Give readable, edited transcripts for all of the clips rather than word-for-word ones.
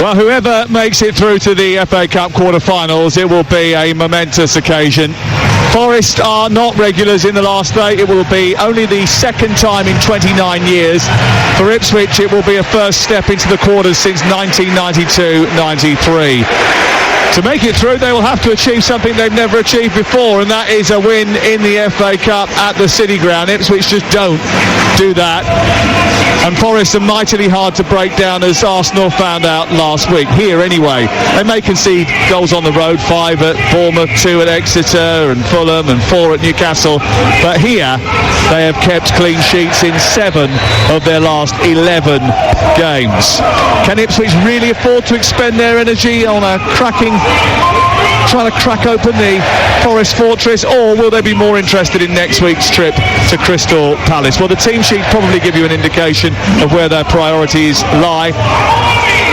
Well, whoever makes it through to the FA Cup quarter-finals, it will be a momentous occasion. Forest are not regulars in the last 8. It will be only the second time in 29 years. For Ipswich, it will be a first step into the quarters since 1992-93. To make it through, they will have to achieve something they've never achieved before, and that is a win in the FA Cup at the City Ground. Ipswich just don't do that. And Forest are mightily hard to break down, as Arsenal found out last week. Here, anyway, they may concede goals on the road, 5 at Bournemouth, 2 at Exeter and Fulham and 4 at Newcastle. But here, they have kept clean sheets in 7 of their last 11 games. Can Ipswich really afford to expend their energy on trying to crack open the Forest fortress, or will they be more interested in next week's trip to Crystal Palace? Well, the team sheet probably give you an indication of where their priorities lie.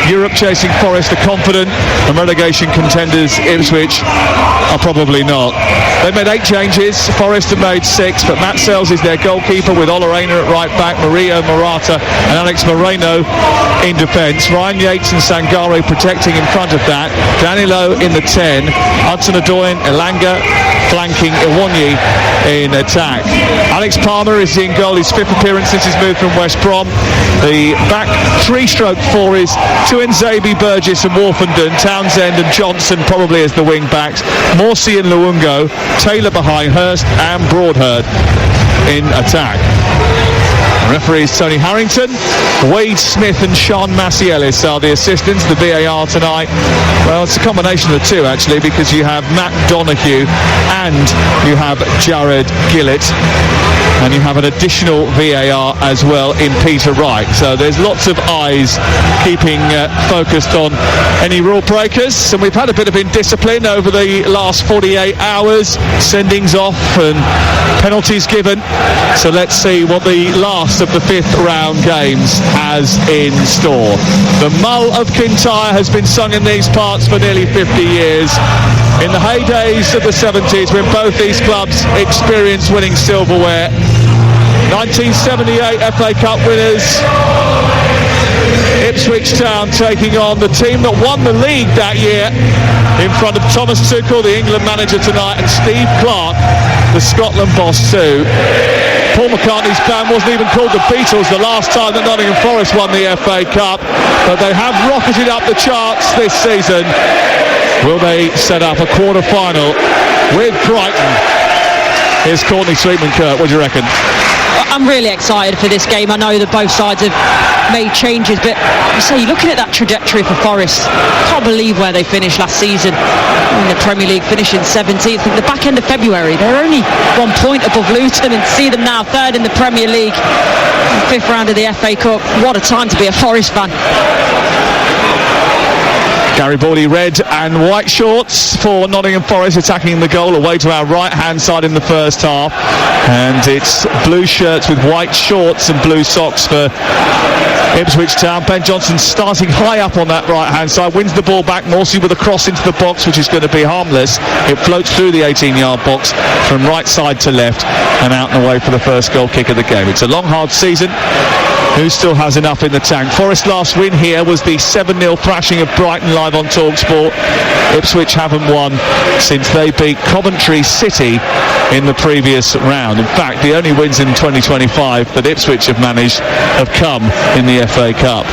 Europe chasing Forest are confident, and relegation contenders Ipswich are probably not. They've made 8 changes, Forest have made 6, but Matt Sells is their goalkeeper with Ola Reina at right back, Mario Morata and Alex Moreno in defence. Ryan Yates and Sangare protecting in front of that. Danilo in the 10, Hudson-Odoi, Elanga flanking Iwonyi in attack. Alex Palmer is in goal, his 5th appearance since his move from West Brom. The back 3/4 is Tuanzebe, Burgess and Wolfenden, Townsend and Johnson probably as the wing backs, Morsey and Luongo, Taylor behind Hurst and Broadhurst in attack. Referees Tony Harrington, Wade Smith and Sean Massey-Ellis are the assistants. The VAR tonight, well, it's a combination of the two actually, because you have Matt Donoghue and you have Jared Gillett, and you have an additional VAR as well in Peter Wright. So there's lots of eyes keeping focused on any rule breakers, and we've had a bit of indiscipline over the last 48 hours, sendings off and penalties given. So let's see what the last of the 5th round games has in store. The Mull of Kintyre has been sung in these parts for nearly 50 years. In the heydays of the 70s, when both these clubs experienced winning silverware. 1978 FA Cup winners, Ipswich Town taking on the team that won the league that year in front of Thomas Tuchel, the England manager tonight, and Steve Clarke, the Scotland boss too. Paul McCartney's band wasn't even called the Beatles the last time that Nottingham Forest won the FA Cup, but they have rocketed up the charts this season. Will they set up a quarter-final with Brighton? Here's Courtney Sweetman. Kurt, what do you reckon? I'm really excited for this game. I know that both sides have made changes, but you say, looking at that trajectory for Forest, can't believe where they finished last season in the Premier League, finishing 17th. At the back end of February, they're only 1 point above Luton, and see them now 3rd in the Premier League, 5th round of the FA Cup. What a time to be a Forest fan. Garibaldi red and white shorts for Nottingham Forest, attacking the goal away to our right hand side in the first half, and it's blue shirts with white shorts and blue socks for Ipswich Town. Ben Johnson starting high up on that right hand side, wins the ball back. Morsey with a cross into the box, which is going to be harmless. It floats through the 18-yard box from right side to left and out and away for the first goal kick of the game. It's a long hard season. Who still has enough in the tank? Forest's last win here was the 7-0 thrashing of Brighton live on TalkSport. Ipswich haven't won since they beat Coventry City in the previous round. In fact, the only wins in 2025 that Ipswich have managed have come in the FA Cup.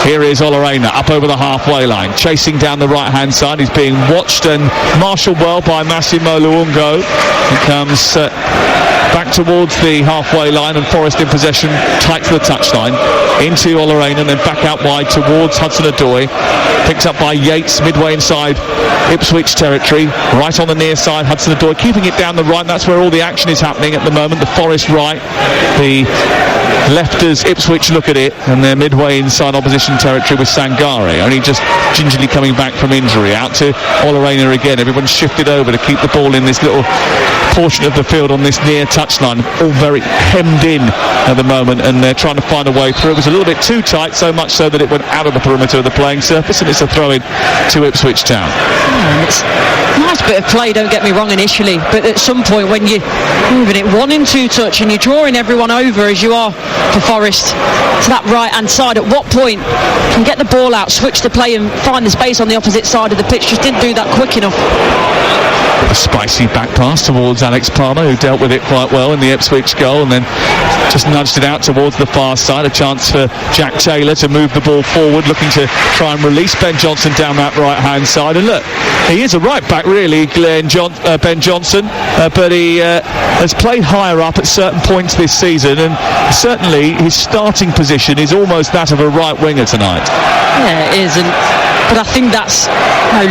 Here is Ola Reina up over the halfway line, chasing down the right hand side. He's being watched and marshalled well by Massimo Luongo. He comes back towards the halfway line, and Forest in possession, tight to the touchline, into Ola Reina and then back out wide towards Hudson-Odoi, picked up by Yates midway inside Ipswich territory, right on the near side. Hudson-Odoi keeping it down the right. That's where all the action is happening at the moment. The Forest right, the left as Ipswich look at it, and they're midway inside opposition territory with Sangare, only just gingerly coming back from injury. Out to Ola Reina again. Everyone's shifted over to keep the ball in this little portion of the field on this near touchline, all very hemmed in at the moment, and they're trying to find a way through. It was a little bit too tight, so much so that it went out of the perimeter of the playing surface, and it's a throw-in to Ipswich Town. It's a nice bit of play, don't get me wrong, initially, but at some point when you're moving it 1 and 2 touch and you're drawing everyone over as you are for Forest to that right-hand side. At what point can get the ball out, switch the play and find the space on the opposite side of the pitch? Just didn't do that quick enough. A spicy back pass towards Alex Palmer, who dealt with it quite well in the Ipswich goal, and then just nudged it out towards the far side. A chance for Jack Taylor to move the ball forward, looking to try and release Ben Johnson down that right-hand side. And look, he is a right-back really, Ben Johnson, but he has played higher up at certain points this season, and certainly his starting position is almost that of a right winger tonight. Yeah, it is, but I think that's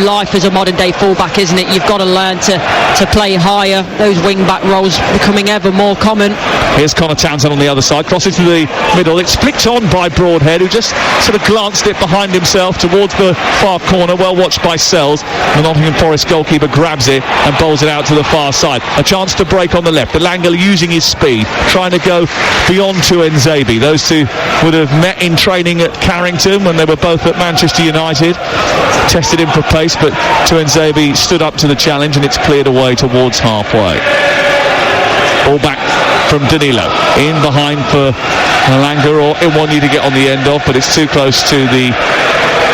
life as a modern day fullback, isn't it? You've got to learn to play higher. Those wing back roles becoming ever more common. Here's Connor Townsend on the other side, crosses to the middle. It's flicked on by Broadhead, who just sort of glanced it behind himself towards the far corner. Well watched by Sells. The Nottingham Forest goalkeeper grabs it and bowls it out to the far side. A chance to break on the left. Belanga using his speed, trying to go beyond Tuanzebe. Those two would have met in training at Carrington when they were both at Manchester United. Tested him for pace, but Tuanzebe stood up to the challenge, and it's cleared away towards halfway. All back from Danilo, in behind for Malanga or Iwanyi to get on the end of, but it's too close to the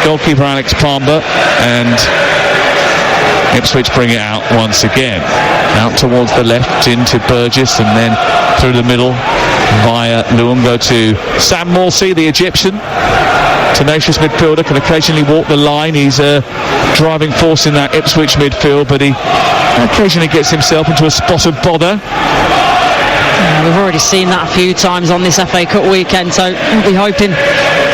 goalkeeper Alex Palmer, and Ipswich bring it out once again. Out towards the left into Burgess, and then through the middle via Luongo to Sam Morsey, the Egyptian. Tenacious midfielder, can occasionally walk the line. He's a driving force in that Ipswich midfield, but he occasionally gets himself into a spot of bother. We've already seen that a few times on this FA Cup weekend, so we'll be hoping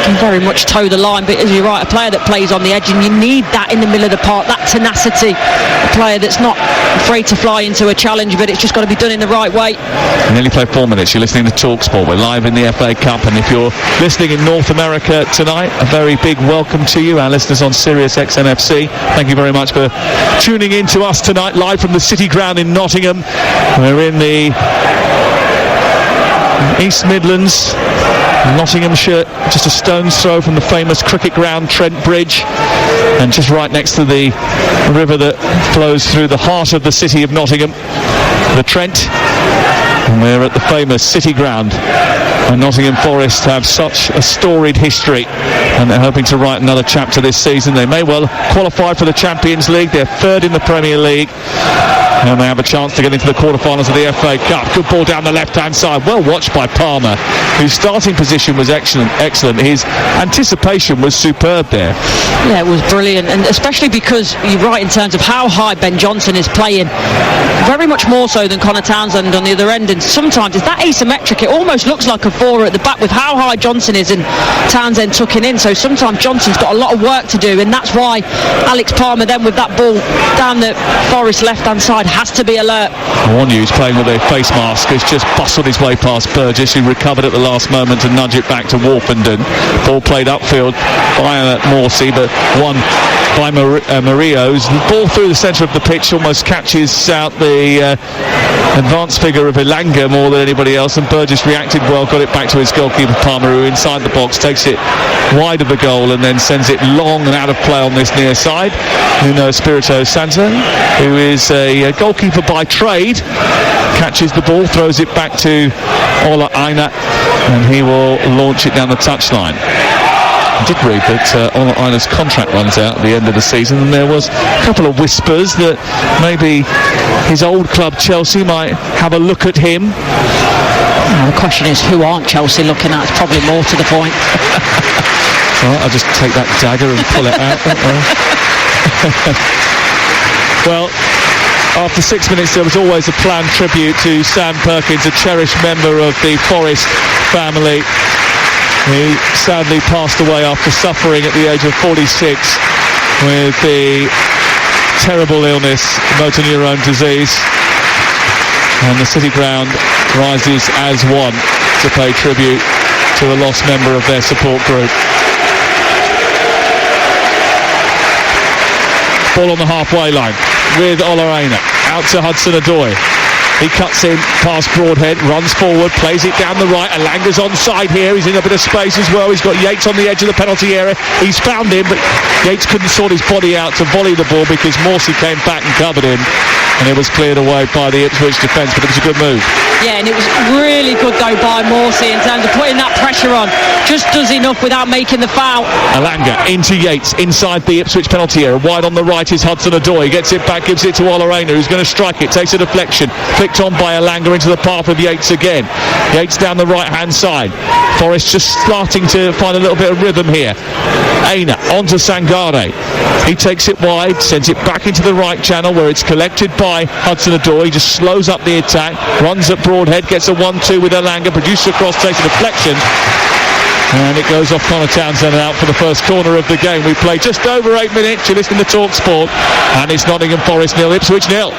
can very much toe the line. But as you're right, a player that plays on the edge, and you need that in the middle of the park, that tenacity. A player that's not afraid to fly into a challenge, but it's just got to be done in the right way. We nearly played 4 minutes. You're listening to TalkSport. We're live in the FA Cup, and if you're listening in North America tonight, a very big welcome to you, our listeners on Sirius XMFC. Thank you very much for tuning in to us tonight, live from the City Ground in Nottingham. We're in the East Midlands, Nottinghamshire, just a stone's throw from the famous cricket ground Trent Bridge, and just right next to the river that flows through the heart of the city of Nottingham, the Trent. And we're at the famous City Ground, and Nottingham Forest have such a storied history, and they're hoping to write another chapter this season. They may well qualify for the Champions League. They're third in the Premier League, and they have a chance to get into the quarterfinals of the FA Cup. Good ball down the left-hand side, well watched by Palmer, whose starting position was excellent. His anticipation was superb there. Yeah, it was brilliant, and especially because you're right in terms of how high Ben Johnson is playing, very much more so than Connor Townsend on the other end, and sometimes it's that asymmetric. It almost looks like a four at the back with how high Johnson is and Townsend tucking in, so sometimes Johnson's got a lot of work to do, and that's why Alex Palmer then with that ball down the Forest left-hand side has to be alert. Iwanyi, who's playing with a face mask, has just bustled his way past Burgess, who recovered at the last moment to nudge it back to Wolfenden. Ball played upfield by Morsey, but won by Marios. The ball through the centre of the pitch almost catches out the advanced figure of Elanga more than anybody else, and Burgess reacted well, got it back to his goalkeeper Palmer, who inside the box takes it wide of the goal and then sends it long and out of play on this near side. Nuno Espirito Santo, who is a goalkeeper by trade, catches the ball, throws it back to Ola Aina, and he will launch it down the touchline. I did read that Ola Aina's contract runs out at the end of the season, and there was a couple of whispers that maybe his old club Chelsea might have a look at him. Well, the question is, who aren't Chelsea looking at? It's probably more to the point. Well, I'll just take that dagger and pull it out. Well, after 6 minutes there was always a planned tribute to Sam Perkins, a cherished member of the Forest family, who sadly passed away after suffering at the age of 46 with the terrible illness, motor neurone disease. And the City Ground rises as one to pay tribute to a lost member of their support group. Ball on the halfway line with Ola Aina, out to Hudson-Odoi. He cuts in past Broadhead, runs forward, plays it down the right. Alanga's onside here. He's in a bit of space as well. He's got Yates on the edge of the penalty area. He's found him, but Yates couldn't sort his body out to volley the ball because Morsey came back and covered him, and it was cleared away by the Ipswich defence, but it was a good move. Yeah, and it was really good though by Morsey in terms of putting that pressure on. Just does enough without making the foul. Alanga into Yates inside the Ipswich penalty area. Wide on the right is Hudson-Odoi. Gets it back, gives it to Olorena, who's going to strike it. Takes a deflection, flicked on by Alanga into the path of Yates again. Yates down the right hand side. Forest just starting to find a little bit of rhythm here. Aina onto Sangare. He takes it wide, sends it back into the right channel where it's collected by Hudson-Odoi. He just slows up the attack, runs at Broadhead, gets a 1-2 with Alanga, produces a cross, takes a deflection, and it goes off Connor Townsend and out for the first corner of the game. We play just over 8 minutes. You're listening to Talk Sport, and it's Nottingham Forest 0, Ipswich 0.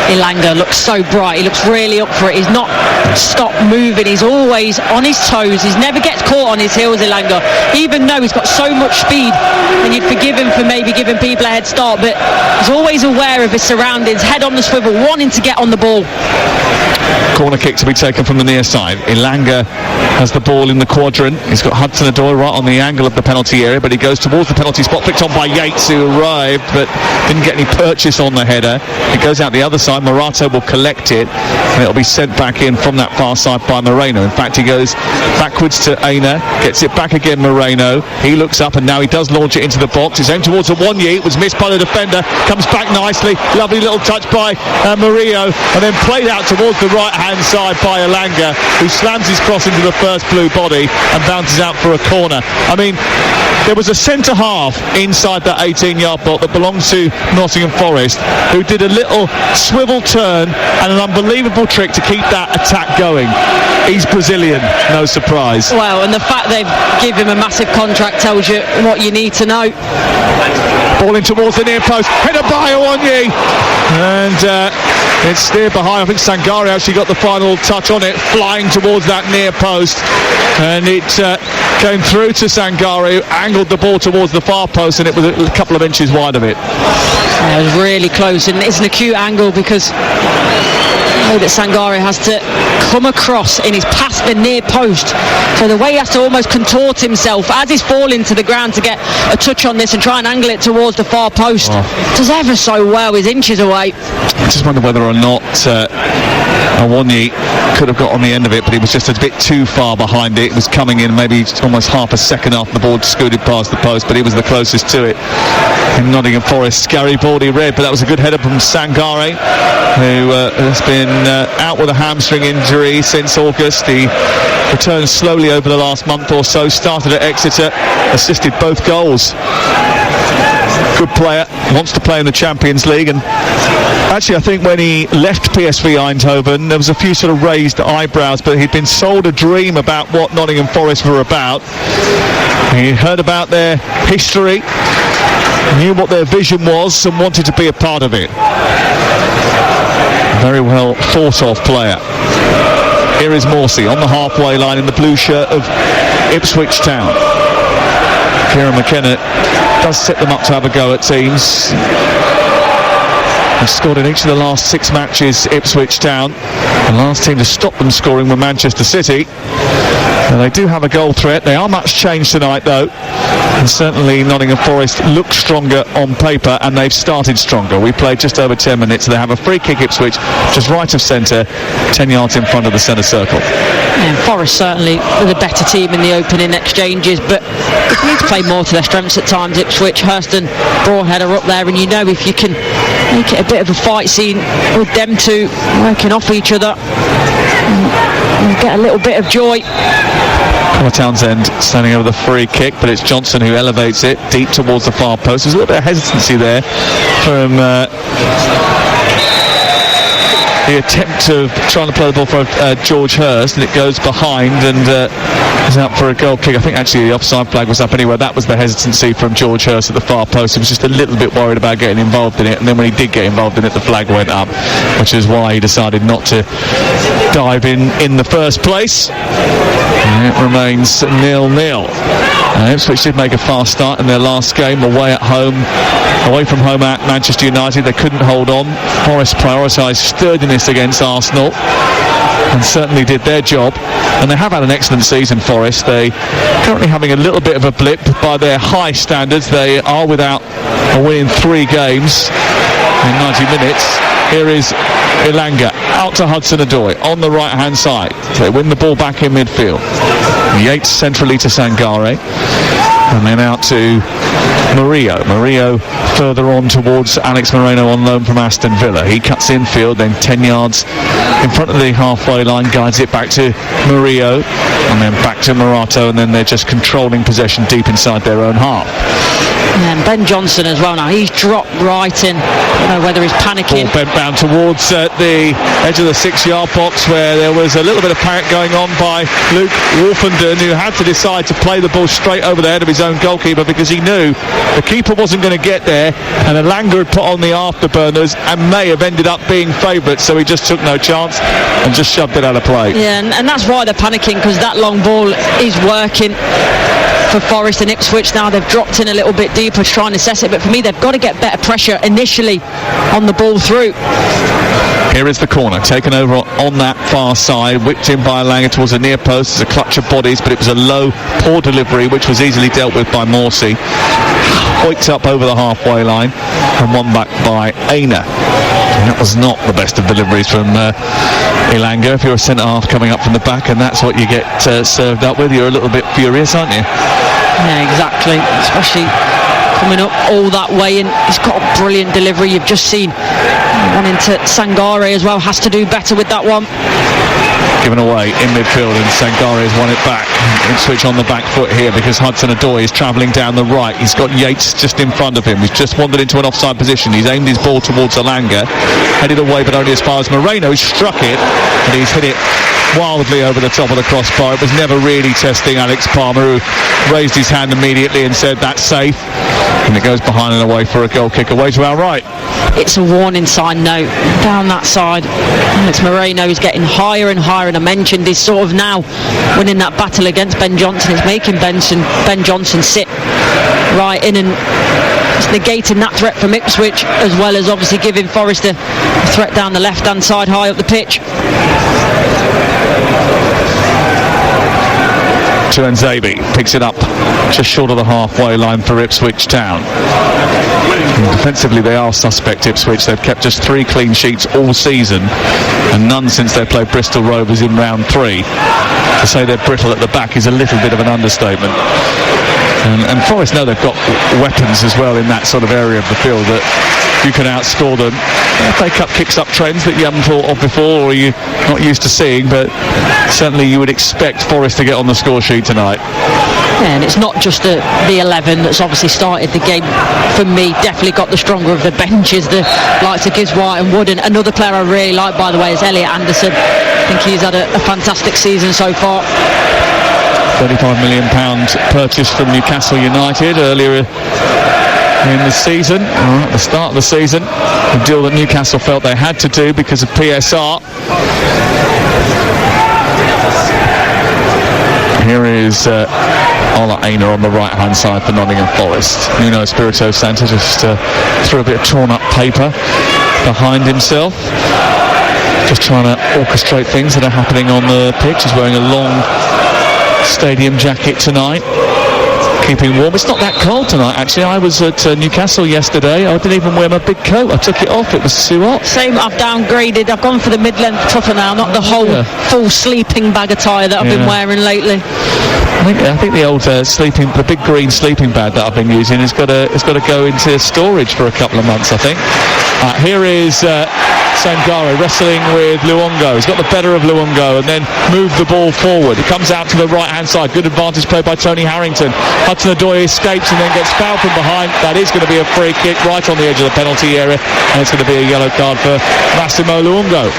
Elanga looks so bright. He looks really up for it. He's not stopped moving. He's always on his toes. He never gets caught on his heels, Elanga, even though he's got so much speed, and you'd forgive him for maybe giving people a head start, but he's always aware of his surroundings, head on the swivel, wanting to get on the ball. Corner kick to be taken from the near side. Elanga has the ball in the quadrant. He's got Hudson-Odoi right on the angle of the penalty area, but he goes towards the penalty spot, picked on by Yates, who arrived but didn't get any purchase on the header. It goes out the other side. Morato will collect it, and it'll be sent back in from that far side by Moreno. In fact, he goes backwards to Aina, gets it back again, Moreno. He looks up, and now he does launch it into the box. It's aimed towards Awonyi. It was missed by the defender. Comes back nicely. Lovely little touch by Murillo, and then played out towards the right-hand side by Elanga, who slams his cross into the first blue body and bounces out for a corner. I mean, there was a centre-half inside that 18-yard box that belonged to Nottingham Forest, who did a little swivel turn and an unbelievable trick to keep that attack going. He's Brazilian, no surprise. Well, and the fact they've given him a massive contract tells you what you need to know. Ball in towards the near post, headed by Awonyi, and it's steered behind. I think Sangare actually got the final touch on it, flying towards that near post, and it came through to Sangare, who angled the ball towards the far post, and it was a couple of inches wide of it. Yeah, it was really close, and it's an acute angle because I know that Sangare has to come across and he's past the near post, so the way he has to almost contort himself as he's falling to the ground to get a touch on this and try and angle it towards the far post. Does ever so well, he's inches away. I just wonder whether or not Awonyi could have got on the end of it, but he was just a bit too far behind it. It was coming in maybe almost half a second after the ball scooted past the post, but he was the closest to it. In Nottingham Forest, Garibaldi red, but that was a good header from Sangare, who has been out with a hamstring injury since August. He returned slowly over the last month or so, started at Exeter, assisted both goals. Good player, wants to play in the Champions League, and actually I think when he left PSV Eindhoven there was a few sort of raised eyebrows, but he'd been sold a dream about what Nottingham Forest were about. He heard about their history, knew what their vision was, and wanted to be a part of it. Very well thought of player. Here is Morsey on the halfway line in the blue shirt of Ipswich Town. Kieran McKenna does set them up to have a go at teams. They've scored in each of the last 6 matches, Ipswich Town. The last team to stop them scoring were Manchester City. Now, they do have a goal threat. They are much changed tonight, though. And certainly Nottingham Forest look stronger on paper, and they've started stronger. We played just over 10 minutes. They have a free kick, Ipswich, just right of centre, 10 yards in front of the centre circle. Yeah, Forest certainly the better team in the opening exchanges, but they need to play more to their strengths at times. Ipswich, Hurst and Broadhead are up there, and you know if you can make it a bit of a fight scene with them two working off each other, and get a little bit of joy. Connor Townsend standing over the free kick, but it's Johnson who elevates it deep towards the far post. There's a little bit of hesitancy there from the attempt of trying to play the ball for George Hurst, and it goes behind and is out for a goal kick. I think actually the offside flag was up anyway. That was the hesitancy from George Hurst at the far post. He was just a little bit worried about getting involved in it, and then when he did get involved in it, the flag went up, which is why he decided not to dive in the first place. And it remains 0-0. Ipswich did make a fast start in their last game away from home at Manchester United. They couldn't hold on. Forest prioritised sturdiness against Arsenal and certainly did their job. And they have had an excellent season, Forest. They currently having a little bit of a blip by their high standards. They are without a win in 3 games in 90 minutes. Here is Ilanga out to Hudson-Odoi on the right hand side. They win the ball back in midfield. Yates centrally to Sangare, and then out to Murillo further on towards Alex Moreno on loan from Aston Villa. He cuts infield, then 10 yards in front of the halfway line, guides it back to Murillo, and then back to Morato, and then they're just controlling possession deep inside their own half. And Ben Johnson as well now, he's dropped right in. I don't know whether he's panicking. Ball bent round towards the edge of the 6-yard box, where there was a little bit of panic going on by Luke Wolfenden, who had to decide to play the ball straight over the head of his own goalkeeper because he knew the keeper wasn't going to get there, and Ilanga had put on the afterburners and may have ended up being favourites, so he just took no chance and just shoved it out of play. Yeah, and that's why they're panicking, because that long ball is working for Forest. And Ipswich now, they've dropped in a little bit deeper to try and assess it, but for me they've got to get better pressure initially on the ball through. Here is the corner, taken over on that far side, whipped in by Ilanga towards the near post. It's a clutch of bodies, but it was a low, poor delivery which was easily dealt with by Morsey. Hoiked up over the halfway line and won back by Aina. And that was not the best of deliveries from Ilanga. If you're a centre-half coming up from the back and that's what you get served up with, you're a little bit furious, aren't you? Yeah, exactly. Especially coming up all that way, and he's got a brilliant delivery. You've just seen one into Sangare as well. Has to do better with that one. Given away in midfield, and Sangare has won it back. Ipswich on the back foot here because Hudson-Odoi is travelling down the right. He's got Yates just in front of him. He's just wandered into an offside position. He's aimed his ball towards Ilanga, headed away but only as far as Moreno. He struck it, and he's hit it wildly over the top of the crossbar. It was never really testing Alex Palmer, who raised his hand immediately and said that's safe, and it goes behind and away for a goal kick away to our right. It's a warning sign now down that side. Alex Moreno is getting higher and higher, and I mentioned he's sort of now winning that battle against Ben Johnson. It's making Ben Johnson sit right in, and it's negating that threat from Ipswich, as well as obviously giving Forest a threat down the left hand side high up the pitch. Tuanzebe picks it up just short of the halfway line for Ipswich Town. And defensively they are suspect, Ipswich. They've kept just 3 clean sheets all season and none since they played Bristol Rovers in round 3. To say they're brittle at the back is a little bit of an understatement. And Forest know they've got weapons as well in that sort of area of the field that you can outscore them. FA Cup kicks up trends that you haven't thought of before or you're not used to seeing, but certainly you would expect Forest to get on the score sheet tonight. Yeah, and it's not just the 11 that's obviously started the game. For me, definitely got the stronger of the benches, the likes of Gibbs, White and Wood. And another player I really like, by the way, is Elliot Anderson. I think he's had a fantastic season so far. £35 million purchase from Newcastle United earlier in the season, or at the start of the season, a deal that Newcastle felt they had to do because of PSR. Here is Ola Aina on the right hand side for Nottingham Forest. Nuno Espirito Santo just threw a bit of torn up paper behind himself, just trying to orchestrate things that are happening on the pitch. He's wearing a long stadium jacket tonight, keeping warm. It's not that cold tonight actually. I was at Newcastle yesterday. I didn't even wear my big coat. I took it off. It was too hot. Same, I've downgraded. I've gone for the mid-length tougher now, not the whole full sleeping bag attire that I've been wearing lately. I think the old the big green sleeping bag that I've been using has got to go into storage for a couple of months, I think. Here is Sangare wrestling with Luongo. He's got the better of Luongo and then moved the ball forward. It comes out to the right hand side. Good advantage play by Tony Harrington. Hudson-Odoi escapes and then gets fouled from behind. That is going to be a free kick right on the edge of the penalty area, and it's going to be a yellow card for Massimo Luongo.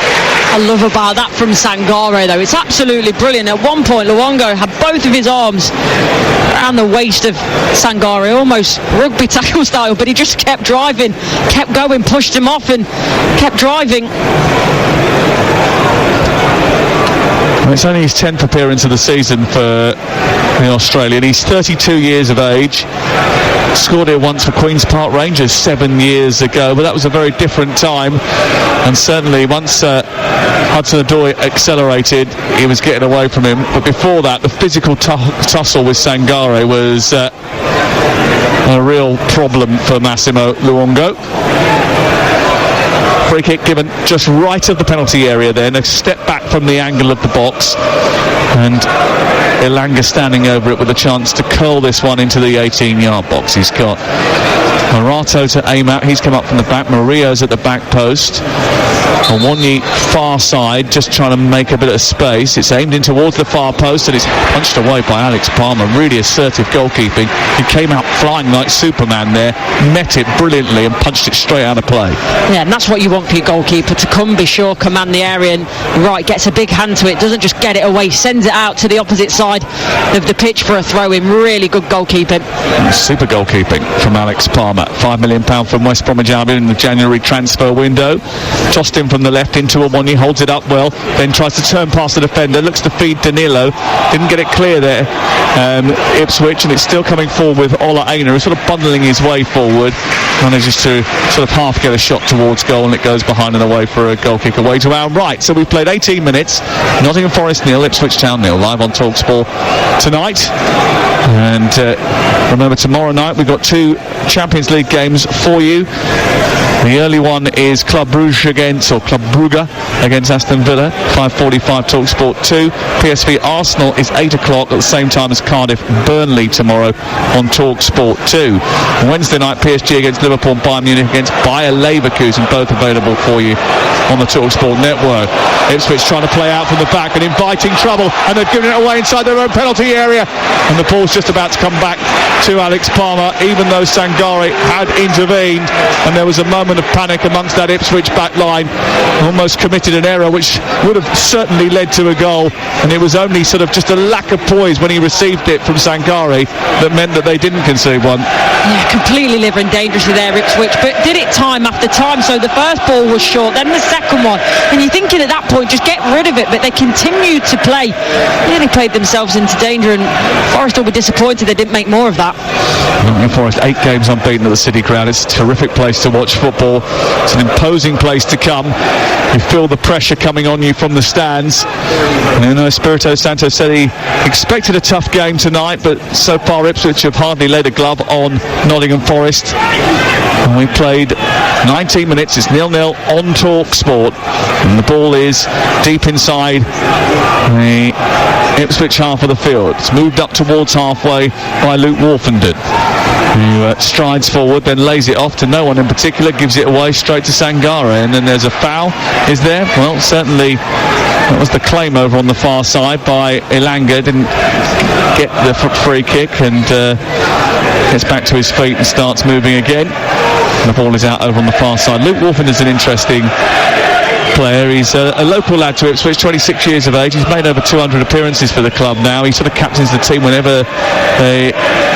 I love about that from Sangare though. It's absolutely brilliant. At one point Luongo had both of his arms around the waist of Sangare, almost rugby tackle style, but he just kept driving, kept going, pushed him off and kept driving. It's only his 10th appearance of the season for the Australian. He's 32 years of age. Scored here once for Queen's Park Rangers 7 years ago, but that was a very different time. And certainly once Hudson-Odoi accelerated, he was getting away from him. But before that, the physical tussle with Sangare was a real problem for Massimo Luongo. Free kick given just right of the penalty area then, a step back from the angle of the box, and Elanga standing over it with a chance to curl this one into the 18-yard box. He's got Morato to aim at. He's come up from the back. Murillo's at the back post. Awonyi far side, just trying to make a bit of space. It's aimed in towards the far post and it's punched away by Alex Palmer. Really assertive goalkeeping. He came out flying like Superman there, met it brilliantly and punched it straight out of play. Yeah, and that's what you want for your goalkeeper, to come, be sure, command the area, and gets a big hand to it, doesn't just get it away, sends it out to the opposite side of the pitch for a throw-in. Really good goalkeeping. Super goalkeeping from Alex Palmer. £5 million from West Bromwich Albion in the January transfer window. Tossed in from the left into Awonyi, holds it up well, then tries to turn past the defender, looks to feed Danilo, didn't get it clear there, Ipswich, and it's still coming forward with Ola Aina, who's sort of bundling his way forward, manages to sort of half get a shot towards goal, and it goes behind and away for a goal kick away to our right. So we've played 18 minutes, Nottingham Forest 0, Ipswich Town 0, live on TalkSport tonight. And remember, tomorrow night we've got 2 Champions League games for you. The early one is Club Brugge against Aston Villa, 5:45 TalkSport 2. PSV Arsenal is 8 o'clock at the same time as Cardiff Burnley tomorrow on TalkSport 2. Wednesday night, PSG against Liverpool, Bayern Munich against Bayer Leverkusen, both available for you on the TalkSport network. Ipswich trying to play out from the back and inviting trouble, and they've given it away inside their own penalty area, and the ball's just about to come back to Alex Palmer, even though Sangare had intervened, and there was a moment of panic amongst that Ipswich back line. Almost committed an error which would have certainly led to a goal, and it was only sort of just a lack of poise when he received it from Sangare that meant that they didn't concede one. Yeah, completely living dangerously there, Ipswich, but did it time after time. So the first ball was short, then the second one, and you're thinking at that point just get rid of it, but they continued to play. They nearly played themselves into danger, and Forest will be disappointed they didn't make more of that. Forest 8 games unbeaten at the City Ground. It's a terrific place to watch football. It's an imposing place to come. You feel the pressure coming on you from the stands. And Espirito Santo said he expected a tough game tonight, but so far Ipswich have hardly laid a glove on Nottingham Forest. And we played 19 minutes. It's 0-0 on TalkSport, and the ball is deep inside the Ipswich half of the field. It's moved up towards halfway by Luke Wolfenden, who strides forward, then lays it off to no one in particular, gives it away straight to Sangare, and then there's a foul. Is there? Well, certainly that was the claim over on the far side by Elanga. Didn't get the free kick, and gets back to his feet and starts moving again. And the ball is out over on the far side. Luke Wolfenden is an interesting player. He's a local lad to Ipswich, 26 years of age. He's made over 200 appearances for the club now. He sort of captains the team whenever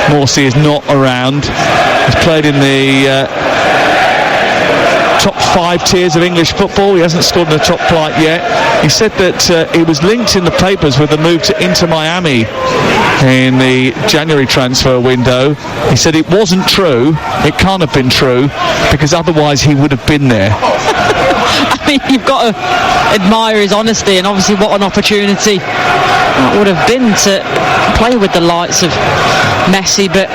Morsey is not around. He's played in the top 5 tiers of English football. He hasn't scored in the top flight yet. He said that he was linked in the papers with the move to Inter Miami in the January transfer window. He said it wasn't true. It can't have been true, because otherwise he would have been there. I mean, you've got to admire his honesty, and obviously what an opportunity that would have been to play with the likes of Messi. But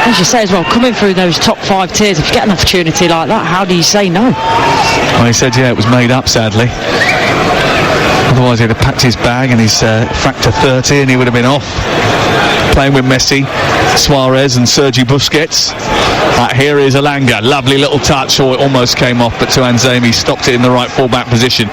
as you say as well, coming through those top 5 tiers, if you get an opportunity like that, how do you say no? Well, he said, yeah, it was made up, sadly. Otherwise he'd have packed his bag and his factor 30, and he would have been off playing with Messi, Suarez and Sergi Busquets. Here is Elanga, lovely little touch, or it almost came off, but Tuanzemi stopped it in the right full-back position.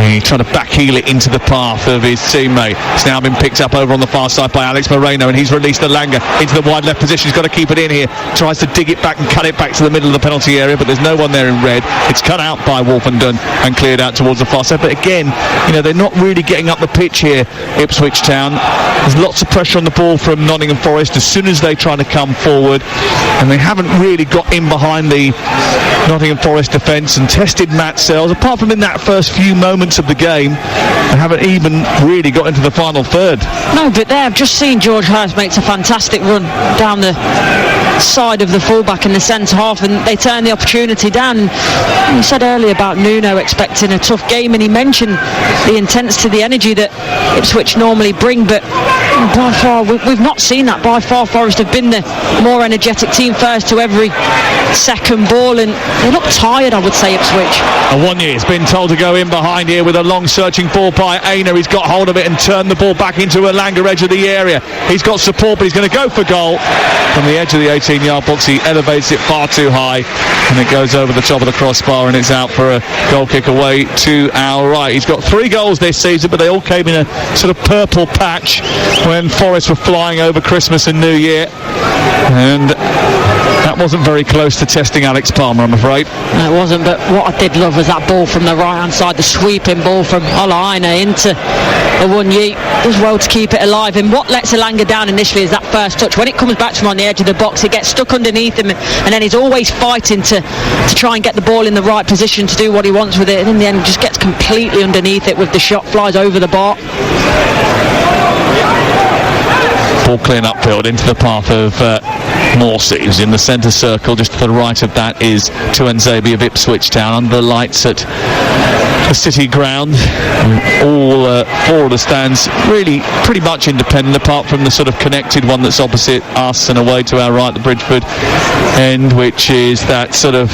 He tried to backheel it into the path of his teammate. It's now been picked up over on the far side by Alex Moreno, and he's released Elanga into the wide left position. He's got to keep it in here, tries to dig it back and cut it back to the middle of the penalty area, but there's no one there in red. It's cut out by Wolfenden and cleared out towards the far side. But again, they're not really getting up the pitch here, Ipswich Town. There's lots of pressure on the ball from Nottingham Forest as soon as they try to come forward, and they haven't haven't really got in behind the Nottingham Forest defence and tested Matt Sells. Apart from in that first few moments of the game, they haven't even really got into the final third. No, but there I've just seen George Hurst makes a fantastic run down the side of the fullback in the centre half, and they turn the opportunity down. You said earlier about Nuno expecting a tough game, and he mentioned the intensity, the energy that Ipswich normally bring, but by far we've not seen that. By far Forest have been the more energetic team, first to every second ball, and they look tired, I would say, Ipswich. Awonye's been told to go in behind here with a long searching ball by Aina. He's got hold of it and turned the ball back into Alanga, edge of the area. He's got support, but he's going to go for goal from the edge of the 18-yard box. He elevates it far too high, and it goes over the top of the crossbar, and it's out for a goal kick away to our right. He's got 3 goals this season, but they all came in a sort of purple patch when Forest were flying over Christmas and New Year, and that wasn't very close to testing Alex Palmer, I'm afraid. No, it wasn't, but what I did love was that ball from the right-hand side, the sweeping ball from Ola Aina into Awonye. Does well to keep it alive, and what lets Alanga down initially is that first touch. When it comes back to him on the edge of the box, it gets stuck underneath him, and then he's always fighting to try and get the ball in the right position to do what he wants with it, and in the end just gets completely underneath it with the shot, flies over the bar. Ball clean upfield into the path of Morsey, who's in the centre circle. Just to the right of that is Tuanzebe of Ipswich Town, under the lights at the City Ground. All 4 of the stands really pretty much independent, apart from the sort of connected one that's opposite us and away to our right, the Bridgeford end, which is that sort of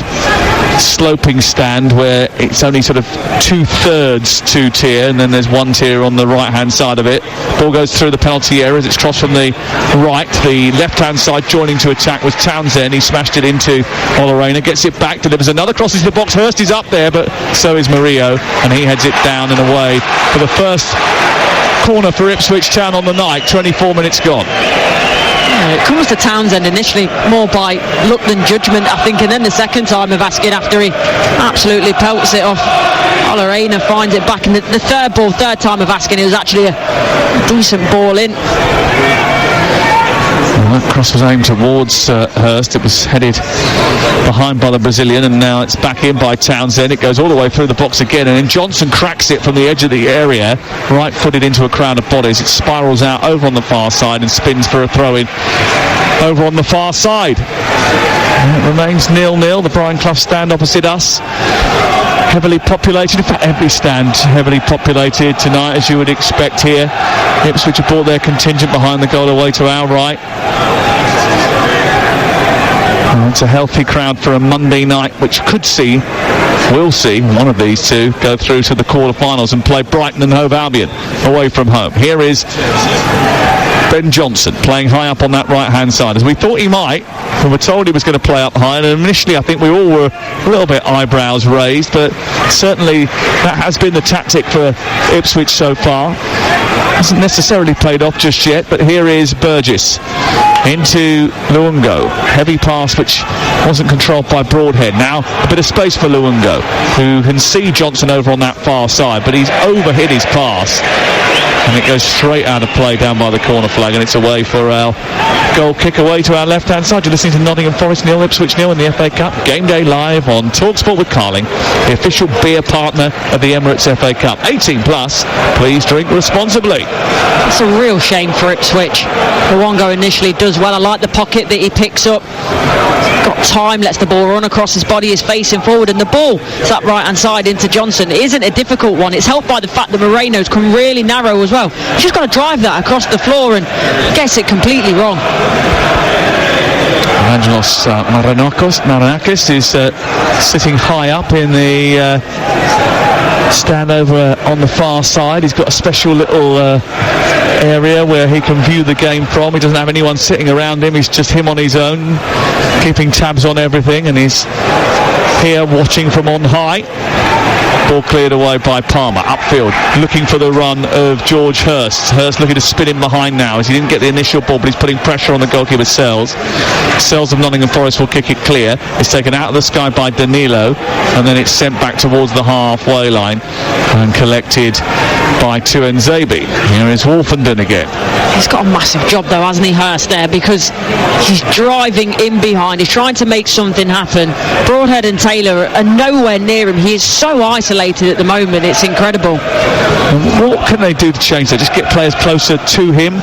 sloping stand where it's only sort of 2/3 2-tier, and then there's 1 tier on the right hand side of it. Ball goes through the penalty area as it's crossed from the right. The left hand side joining to attack was Townsend. He smashed it into Olarena, gets it back, delivers another cross into the box. Hurst is up there, but so is Murillo, and he heads it down and away for the first corner for Ipswich Town on the night. 24 minutes gone. It comes to Townsend initially more by luck than judgment, I think, and then the second time of asking after he absolutely pelts it off. Olarena finds it back, and the third time of asking, it was actually a decent ball in. Well, that cross was aimed towards Hurst. It was headed behind by the Brazilian, and now it's back in by Townsend. It goes all the way through the box again, and then Johnson cracks it from the edge of the area, right-footed into a crowd of bodies. It spirals out over on the far side and spins for a throw-in over on the far side. And it remains 0-0. The Brian Clough stand opposite us, heavily populated. In fact, every stand heavily populated tonight, as you would expect here. Ipswich have brought their contingent behind the goal away to our right. Well, it's a healthy crowd for a Monday night, which will see one of these two go through to the quarter-finals and play Brighton and Hove Albion away from home. Here is Ben Johnson playing high up on that right-hand side, as we thought he might. We were told he was going to play up high, and initially I think we all were a little bit eyebrows raised, but certainly that has been the tactic for Ipswich so far. Hasn't necessarily played off just yet, but here is Burgess into Luongo. Heavy pass which wasn't controlled by Broadhead. Now a bit of space for Luongo, who can see Johnson over on that far side, but he's overhit his pass, and it goes straight out of play down by the corner flag, and it's away for our goal kick away to our left hand side. You're listening to Nottingham Forest 0, Ipswich 0 in the FA Cup. Game day live on TalkSport with Carling, the official beer partner of the Emirates FA Cup. 18 plus, please drink responsibly. It's a real shame for Ipswich. Luongo initially does well. I like the pocket that he picks up. Got time, lets the ball run across his body, is facing forward, and the ball is up right hand side into Johnson. It isn't a difficult one. It's helped by the fact that Moreno's come really narrow as well. He's just got to drive that across the floor and gets it completely wrong. Evangelos Marinakis is sitting high up in the stand over on the far side. He's got a special little area where he can view the game from. He doesn't have anyone sitting around him. He's just him on his own, keeping tabs on everything, and he's here watching from on high. Ball cleared away by Palmer, upfield, looking for the run of George Hurst. Hurst looking to spin him behind now, as he didn't get the initial ball, but he's putting pressure on the goalkeeper Sells. Sells of Nottingham Forest will kick it clear. It's taken out of the sky by Danilo, and then it's sent back towards the halfway line and collected by Tuanzebe. Here is Wolfenden again. He's got a massive job though, hasn't he, Hurst, there, because he's driving in behind, he's trying to make something happen. Broadhead and Taylor are nowhere near him. He is so isolated at the moment, it's incredible. What can they do to change that? Just get players closer to him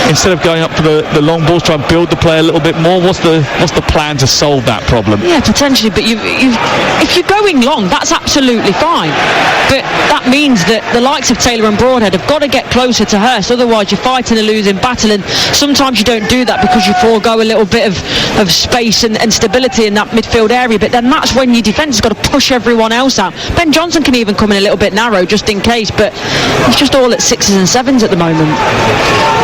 instead of going up for the long balls, try and build the play a little bit more? What's the plan to solve that problem? Yeah, potentially, but if you're going long, that's absolutely fine. But that means that the likes of Taylor and Broadhead have got to get closer to Hurst, otherwise you're fighting a losing battle, and sometimes you don't do that because you forego a little bit of space and stability in that midfield area, but then that's when your defence has got to push everyone else out. Ben Johnson can even come in a little bit narrow just in case, but he's just all at 6s and 7s at the moment.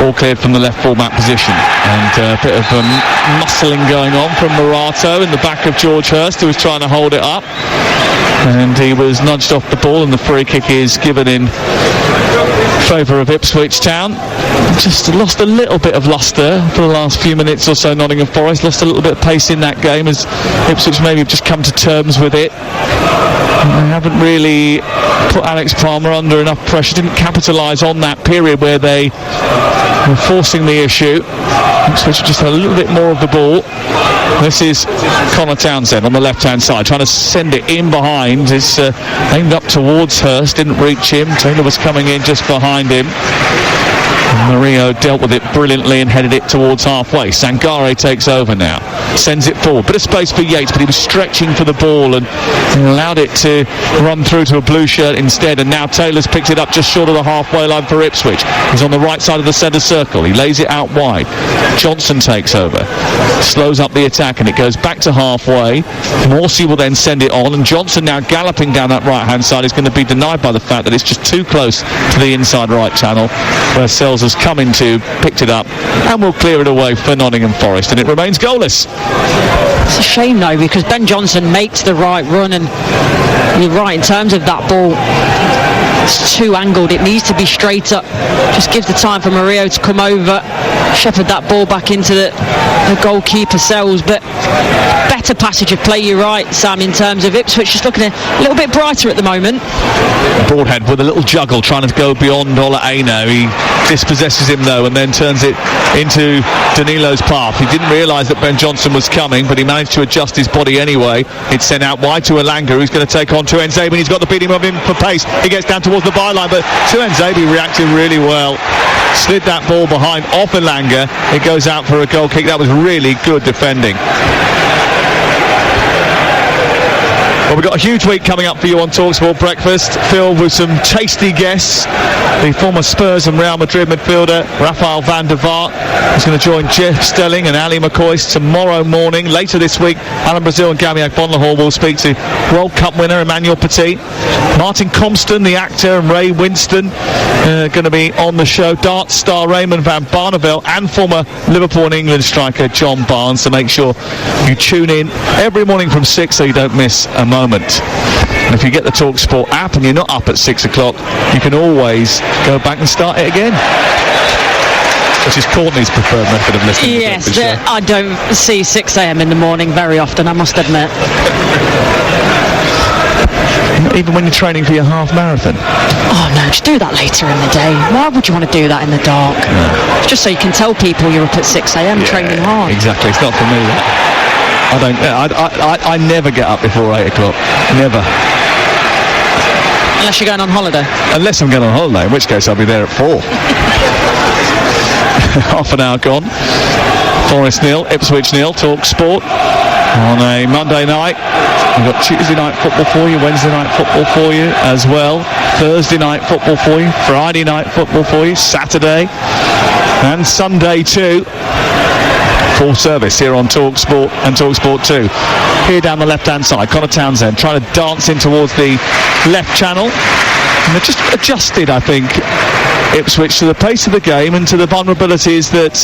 All cleared from the left full-back position, and a bit of muscling going on from Morato in the back of George Hurst, who was trying to hold it up, and he was nudged off the ball, and the free kick is given in favour of Ipswich Town. Just lost a little bit of lustre for the last few minutes or so. Nottingham Forest lost a little bit of pace in that game as Ipswich maybe have just come to terms with it. They haven't really put Alex Palmer under enough pressure, didn't capitalise on that period where they were forcing the issue. Ipswich just had a little bit more of the ball. This is Connor Townsend on the left-hand side, trying to send it in behind. It's aimed up towards Hurst, didn't reach him. Taylor was coming in just behind him. Murillo dealt with it brilliantly and headed it towards halfway. Sangare takes over now, sends it forward. Bit of space for Yates, but he was stretching for the ball and allowed it to run through to a blue shirt instead. And now Taylor's picked it up just short of the halfway line for Ipswich. He's on the right side of the centre circle. He lays it out wide. Johnson takes over, slows up the attack, and it goes back to halfway. Morsey will then send it on, and Johnson now galloping down that right-hand side is going to be denied by the fact that it's just too close to the inside right channel, where Sells has come into, picked it up, and will clear it away for Nottingham Forest, and it remains goalless. It's a shame though, because Ben Johnson makes the right run, and you're right in terms of that ball. It's too angled, it needs to be straight up. Just gives the time for Murillo to come over, shepherd that ball back into the goalkeeper Sells, but better passage of play, you're right, Sam, in terms of Ipswich just looking a little bit brighter at the moment. Broadhead with a little juggle trying to go beyond Ola Aina. He dispossesses him though and then turns it into Danilo's path. He didn't realise that Ben Johnson was coming, but he managed to adjust his body anyway. It's sent out wide to Elanga, who's going to take on Tuanzebe, and he's got the beating of him for pace. He gets down towards the byline, but Tuanzebe reacted really well. Slid that ball behind off Elanga. It goes out for a goal kick. That was really good defending. Well, we've got a huge week coming up for you on TalkSport Breakfast, filled with some tasty guests. The former Spurs and Real Madrid midfielder Rafael van der Vaart is going to join Jeff Stelling and Ali McCoy tomorrow morning. Later this week, Alan Brazil and Gamiak Bonlahor will speak to World Cup winner Emmanuel Petit. Martin Compston, the actor, and Ray Winston going to be on the show. Darts star Raymond van Barneveld and former Liverpool and England striker John Barnes. So make sure you tune in every morning from 6 so you don't miss a moment. And if you get the TalkSport app and you're not up at 6 o'clock, you can always go back and start it again, which is Courtney's preferred method of listening. Yes, I don't see 6 a.m. in the morning very often, I must admit. Even when you're training for your half marathon? Oh no, just do that later in the day. Why would you want to do that in the dark? No. Just so you can tell people you're up at 6 a.m. training hard. Exactly, it's not for me that. I never get up before 8 o'clock. Never. Unless you're going on holiday. Unless I'm going on holiday, in which case I'll be there at 4. Half an hour gone. Forest 0, Ipswich 0, TalkSport on a Monday night. We've got Tuesday night football for you, Wednesday night football for you as well, Thursday night football for you, Friday night football for you, Saturday and Sunday too. Full service here on TalkSport and TalkSport 2. Here down the left-hand side, Connor Townsend trying to dance in towards the left channel. And they've just adjusted, I think, Ipswich to the pace of the game and to the vulnerabilities that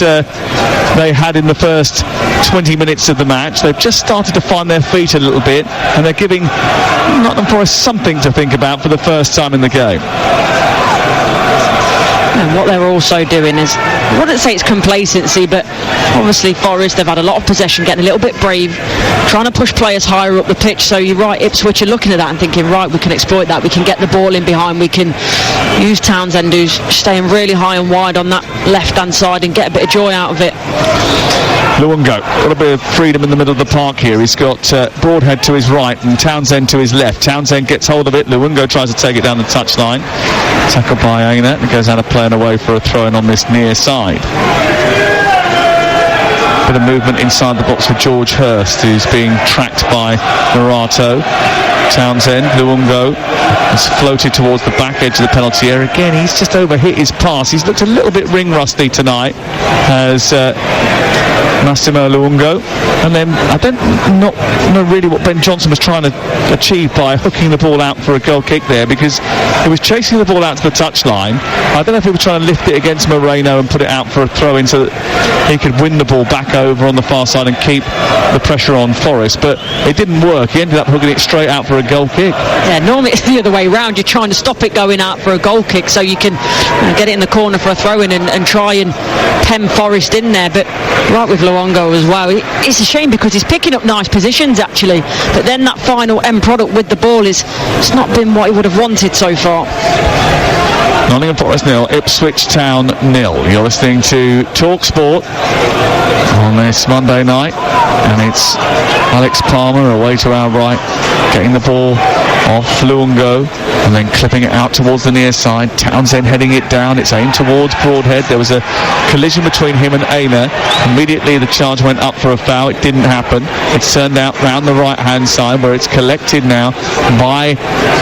they had in the first 20 minutes of the match. They've just started to find their feet a little bit, and they're giving Nottingham Forest something to think about for the first time in the game. And what they're also doing is, I wouldn't say it's complacency, but Obviously Forest, they've had a lot of possession, getting a little bit brave, trying to push players higher up the pitch. So you're right, Ipswich are looking at that and thinking, right, we can exploit that, we can get the ball in behind, we can use Townsend, who's staying really high and wide on that left hand side, and get a bit of joy out of it. Luongo got a bit of freedom in the middle of the park here. He's got Broadhead to his right and Townsend to his left. Townsend gets hold of it. Luongo tries to take it down the touchline. Tackled by Aina. It goes out of play and away for a throw in on this near side. Bit of movement inside the box for George Hurst, who's being tracked by Morato. Townsend, Luongo has floated towards the back edge of the penalty area. Again, he's just overhit his pass. He's looked a little bit ring rusty tonight as Massimo Luongo. And then I don't know really what Ben Johnson was trying to achieve by hooking the ball out for a goal kick there, because he was chasing the ball out to the touchline. I don't know if he was trying to lift it against Moreno and put it out for a throw in so that he could win the ball back over on the far side and keep the pressure on Forest, but it didn't work. He ended up hooking it straight out for a goal kick. Yeah, normally it's the other way around. You're trying to stop it going out for a goal kick so you can get it in the corner for a throw in and try and pen Forest in there. But right with Luongo as well, it's a shame because he's picking up nice positions actually, but then that final end product with the ball it's not been what he would have wanted so far. Nottingham Forest 0, Ipswich Town 0. You're listening to Talk Sport on this Monday night, and it's Alex Palmer away to our right, getting the ball off Luongo and then clipping it out towards the near side. Townsend heading it down. It's aimed towards Broadhead. There was a collision between him and Aina. Immediately the charge went up for a foul. It didn't happen. It's turned out round the right hand side where it's collected now by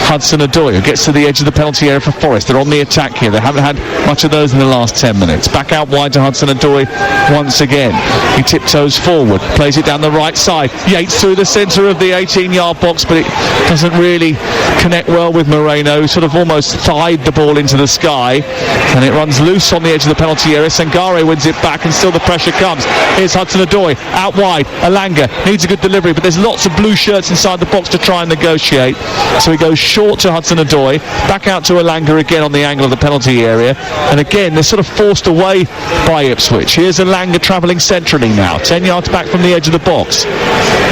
Hudson-Odoi, who gets to the edge of the penalty area for Forest. They're on the attack here. They haven't had much of those in the last 10 minutes. Back out wide to Hudson-Odoi once again. He tiptoes forward, plays it down the right side. Yates through the centre of the 18-yard box, but it doesn't really connect well with Moreno, who sort of almost thighed the ball into the sky, and it runs loose on the edge of the penalty area. Sangare wins it back, and still the pressure comes. Here's Hudson-Odoi out wide. Alanga needs a good delivery, but there's lots of blue shirts inside the box to try and negotiate, so he goes short to Hudson-Odoi, back out to Alanga again on the angle of the penalty area, and again they're sort of forced away by Ipswich. Here's Alanga travelling centrally now, 10 yards back from the edge of the box.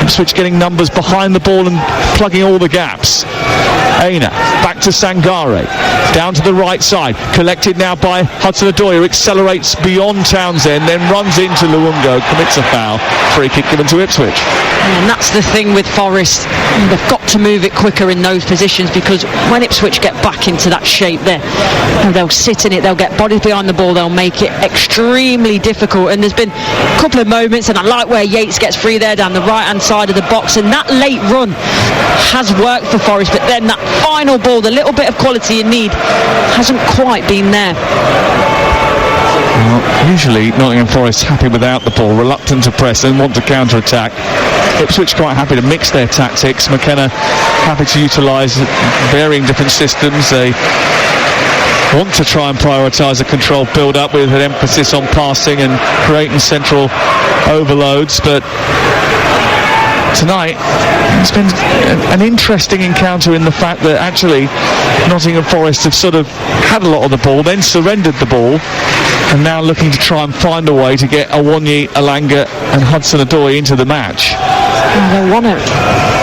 Ipswich getting numbers behind the ball and plugging all the gaps. Aina back to Sangare, down to the right side, collected now by Hudson-Odoi, who accelerates beyond Townsend, then runs into Luongo, commits a foul. Free kick given to Ipswich. And that's the thing with Forest, they've got to move it quicker in those positions, because when Ipswich get back into that shape there, they'll sit in it, they'll get bodies behind the ball, they'll make it extremely difficult. And there's been a couple of moments, and I like where Yates gets free there down the right hand side of the box, and that late run has worked for Forest, but then that final ball, the little bit of quality you need, hasn't quite been there. Well, usually Nottingham Forest happy without the ball, reluctant to press and want to counter-attack. Ipswich quite happy to mix their tactics. McKenna happy to utilise varying different systems. They want to try and prioritise a controlled build-up with an emphasis on passing and creating central overloads, but tonight it's been an interesting encounter in the fact that actually Nottingham Forest have sort of had a lot of the ball, then surrendered the ball, and now looking to try and find a way to get Awonyi, Alanga and Hudson-Odoi into the match. They want to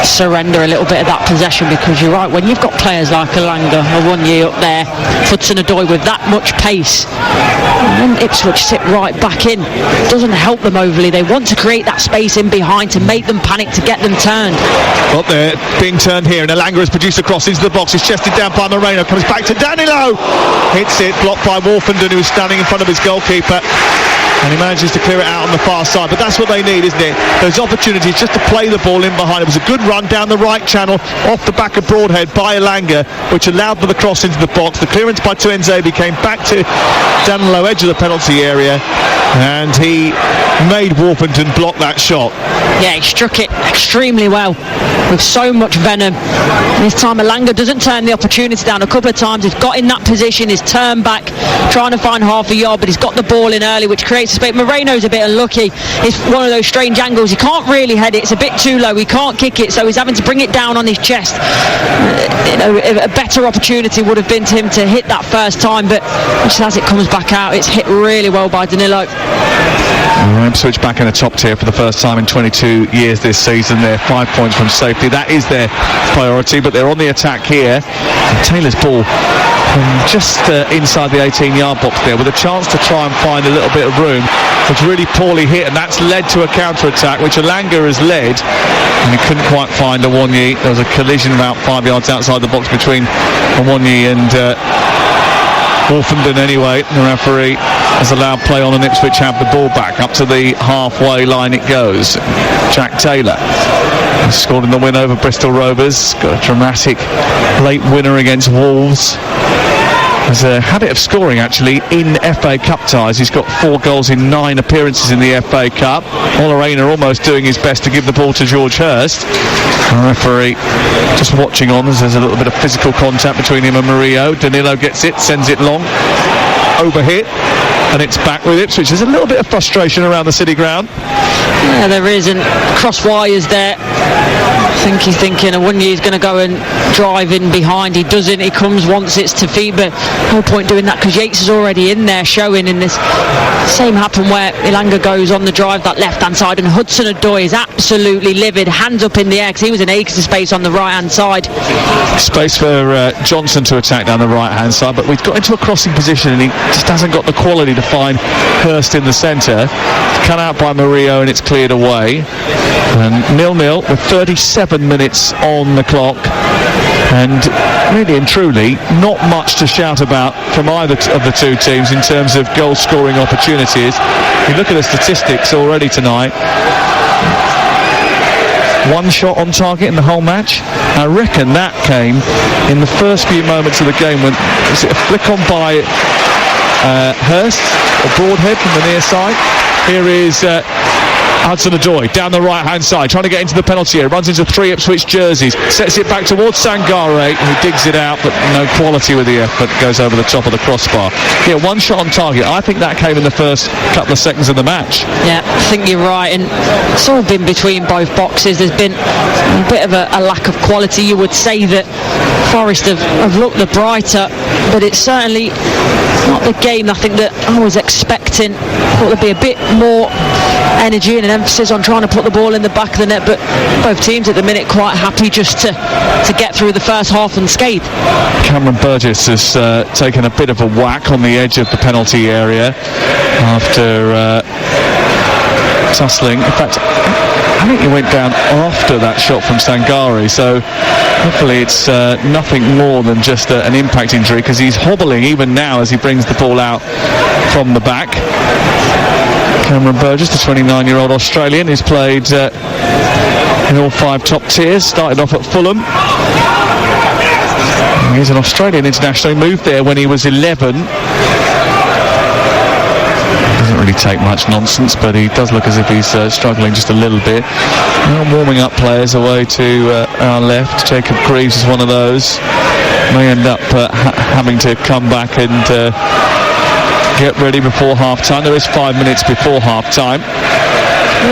surrender a little bit of that possession, because you're right, when you've got players like Alanga, Awonyi up there, Hudson-Odoi with that much pace, and then Ipswich sit right back in, it doesn't help them overly. They want to create that space in behind to make them panic, to get them turned. Well, they're being turned here, and Alanga has produced a cross into the box. It's chested down by Moreno, comes back to Danilo, hits it, blocked by Wolfenden, who's standing in front of his goalkeeper, and he manages to clear it out on the far side. But that's what they need, isn't it? Those opportunities just to play the ball in behind. It was a good run down the right channel off the back of Broadhead by Alanga, which allowed for the cross into the box. The clearance by Tuenzebi came back to Danilo, edge of the penalty area, and he made Wolfenden block that shot. Yeah, he struck it extremely well with so much venom. And this time Alanga doesn't turn the opportunity down. A couple of times he's got in that position, he's turned back trying to find half a yard, but he's got the ball in early, which creates a space. Moreno's a bit unlucky. It's one of those strange angles. He can't really head it, it's a bit too low, he can't kick it, so he's having to bring it down on his chest. A better opportunity would have been to him to hit that first time, but just as it comes back out, it's hit really well by Danilo. Ipswich back in the top tier for the first time in 22 years this season. They're 5 points from safety. That is their priority, but they're on the attack here. And Taylor's ball from just inside the 18-yard box there, with a chance to try and find a little bit of room. It's really poorly hit, and that's led to a counter-attack, which Alanga has led, and he couldn't quite find Awoniyi. There was a collision about 5 yards outside the box between Awoniyi and Wolfenden anyway. The referee has allowed play on, and Ipswich have the ball back. Up to the halfway line it goes. Jack Taylor scored in the win over Bristol Rovers. Got a dramatic late winner against Wolves. Has a habit of scoring actually in FA Cup ties. He's got 4 goals in 9 appearances in the FA Cup. Olorena almost doing his best to give the ball to George Hurst. The referee just watching on as there's a little bit of physical contact between him and Murillo. Danilo gets it, sends it long, overhit, and it's back with Ipswich. There's a little bit of frustration around the City ground. Yeah, there is, and cross wires there. I think he's thinking Awoniyi is going to go and drive in behind. He doesn't. He comes once it's to feet, but no point doing that because Yates is already in there showing in this. Same happened where Ilanga goes on the drive that left-hand side, and Hudson-Odoi is absolutely livid, hands up in the air because he was in acres of space on the right-hand side. Space for Johnson to attack down the right-hand side, but we've got into a crossing position and he just hasn't got the quality to find Hurst in the centre. Cut out by Murillo and it's cleared away. And 0-0 with 37 minutes on the clock, and really and truly not much to shout about from either of the two teams in terms of goal scoring opportunities. You look at the statistics already tonight. 1 shot on target in the whole match. I reckon that came in the first few moments of the game when was it a flick on by Hurst or Broadhead from the near side. Here is Hudson-Odoi down the right-hand side, trying to get into the penalty area, runs into 3 Ipswich jerseys, sets it back towards Sangare, who digs it out, but no quality with the effort, goes over the top of the crossbar. Yeah, 1 shot on target. I think that came in the first couple of seconds of the match. Yeah, I think you're right, and it's all been between both boxes. There's been a bit of a lack of quality. You would say that Forest have looked the brighter, but it's certainly not the game I think that I was expecting. I thought there'd be a bit more energy and an emphasis on trying to put the ball in the back of the net, but both teams at the minute quite happy just to get through the first half unscathed. Cameron Burgess has taken a bit of a whack on the edge of the penalty area after tussling. In fact, I think he went down after that shot from Sangare, so hopefully it's nothing more than just an impact injury, because he's hobbling even now as he brings the ball out from the back. Cameron Burgess, the 29-year-old Australian, who's played in all 5 top tiers, started off at Fulham. He's an Australian international. He moved there when he was 11. Doesn't really take much nonsense, but he does look as if he's struggling just a little bit. Now warming up players away to our left. Jacob Greaves is one of those. May end up having to come back and get ready before half-time. There is 5 minutes before half-time.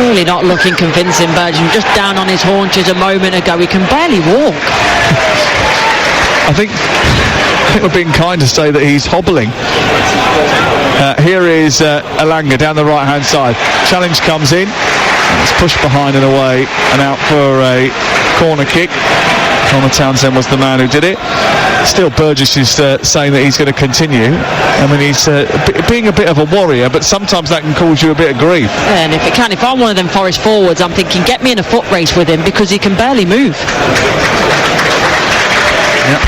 Really not looking convincing, Burgess. Just down on his haunches a moment ago. He can barely walk. I think we're being kind to say that he's hobbling. Here is Alanga down the right-hand side. Challenge comes in. It's pushed behind and away and out for a corner kick. Connor Townsend was the man who did it. Still, Burgess is saying that he's going to continue. I mean, he's being a bit of a warrior, but sometimes that can cause you a bit of grief. Yeah, and if I'm one of them Forest forwards, I'm thinking, get me in a foot race with him, because he can barely move. Yep.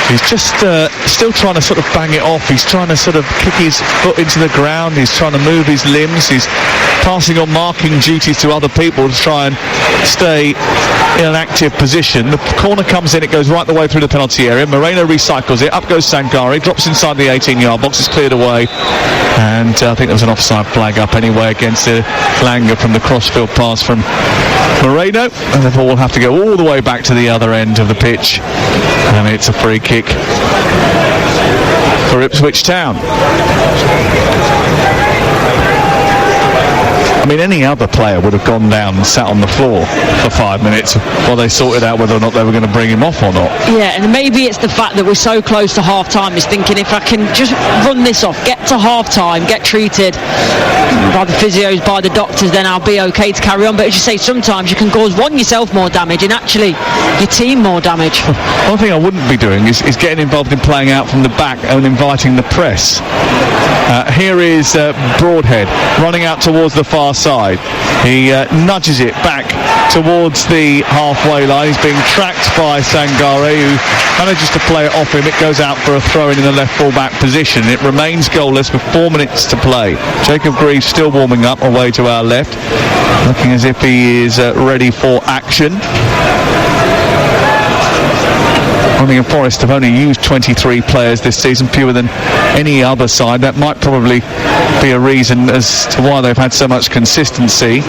He's just still trying to sort of bang it off. He's trying to sort of kick his foot into the ground. He's trying to move his limbs. He's passing on marking duties to other people to try and stay in an active position. The corner comes in, it goes right the way through the penalty area. Moreno recycles it, up goes Sangare, drops inside the 18-yard box, is cleared away, and I think there was an offside flag up anyway against Langer from the crossfield pass from Moreno, and the ball will have to go all the way back to the other end of the pitch, and it's a free kick for Ipswich Town. mean, any other player would have gone down and sat on the floor for 5 minutes while they sorted out whether or not they were going to bring him off or not. Yeah, and maybe it's the fact that we're so close to half-time. He's thinking, if I can just run this off, get to half-time, get treated by the physios, by the doctors, then I'll be okay to carry on. But as you say, sometimes you can cause yourself more damage and actually your team more damage. One thing I wouldn't be doing is getting involved in playing out from the back and inviting the press. Here is Broadhead running out towards the far side. He nudges it back towards the halfway line. He's being tracked by Sangare, who manages to play it off him. It goes out for a throw-in the left full-back position. It remains goalless with 4 minutes to play. Jacob Greaves still warming up away to our left, looking as if he is ready for action. Nottingham Forest have only used 23 players this season, fewer than any other side. That might probably be a reason as to why they've had so much consistency.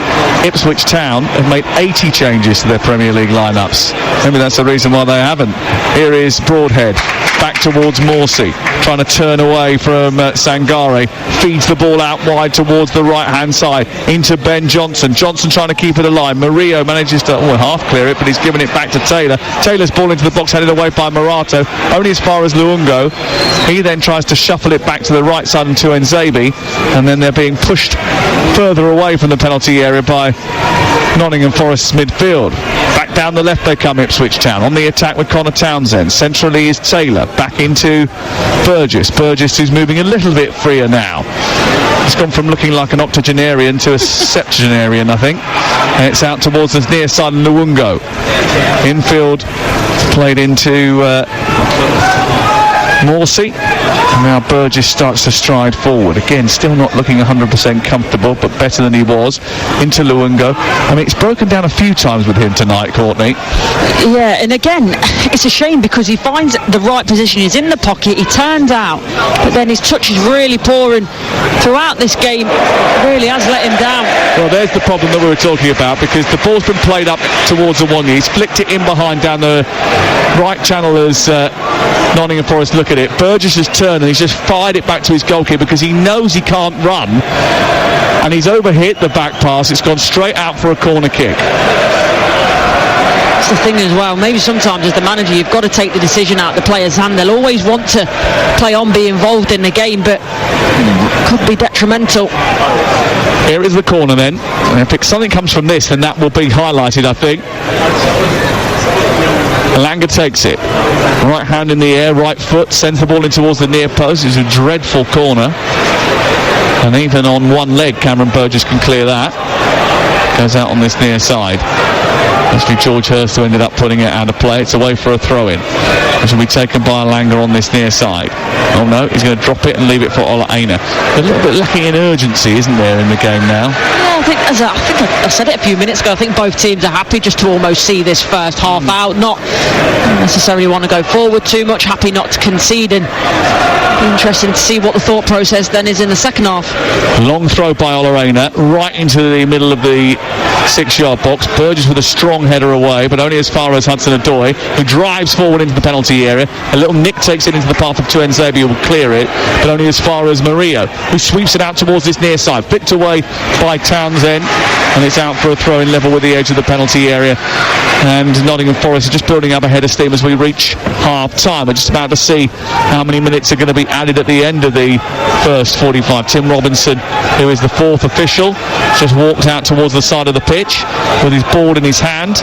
Ipswich Town have made 80 changes to their Premier League lineups. Maybe that's the reason why they haven't. Here is Broadhead back towards Morsey, trying to turn away from Sangare, feeds the ball out wide towards the right hand side into Ben Johnson. Johnson trying to keep it alive. Murillo manages to half clear it, but he's given it back to Taylor. Taylor's ball into the box, headed away by Morato, only as far as Luongo. He then tries to shuffle it back to the right side into Nzabi, and then they're being pushed further away from the penalty area by Nottingham Forest's midfield. Back down the left they come, Ipswich Town, on the attack with Connor Townsend. Centrally is Taylor, back into Burgess. Burgess is moving a little bit freer now. It's gone from looking like an octogenarian to a septuagenarian, I think. And it's out towards the near side of Luongo. Infield played into Morsey, and now Burgess starts to stride forward again, still not looking 100% comfortable, but better than he was. Into Luongo. I mean, it's broken down a few times with him tonight, Courtney. Yeah, and again, it's a shame because he finds the right position. He's in the pocket, he turns out, but then his touch is really poor, and throughout this game really has let him down. Well, there's the problem that we were talking about, because the ball's been played up towards Awonyi. He's flicked it in behind down the right channel as Nottingham Forest look at it. Burgess has turned and he's just fired it back to his goalkeeper because he knows he can't run, and he's overhit the back pass. It's gone straight out for a corner kick. That's the thing as well. Maybe sometimes as the manager you've got to take the decision out of the player's hand. They'll always want to play on, be involved in the game, but could be detrimental. Here is the corner then, and if something comes from this, then that will be highlighted, I think. Langer takes it, right hand in the air, right foot, sends the ball in towards the near post. It's a dreadful corner, and even on one leg Cameron Burgess can clear that. Goes out on this near side. Actually George Hurst who ended up putting it out of play. It's away for a throw-in, which will be taken by Langer on this near side. Oh no, he's going to drop it and leave it for Ola Aina. A little bit lacking in urgency, isn't there, in the game now? Yeah, I think I said it a few minutes ago. I think both teams are happy just to almost see this first half out, not necessarily want to go forward too much, happy not to concede, and interesting to see what the thought process then is in the second half. Long throw by Ola Aina, right into the middle of the 6-yard box. Burgess with a strong header away, but only as far as Hudson-Odoi, who drives forward into the penalty area. A little nick takes it into the path of Tuanzebe, who will clear it, but only as far as Murillo, who sweeps it out towards this near side. Flicked away by Townsend, and it's out for a throw-in level with the edge of the penalty area. And Nottingham Forest are just building up a head of steam as we reach half-time. We're just about to see how many minutes are going to be added at the end of the first 45. Tim Robinson, who is the fourth official, just walked out towards the side of the pitch with his ball in his hand.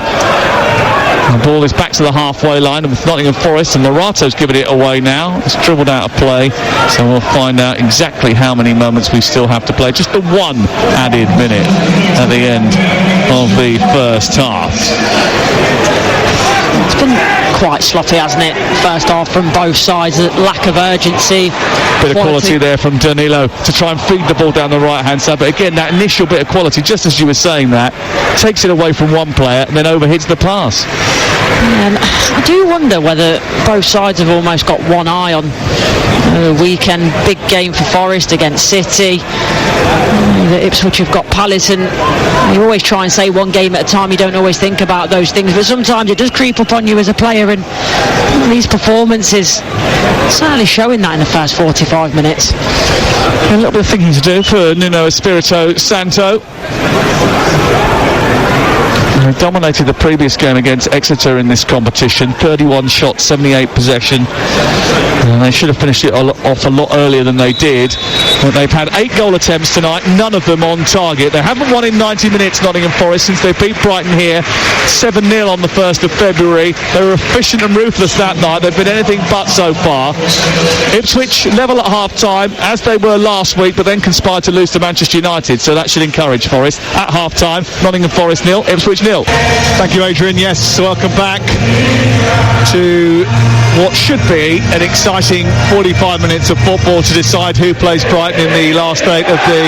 The ball is back to the halfway line with Nottingham Forest, and Morato's given it away now. It's dribbled out of play, so we'll find out exactly how many moments we still have to play. Just the one added minute at the end of the first half. It's been quite sloppy, hasn't it? First half from both sides, lack of urgency. Bit of quality there from Danilo to try and feed the ball down the right hand side, but again that initial bit of quality, just as you were saying that, takes it away from one player and then overhits the pass. I do wonder whether both sides have almost got one eye on the weekend big game for Forest against City. Ipswich have got Palace, and you always try and say one game at a time. You don't always think about those things, but sometimes it does creep up on you as a player, and these performances certainly showing that in the first 45 minutes. A little bit of thinking to do for Nuno Espirito Santo. They dominated the previous game against Exeter in this competition. 31 shots, 78 possession. And they should have finished it off a lot earlier than they did. But they've had 8 goal attempts tonight, none of them on target. They haven't won in 90 minutes, Nottingham Forest, since they beat Brighton here 7-0 on the 1st of February. They were efficient and ruthless that night. They've been anything but so far. Ipswich level at half-time, as they were last week, but then conspired to lose to Manchester United, so that should encourage Forest. At half-time, Nottingham Forest 0, Ipswich 0. Thank you, Adrian. Yes, welcome back to what should be an exciting 45 minutes of football to decide who plays Brighton in the last 8 of the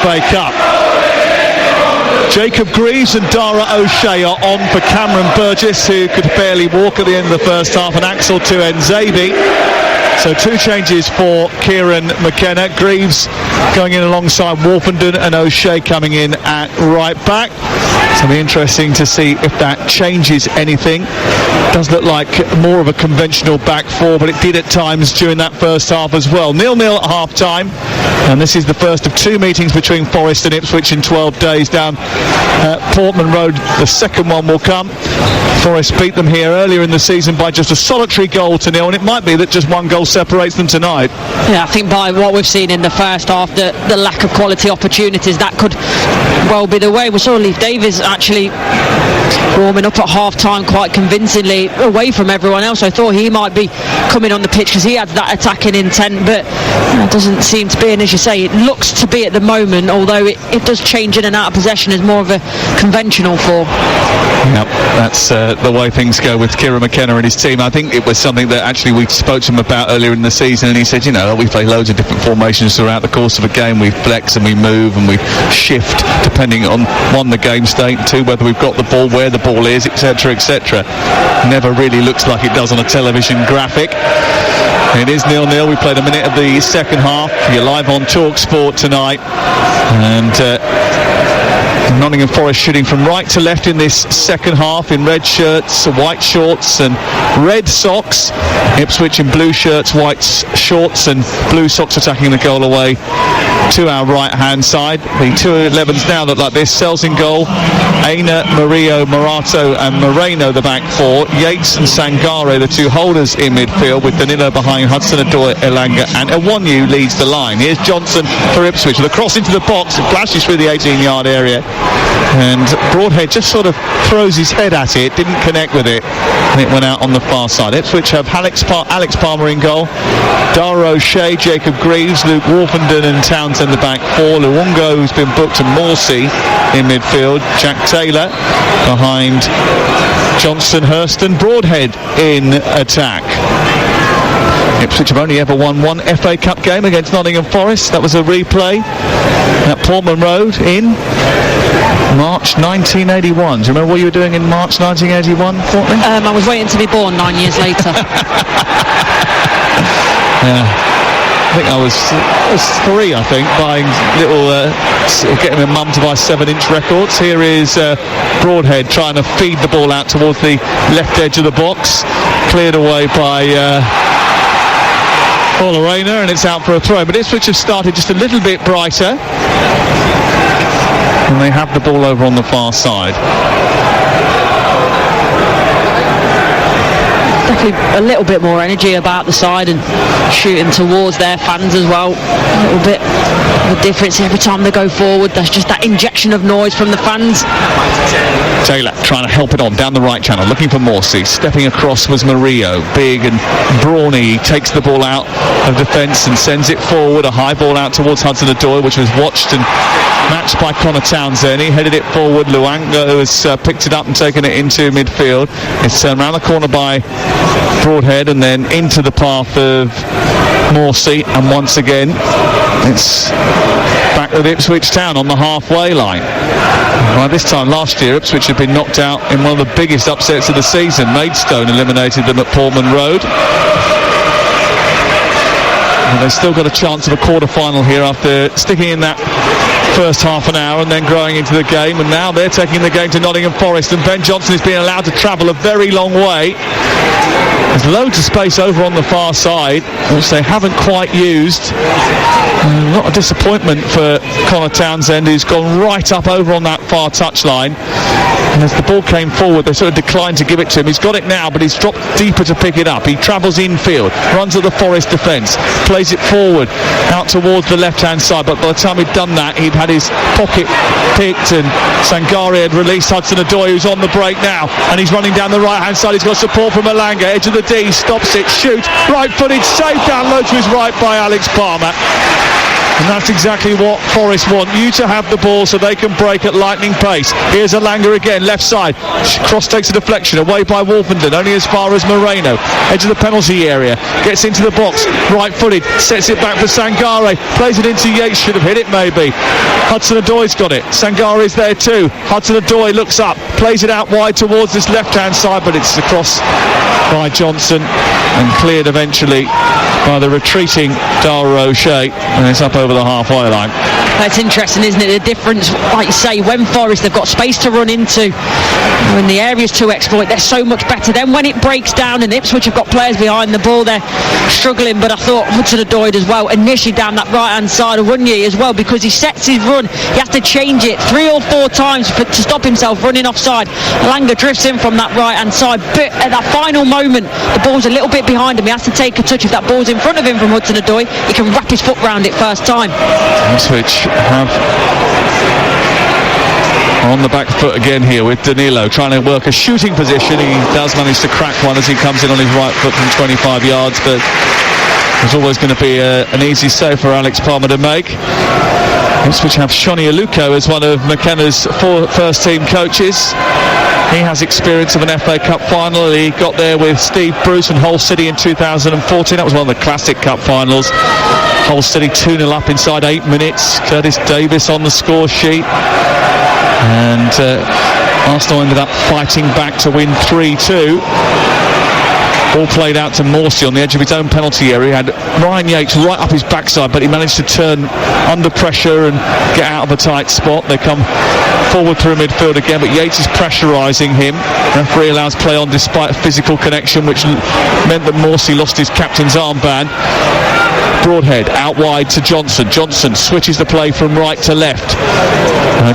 FA Cup. Jacob Greaves and Dara O'Shea are on for Cameron Burgess, who could barely walk at the end of the first half, and Axel Tuanzebe. So 2 changes for Kieran McKenna. Greaves going in alongside Wolfenden, and O'Shea coming in at right back. So it'll be interesting to see if that changes anything. Does look like more of a conventional back four, but it did at times during that first half as well. 0-0 at half time, and this is the first of 2 meetings between Forest and Ipswich in 12 days down Portman Road. The second one will come. Forest beat them here earlier in the season by just a solitary goal to 0, and it might be that just one goal separates them tonight. Yeah, I think by what we've seen in the first half, the lack of quality opportunities, that could well be the way. We saw Leif Davies actually warming up at half-time quite convincingly away from everyone else. I thought he might be coming on the pitch because he had that attacking intent, but it doesn't seem to be, and as you say, it looks to be at the moment, although it does change in and out of possession as more of a conventional four. Yep, that's the way things go with Kieran McKenna and his team. I think it was something that actually we spoke to him about earlier in the season, and he said, we play loads of different formations throughout the course of a game. We flex and we move and we shift depending on, 1, the game state, 2, whether we've got the ball, where the ball is, etc, etc. Never really looks like it does on a television graphic. It is 0-0. We played a minute of the second half. You're live on Talk Sport tonight, and Nottingham Forest shooting from right to left in this second half in red shirts, white shorts and red socks. Ipswich in blue shirts, white shorts and blue socks attacking the goal away to our right hand side. The 2-11s now look like this. Sells in goal, Aina, Murillo, Morato and Moreno the back four. Yates and Sangare the 2 holders in midfield, with Danilo behind Hudson-Odoi, Elanga and Iwonu leads the line. Here's Johnson for Ipswich with a cross into the box. It flashes through the 18-yard area, and Broadhead just sort of throws his head at it, didn't connect with it, and it went out on the far side. Ipswich have Alex Palmer in goal, Dara O'Shea, Jacob Greaves, Luke Wolfenden and Townsend the back four. Luongo, who's been booked, to Morsey in midfield. Jack Taylor behind Johnson, Hurst and Broadhead in attack. Ipswich have only ever won 1 FA Cup game against Nottingham Forest. That was a replay at Portman Road in March 1981. Do you remember what you were doing in March 1981, Courtney? I was waiting to be born 9 years later. Yeah. I think I was 3, buying little, getting my mum to buy 7-inch records. Here is Broadhead trying to feed the ball out towards the left edge of the box. Cleared away by Paul Arena, and it's out for a throw. But Ipswich have started just a little bit brighter, and they have the ball over on the far side. Definitely a little bit more energy about the side and shooting towards their fans as well. A little bit of a difference every time they go forward. There's just that injection of noise from the fans. Taylor trying to help it on down the right channel, looking for Morsey. Stepping across was Murillo, big and brawny. He takes the ball out of defence and sends it forward. A high ball out towards Hudson-Odoi, which was watched and matched by Connor Townsend. He headed it forward. Luongo has picked it up and taken it into midfield. It's turned around the corner by Broadhead, and then into the path of Morsey, and once again it's back with Ipswich Town on the halfway line. By this time last year, Ipswich had been knocked out in one of the biggest upsets of the season. Maidstone eliminated them at Portman Road. And they've still got a chance of a quarter-final here after sticking in that first half an hour and then growing into the game, and now they're taking the game to Nottingham Forest, and Ben Johnson is being allowed to travel a very long way. There's loads of space over on the far side, which they haven't quite used. A lot of disappointment for Connor Townsend, who's gone right up over on that far touchline. And as the ball came forward, they sort of declined to give it to him. He's got it now, but he's dropped deeper to pick it up. He travels infield, runs at the Forest defence, plays it forward, out towards the left-hand side. But by the time he'd done that, he'd had his pocket picked, and Sangare had released Hudson-Odoi, who's on the break now. And he's running down the right-hand side. He's got support from Malanga, edge of the D, stops it, shoots, right-footed, save down low to his right by Alex Palmer. And that's exactly what Forest want. You to have the ball so they can break at lightning pace. Here's Alanga again, left side. Cross takes a deflection, away by Wolfenden, only as far as Moreno. Edge of the penalty area, gets into the box, right-footed, sets it back for Sangare, plays it into Yates, should have hit it maybe. Hudson-Odoi's got it, Sangare's there too. Hudson-Odoi looks up, plays it out wide towards this left-hand side, but it's across by Johnson and cleared eventually by the retreating Dara O'Shea, and it's up over the halfway line. That's interesting, isn't it? The difference, like you say, when Forest, they've got space to run into, when the areas to exploit, they're so much better. Then when it breaks down, and Ipswich have got players behind the ball, they're struggling. But I thought Hudson-Odoi as well, initially down that right-hand side of Runye as well, because he sets his run, he has to change it 3 or 4 times to stop himself running offside. Langer drifts in from that right-hand side, but at that final moment, the ball's a little bit behind him. He has to take a touch. If that ball's in front of him from Hudson-Odoi, he can wrap his foot round it first time. Ipswich have on the back foot again here with Danilo trying to work a shooting position. He does manage to crack one as he comes in on his right foot from 25 yards, but there's always going to be an easy save for Alex Palmer to make. Ipswich have Shoni Aluko as one of McKenna's first team coaches. He has experience of an FA Cup final. He got there with Steve Bruce and Hull City in 2014. That was one of the classic cup finals. Hull City 2-0 up inside 8 minutes. Curtis Davis on the score sheet. And Arsenal ended up fighting back to win 3-2. Ball played out to Morsey on the edge of his own penalty area. He had Ryan Yates right up his backside, but he managed to turn under pressure and get out of a tight spot. They come forward through midfield again, but Yates is pressurising him. Referee allows play on despite a physical connection, which meant that Morsey lost his captain's armband. Broadhead out wide to Johnson. Johnson switches the play from right to left.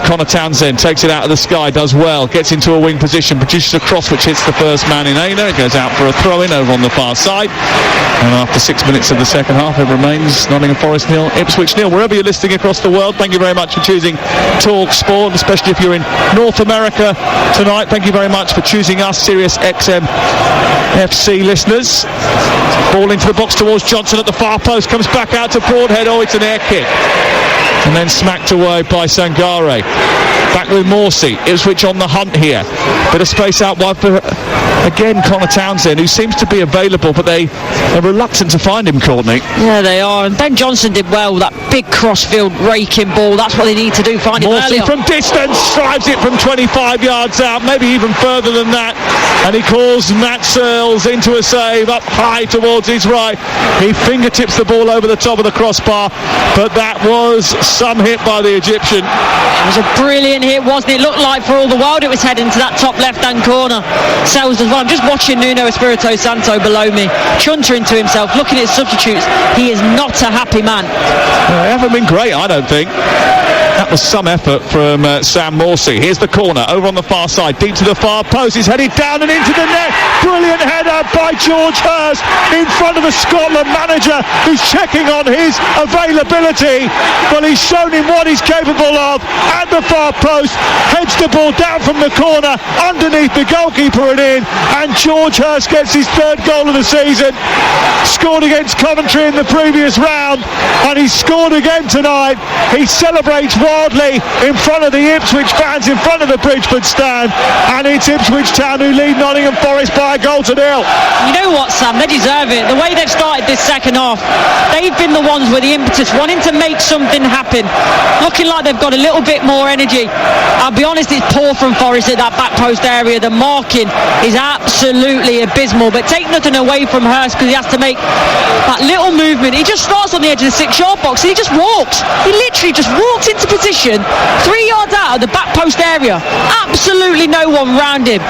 Connor Townsend takes it out of the sky, does well, gets into a wing position, produces a cross which hits the first man in Aina. It goes out for a throw-in over on the far side. And after 6 minutes of the second half, it remains Nottingham Forest 0, Ipswich 0. Wherever you're listening across the world, thank you very much for choosing Talk Sport, especially if you're in North America tonight. Thank you very much for choosing us, Sirius XM FC listeners. Ball into the box towards Johnson at the far post, comes back out to Broadhead. Oh, it's an air kick. And then smacked away by Sangare. Back with Morsey. Ipswich on the hunt here. Bit of space out wide for, again, Connor Townsend, who seems to be available, but they're reluctant to find him, Courtney. Yeah, they are. And Ben Johnson did well with that big crossfield raking ball. That's what they need to do, find him Morsey earlier. From distance, drives it from 25 yards out, maybe even further than that. And he calls Matt Searles into a save up high towards his right. He fingertips the ball over the top of the crossbar, but that was some hit by the Egyptian. It was a brilliant hit, wasn't it? It looked like for all the world it was heading to that top left-hand corner. Searles as well. I'm just watching Nuno Espirito Santo below me, chuntering to himself, looking at his substitutes. He is not a happy man. They haven't been great, I don't think. That was some effort from Sam Morsey. Here's the corner over on the far side, deep to the far post. He's headed down and into the net. Brilliant header by George Hurst in front of the Scotland manager, who's checking on his availability. Well, he's shown him what he's capable of at the far post. Heads the ball down from the corner underneath the goalkeeper and in. And George Hurst gets his 3rd goal of the season. Scored against Coventry in the previous round, and he scored again tonight. He celebrates wildly in front of the Ipswich fans, in front of the Bridgeford stand, and it's Ipswich Town who lead Nottingham Forest by 1-0. You know what, Sam? They deserve it. The way they've started this second half, they've been the ones with the impetus, wanting to make something happen, looking like they've got a little bit more energy. I'll be honest, it's poor from Forest at that back post area. The marking is absolutely abysmal, but take nothing away from Hurst because he has to make that little movement. He just starts on the edge of the 6-yard box and he just walks. He literally just walks into position 3 yards out of the back post area. Absolutely no one round him.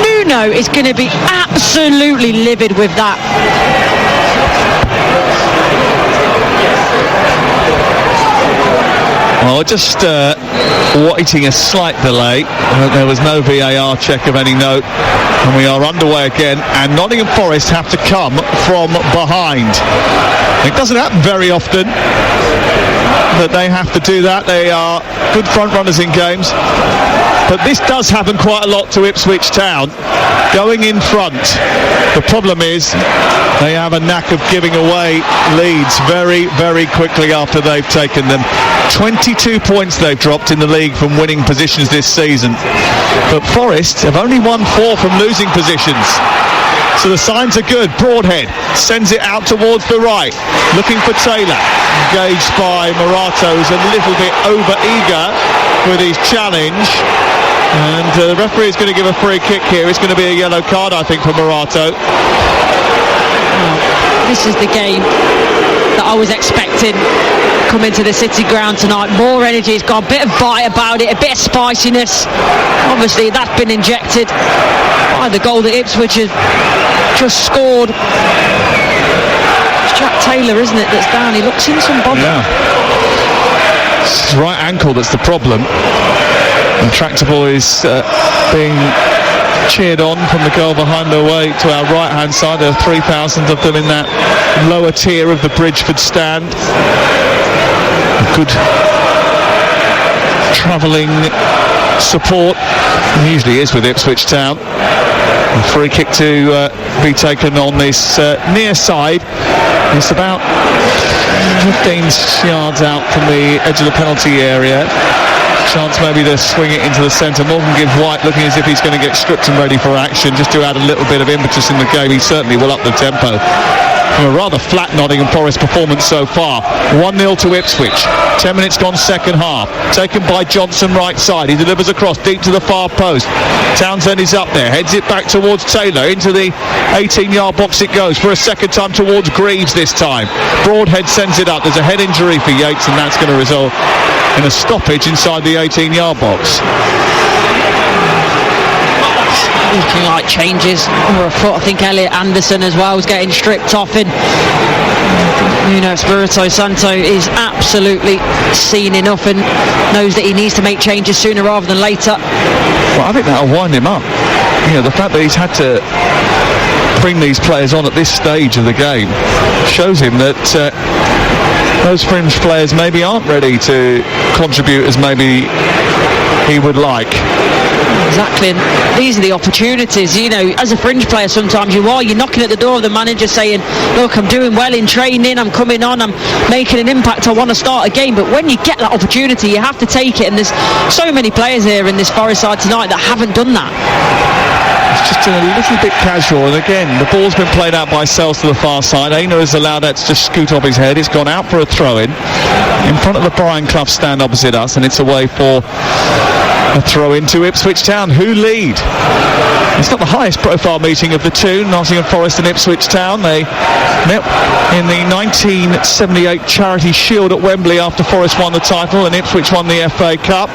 Nuno is going to be absolutely livid with that. Well, just waiting a slight delay. There was no VAR check of any note, and we are underway again, and Nottingham Forest have to come from behind. It doesn't happen very often that they have to do that. They are good front runners in games, but this does happen quite a lot to Ipswich Town, going in front. The problem is they have a knack of giving away leads very, very quickly after they've taken them. 22 points they've dropped in the league from winning positions this season, but Forest have only won 4 from losing positions. So the signs are good. Broadhead sends it out towards the right, looking for Taylor, engaged by Morato, who's a little bit over-eager with his challenge, and the referee is going to give a free kick here. It's going to be a yellow card, I think, for Morato. This is the game that I was expecting coming to the City ground tonight. More energy, it's got a bit of bite about it, a bit of spiciness. Obviously that's been injected by the goal that Ipswich has just scored. It's Jack Taylor, isn't it, that's down? He looks in some bother. Yeah. It's his right ankle that's the problem. The Tractable is being cheered on from the goal behind the way to our right hand side. There are 3,000 of them in that lower tier of the Bridgeford stand. Good travelling support, and usually is with Ipswich Town. A free kick to be taken on this near side. It's about 15 yards out from the edge of the penalty area. Chance maybe to swing it into the centre. Morgan gives White looking as if he's going to get stripped and ready for action, just to add a little bit of impetus in the game. He certainly will up the tempo. From a rather flat Nottingham Forest performance so far. 1-0 to Ipswich. 10 minutes gone second half. Taken by Johnson right side. He delivers across deep to the far post. Townsend is up there. Heads it back towards Taylor. Into the 18-yard box it goes for a second time towards Greaves this time. Broadhead sends it up. There's a head injury for Yates, and that's going to result in a stoppage inside the 18-yard box. Looking like changes over a foot. I think Elliot Anderson as well is getting stripped off, and Nuno Espirito Santo is absolutely seen enough and knows that he needs to make changes sooner rather than later. Well, I think that'll wind him up. You know, the fact that he's had to bring these players on at this stage of the game shows him that those fringe players maybe aren't ready to contribute as maybe he would like. Exactly, and these are the opportunities. You know, as a fringe player sometimes you're knocking at the door of the manager saying, look, I'm doing well in training, I'm coming on, I'm making an impact, I want to start a game. But when you get that opportunity, you have to take it, and there's so many players here in this Forest side tonight that haven't done that. It's just a little bit casual, and again the ball's been played out by Sells to the far side. Aina has allowed that to just scoot off his head. It's gone out for a throw-in in front of the Brian Clough stand opposite us, and it's away for a throw-in to Ipswich Town, who lead. It's not the highest profile meeting of the two, Nottingham Forest and Ipswich Town. They met in the 1978 Charity Shield at Wembley after Forest won the title and Ipswich won the FA Cup.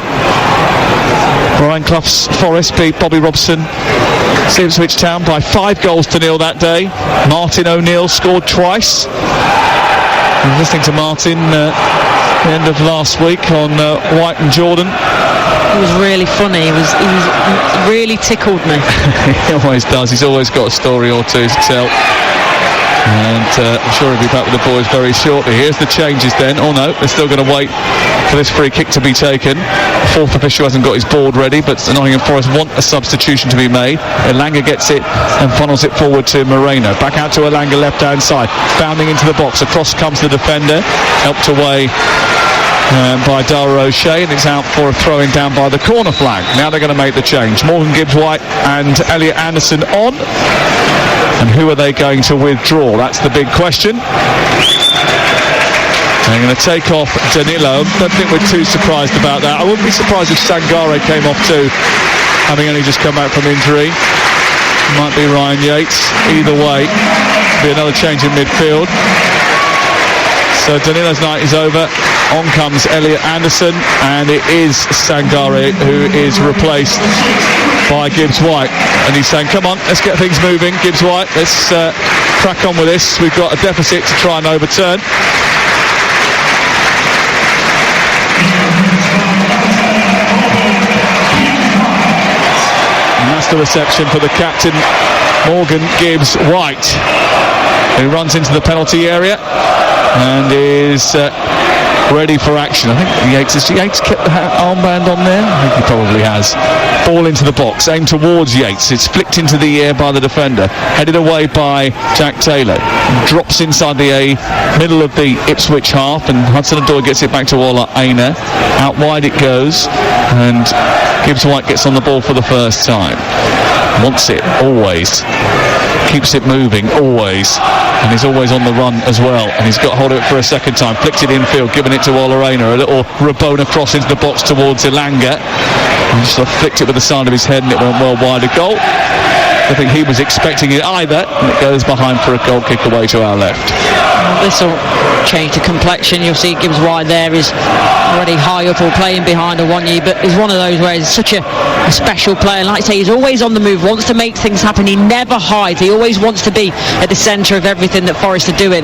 Brian Clough's Forest beat Bobby Robson Ipswich Town by 5-0 that day. Martin O'Neill scored twice. I was listening to Martin at the end of last week on White and Jordan. It was really funny. He really tickled me. He always does. He's always got a story or two to tell. And I'm sure he'll be back with the boys very shortly. Here's the changes then. Oh no, they're still going to wait for this free kick to be taken. The fourth official hasn't got his board ready, but Nottingham Forest want a substitution to be made. Elanga gets it and funnels it forward to Moreno. Back out to Elanga left hand side. Bounding into the box. Across comes the defender. Helped away by Dara O'Shea, and it's out for a throw-in down by the corner flag. Now they're going to make the change. Morgan Gibbs-White and Elliot Anderson on. And who are they going to withdraw? That's the big question. They're going to take off Danilo. Don't think we're too surprised about that. I wouldn't be surprised if Sangare came off too, having only just come back from injury. Might be Ryan Yates. Either way, be another change in midfield. So Danilo's night is over. On comes Elliot Anderson, and it is Sangare who is replaced by Gibbs-White. And he's saying, come on, let's get things moving, Gibbs-White. Let's crack on with this. We've got a deficit to try and overturn. And that's the reception for the captain, Morgan Gibbs-White, who runs into the penalty area and is ready for action. I think Yates kept the armband on there. I think he probably has. Ball into the box, aimed towards Yates. It's flicked into the air by the defender, headed away by Jack Taylor. Drops inside the middle of the Ipswich half, and Hudson-Odoi gets it back to Ola Aina. Out wide it goes, and Gibbs-White gets on the ball for the first time. Wants it, always. Keeps it moving, always. And he's always on the run as well, and he's got hold of it for a second time. Flicked it infield, given it to Olarena. A little Rabona cross into the box towards Ilanga. He just sort of flicked it with the side of his head, and it went well wide. A goal. I think he was expecting it either, and it goes behind for a goal kick away to our left. This will change the complexion. You'll see Gibbs-White there is already high up or playing behind Awoniyi, but he's one of those where he's such a special player. Like I say, he's always on the move, wants to make things happen. He never hides. He always wants to be at the centre of everything that Forest are doing.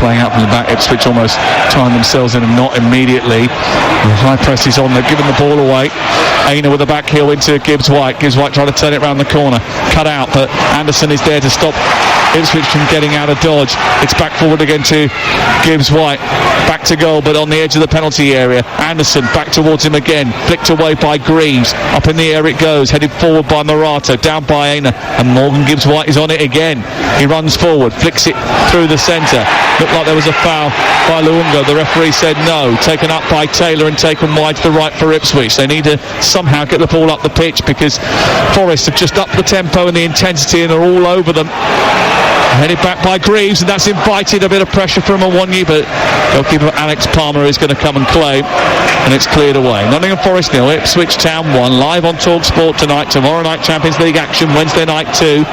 Playing out from the back, Ipswich almost tying themselves in, and not immediately. The high press is on, they're giving the ball away. Aina with the back heel into Gibbs-White. Gibbs-White trying to turn it round the corner. Cut out, but Anderson is there to stop Ipswich from getting out of dodge. It's back forward again to Gibbs-White. Back to goal, but on the edge of the penalty area. Anderson back towards him again. Flicked away by Greaves. Up in the air it goes. Headed forward by Morato. Down by Aina. And Morgan Gibbs-White is on it again. He runs forward. Flicks it through the centre. Looked like there was a foul by Luongo. The referee said no. Taken up by Taylor and taken wide to the right for Ipswich. They need to somehow get the ball up the pitch, because Forest have just upped the tempo and the intensity and are all over them. Headed back by Greaves, and that's invited a bit of pressure from Awoniyi, but goalkeeper Alex Palmer is going to come and claim, and it's cleared away. Nottingham Forest 0, Ipswich Town 1. Live on TalkSport tonight. Tomorrow night Champions League action, Wednesday night 2,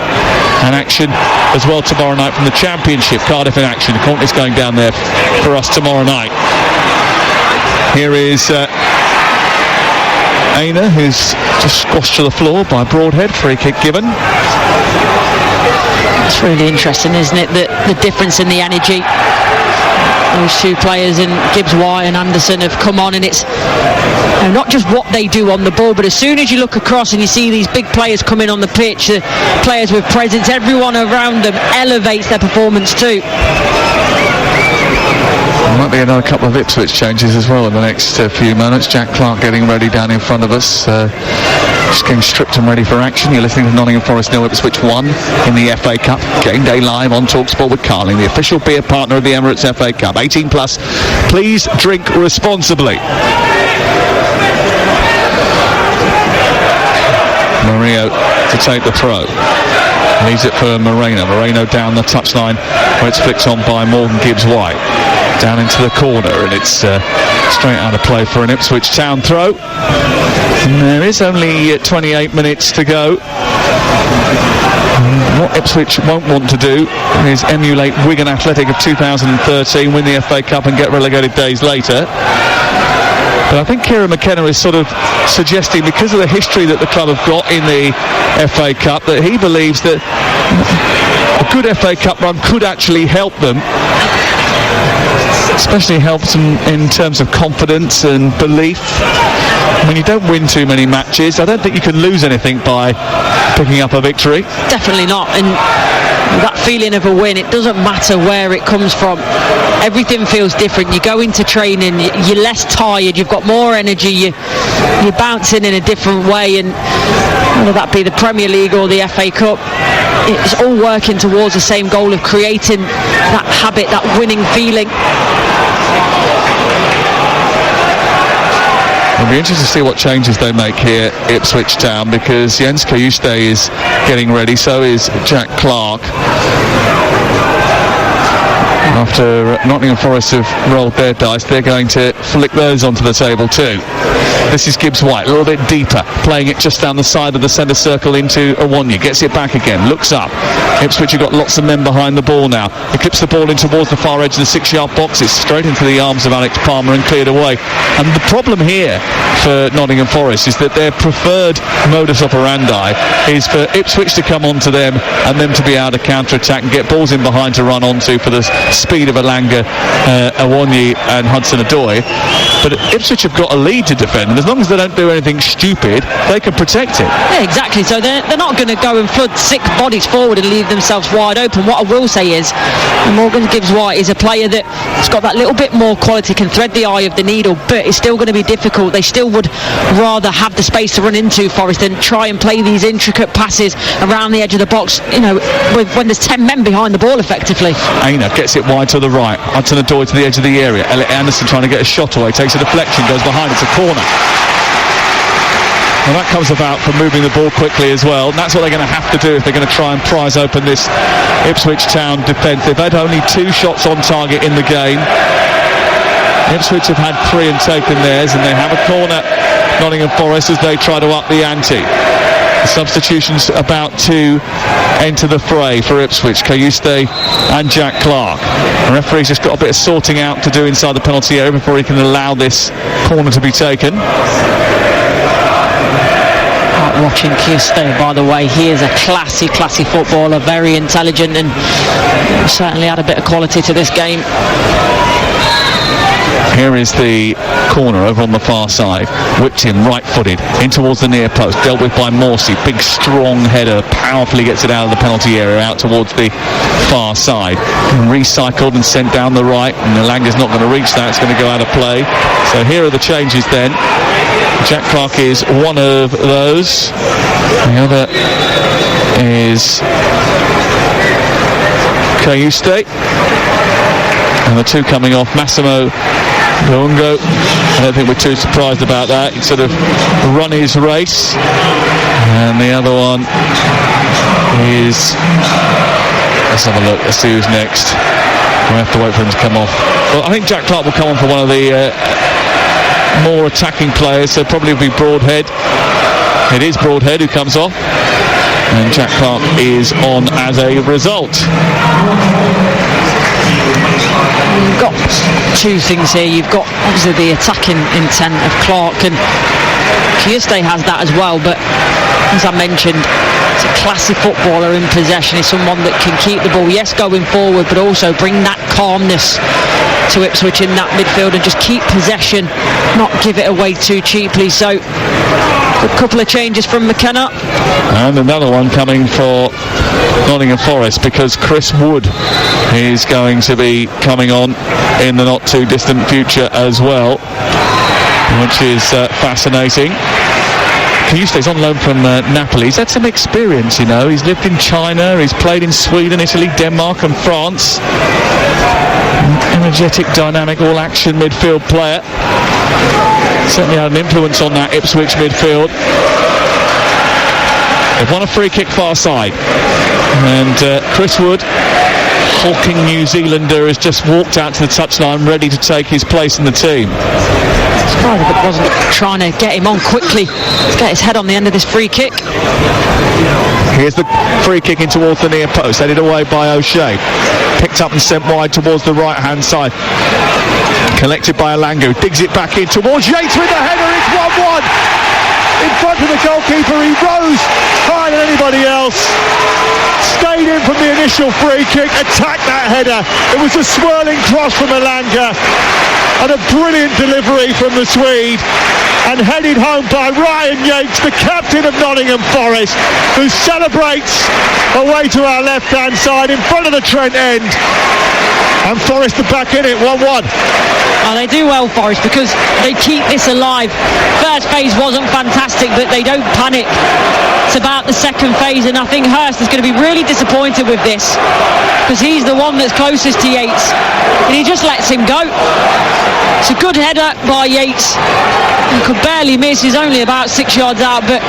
and action as well tomorrow night from the Championship. Cardiff in action. Courtney's going down there for us tomorrow night. Here is Aina, who's just squashed to the floor by Broadhead. Free kick given. It's really interesting, isn't it, the difference in the energy. Those two players, in Gibbs-White and Anderson, have come on, and it's not just what they do on the ball, but as soon as you look across and you see these big players coming on the pitch, the players with presence, everyone around them elevates their performance too. There might be another couple of Ipswich changes as well in the next few moments. Jack Clark getting ready down in front of us. Just getting stripped and ready for action. You're listening to Nottingham Forest 0, Ipswich 1 in the FA Cup. Game day live on TalkSport with Carling, the official beer partner of the Emirates FA Cup. 18 plus. Please drink responsibly. Murillo to take the throw. Leaves it for Moreno. Moreno down the touchline, where it's flicked on by Morgan Gibbs-White. Down into the corner, and it's straight out of play for an Ipswich Town throw. And there is only 28 minutes to go. What Ipswich won't want to do is emulate Wigan Athletic of 2013, win the FA Cup and get relegated days later. But I think Kieran McKenna is sort of suggesting, because of the history that the club have got in the FA Cup, that he believes that a good FA Cup run could actually help them, especially helps them in terms of confidence and belief. When you don't win too many matches, I don't think you can lose anything by picking up a victory. Definitely not. And that feeling of a win, it doesn't matter where it comes from. Everything feels different. You go into training, you're less tired, you've got more energy, you're bouncing in a different way, and whether that be the Premier League or the FA Cup, it's all working towards the same goal of creating that habit, that winning feeling. It'll be interesting to see what changes they make here, Ipswich Town, because Jens Kayuste is getting ready, so is Jack Clark. After Nottingham Forest have rolled their dice, they're going to flick those onto the table too. This is Gibbs-White, a little bit deeper, playing it just down the side of the centre circle into Awonye. Gets it back again, looks up. Ipswich have got lots of men behind the ball now. He clips the ball in towards the far edge of the 6-yard box. It's straight into the arms of Alex Palmer and cleared away. And the problem here for Nottingham Forest is that their preferred modus operandi is for Ipswich to come onto them and them to be able to counter-attack and get balls in behind to run onto for the speed of Alanga, Awonye and Hudson-Odoi. But Ipswich have got a lead to defend, and as long as they don't do anything stupid, they can protect it. Yeah, exactly. So they're not going to go and flood 6 bodies forward and leave themselves wide open. What I will say is Morgan Gibbs-White is a player that's got that little bit more quality, can thread the eye of the needle, but it's still going to be difficult. They still would rather have the space to run into Forest than try and play these intricate passes around the edge of the box, when there's 10 men behind the ball effectively. Aina gets it wide to the right. Hudson-Odoi to the edge of the area. Elliot Anderson trying to get a shot away. Takes a deflection, goes behind. It's a corner. And that comes about from moving the ball quickly as well. And that's what they're going to have to do if they're going to try and prise open this Ipswich Town defence. They've had only 2 shots on target in the game. Ipswich have had 3 and taken theirs, and they have a corner, Nottingham Forest, as they try to up the ante. The substitutions about to enter the fray for Ipswich, Kayuste and Jack Clark. The referee's just got a bit of sorting out to do inside the penalty area before he can allow this corner to be taken. Watching Kayuste, by the way, he is a classy footballer, very intelligent, and certainly had a bit of quality to this game. Here is the corner over on the far side. Whipped in right-footed in towards the near post. Dealt with by Morsey. Big strong header. Powerfully gets it out of the penalty area out towards the far side. Recycled and sent down the right. And Alanga's not going to reach that. It's going to go out of play. So here are the changes then. Jack Clark is one of those. The other is Kayuste. And the 2 coming off, Massimo Luongo. I don't think we're too surprised about that. He'd sort of run his race. And the other one is, let's have a look, let's see who's next. We'll have to wait for him to come off. Well, I think Jack Clark will come on for one of the more attacking players, so probably will be Broadhead. It is Broadhead who comes off, and Jack Clark is on as a result. You've got 2 things here. You've got obviously the attacking intent of Clark, and Kayuste has that as well, but as I mentioned, it's a classy footballer in possession. He's someone that can keep the ball, yes, going forward, but also bring that calmness to Ipswich in that midfield and just keep possession, not give it away too cheaply. So a couple of changes from McKenna. And another one coming for Nottingham Forest, because Chris Wood is going to be coming on in the not too distant future as well, which is fascinating. Kayuste's on loan from Napoli. He's had some experience, He's lived in China, he's played in Sweden, Italy, Denmark and France. Energetic, dynamic, all-action midfield player. Certainly had an influence on that Ipswich midfield. They've won a free kick far side. And Chris Wood, hulking New Zealander, has just walked out to the touchline ready to take his place in the team. Surprised that wasn't trying to get him on quickly to get his head on the end of this free kick. Here's the free kick in towards the near post, headed away by O'Shea. Picked up and sent wide towards the right-hand side. Collected by Alangu, digs it back in towards Yates with the header. It's 1-1. In front of the goalkeeper, he rose higher than anybody else. Stayed in from the initial free kick, attacked that header. It was a swirling cross from Alanga and a brilliant delivery from the Swede, and headed home by Ryan Yates, the captain of Nottingham Forest, who celebrates away to our left-hand side in front of the Trent end. And Forest are back in it, 1-1. Oh, they do well, Forest, because they keep this alive. First phase wasn't fantastic, but they don't panic. It's about the second phase, and I think Hurst is going to be really disappointed with this, because he's the one that's closest to Yates, and he just lets him go. It's a good header by Yates. He could barely miss. He's only about 6 yards out, but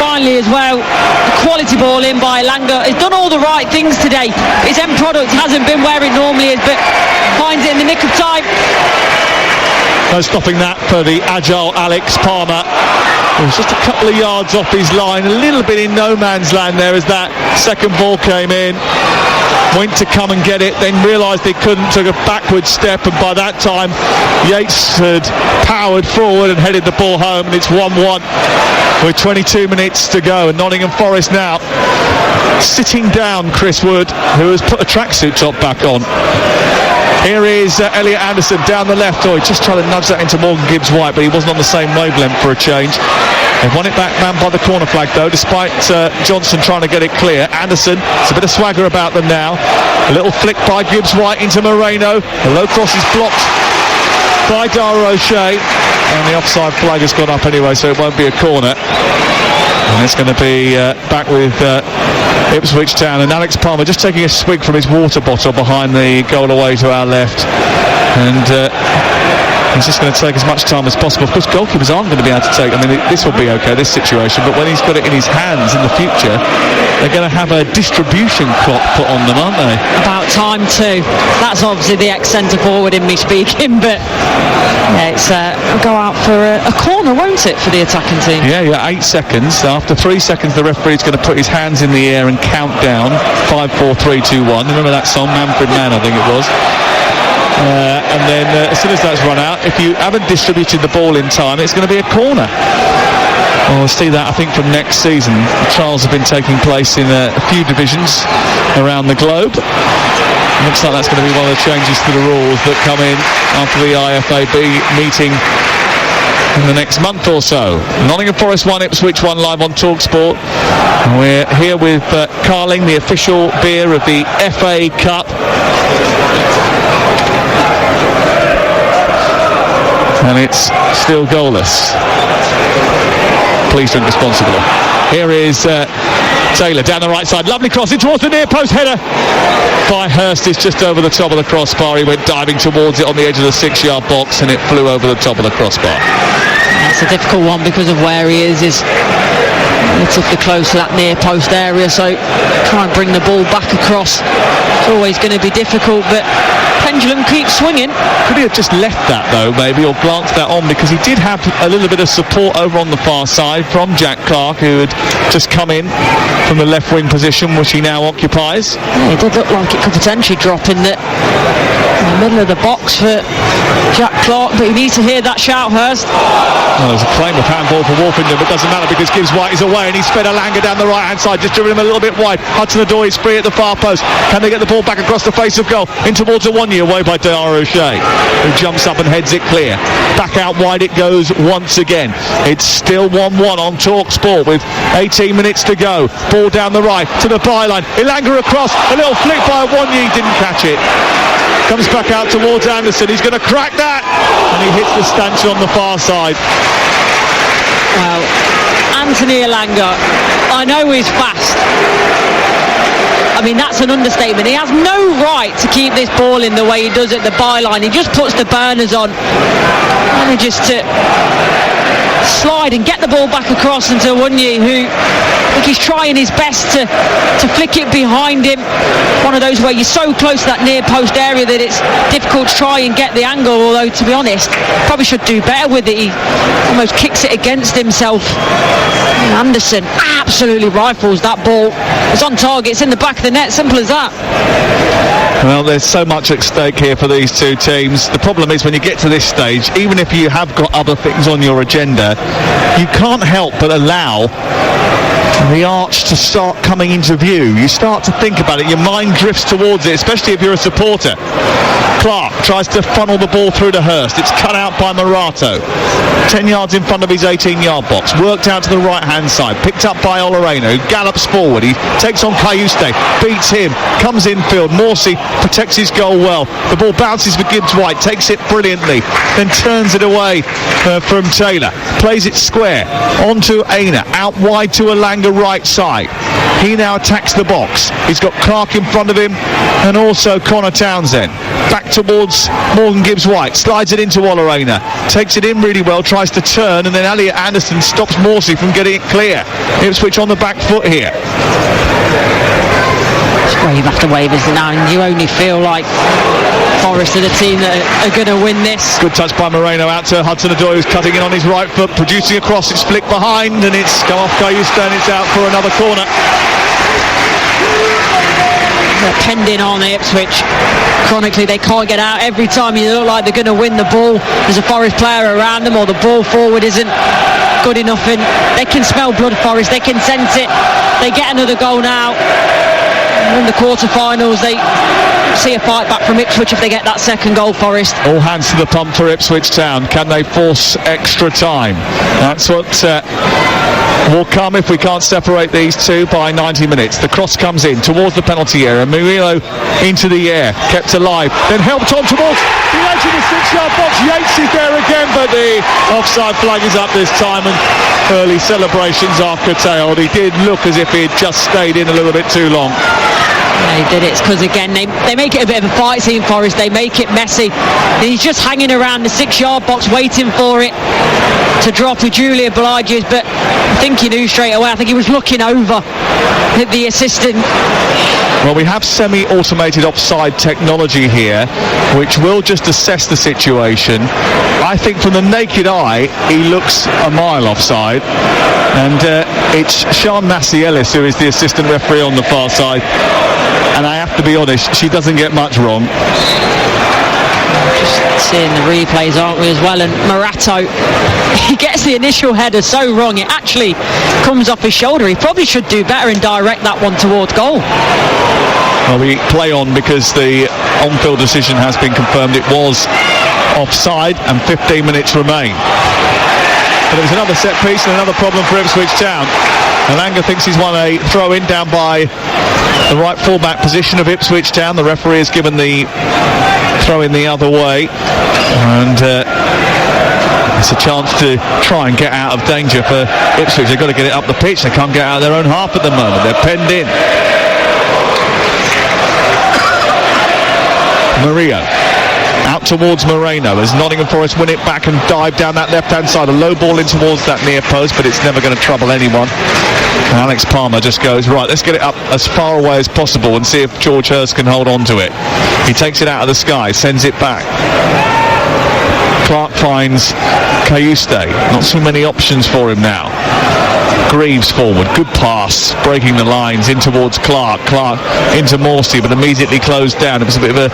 finally as well, a quality ball in by Elanga. He's done all the right things today. His end product hasn't been where it normally is, but finds it in the nick of time. No stopping that for the agile Alex Palmer. It was just a couple of yards off his line, a little bit in no man's land there as that second ball came in. Went to come and get it, then realised they couldn't, took a backward step, and by that time Yates had powered forward and headed the ball home, and it's 1-1 with 22 minutes to go. And Nottingham Forest now sitting down Chris Wood, who has put a tracksuit top back on. Here is Elliot Anderson down the left. He just tried to nudge that into Morgan Gibbs-White, but he wasn't on the same wavelength for a change. They've won it back man by the corner flag though, despite Johnson trying to get it clear. Anderson, it's a bit of swagger about them now. A little flick by Gibbs-White into Moreno. The low cross is blocked by Dara O'Shea, and the offside flag has gone up anyway, so it won't be a corner. And it's going to be back with Ipswich Town, and Alex Palmer just taking a swig from his water bottle behind the goal away to our left, and he's just going to take as much time as possible. Of course, goalkeepers aren't going to be able to take, I mean, this will be okay, this situation, but when he's got it in his hands in the future, they're going to have a distribution clock put on them, aren't they? About Time too. That's obviously the ex-centre forward in me speaking, but yeah, it's go out for a corner, won't it, for the attacking team? Yeah, 8 seconds. After 3 seconds, the referee's going to put his hands in the air and count down 5, 4, 3, 2, 1. Remember that song, Manfred Mann, I think it was. And then as soon as that's run out, if you haven't distributed the ball in time, it's going to be a corner. Well, we'll see that, I think, from next season. The trials have been taking place in a few divisions around the globe. Looks like that's going to be one of the changes to the rules that come in after the IFAB meeting in the next month or so. Nottingham Forest 1, Ipswich 1, live on TalkSport. We're here with Carling, the official beer of the FA Cup. And it's still goalless. Please drink responsibly. Here is Taylor down the right side, lovely cross in towards the near post, header by Hurst. It's just over the top of the crossbar. He went diving towards it on the edge of the 6-yard box, and it flew over the top of the crossbar. That's a difficult one because of where he is relatively close to that near post area, so try and bring the ball back across. It's always going to be difficult, but pendulum keeps swinging. Could he have just left that though, maybe, or glanced that on, because he did have a little bit of support over on the far side from Jack Clark, who had just come in from the left wing position, which he now occupies. Yeah, it did look like it could potentially drop in the middle of the box for Jack Clark, but he needs to hear that shout, Hurst. Well, there's a claim of handball for Wolfenden, but doesn't matter because Gibbs-White is away, and he's fed Elanga down the right hand side, just driven him a little bit wide. Hudson-Odoi is free at the far post. Can they get the ball back across the face of goal in towards Awoniyi, away by Dara O'Shea, who jumps up and heads it clear. Back out wide it goes once again. It's still 1-1 on TalkSport with 18 minutes to go. Ball down the right to the byline. Elanga across, a little flick by Awoniyi, didn't catch it. Comes back out towards Anderson. He's going to crack that, and he hits the stanchion on the far side. Well, Anthony Elanga, I know he's fast. I mean, that's an understatement. He has no right to keep this ball in the way he does at the byline. He just puts the burners on, manages to slide and get the ball back across into Awoniyi, who I think he's trying his best to flick it behind him. One of those where you're so close to that near post area that it's difficult to try and get the angle, although to be honest, probably should do better with it. He almost kicks it against himself. Anderson absolutely rifles that ball. It's on target, it's in the back of the net, simple as that. Well, there's so much at stake here for these two teams. The problem is when you get to this stage, even if you have got other things on your agenda, you can't help but allow the arch to start coming into view. You start to think about it, your mind drifts towards it, especially if you're a supporter. Clark tries to funnel the ball through to Hurst. It's cut out by Morato. 10 yards in front of his 18-yard box. Worked out to the right-hand side. Picked up by Oloreno. Gallops forward. He takes on Cayuste. Beats him. Comes infield. Morsey protects his goal well. The ball bounces for Gibbs-White. Takes it brilliantly. Then turns it away from Taylor. Plays it square. On to Aina. Out wide to Elanga right side. he now attacks the box. He's got Clark in front of him and also Connor Townsend. Back towards Morgan Gibbs-White, slides it into Olorena, takes it in really well, tries to turn, and then Elliot Anderson stops Morsey from getting it clear. Ipswich on the back foot here. Wave after wave, isn't it now? And you only feel like Forest are the team that are going to win this. Good touch by Moreno out to Hudson-Odoi, who's cutting in on his right foot, producing a cross. It's flicked behind, and it's come off Cayusta, and it's out for another corner. They're penned in on Ipswich. Chronically, they can't get out. Every time you look like they're going to win the ball, there's a Forest player around them, or the ball forward isn't good enough, and they can smell blood, Forest. They can sense it. They get another goal now. In the quarter-finals, they see a fight back from Ipswich if they get that second goal, Forest. All hands to the pump for Ipswich Town. Can they force extra time? That's what will come if we can't separate these two by 90 minutes. The cross comes in towards the penalty area. Murillo into the air, kept alive, then helped on towards the edge of the 6-yard box. Yates is there again, but the offside flag is up this time, and early celebrations are curtailed. He did look as if he had just stayed in a little bit too long. They did it because, again, they make it a bit of a fight scene, Forest. They make it messy. He's just hanging around the 6-yard box waiting for it to drop with Julia Bliges, but I think he knew straight away. I think he was looking over at the assistant. Well, we have semi-automated offside technology here, which will just assess the situation. I think from the naked eye, he looks a mile offside. And it's Sian Massey-Ellis who is the assistant referee on the far side. And I have to be honest, she doesn't get much wrong. Just seeing the replays, aren't we, as well? And Morato, he gets the initial header so wrong, it actually comes off his shoulder. He probably should do better and direct that one towards goal. Well, we play on because the on-field decision has been confirmed. It was offside and 15 minutes remain. But it was another set piece and another problem for Ipswich Town. Alanga thinks he's won a throw-in down by the right full-back position of Ipswich Town. The referee has given the throw-in the other way. And it's a chance to try and get out of danger for Ipswich. They've got to get it up the pitch. They can't get out of their own half at the moment. They're penned in. Maria out towards Moreno as Nottingham Forest win it back and dive down that left-hand side. A low ball in towards that near post, but it's never going to trouble anyone. And Alex Palmer just goes, right, let's get it up as far away as possible and see if George Hurst can hold on to it. He takes it out of the sky, sends it back. Clark finds Cayuste. Not so many options for him now. Greaves forward, good pass, breaking the lines in towards Clark into Morsey, but immediately closed down. It was a bit of a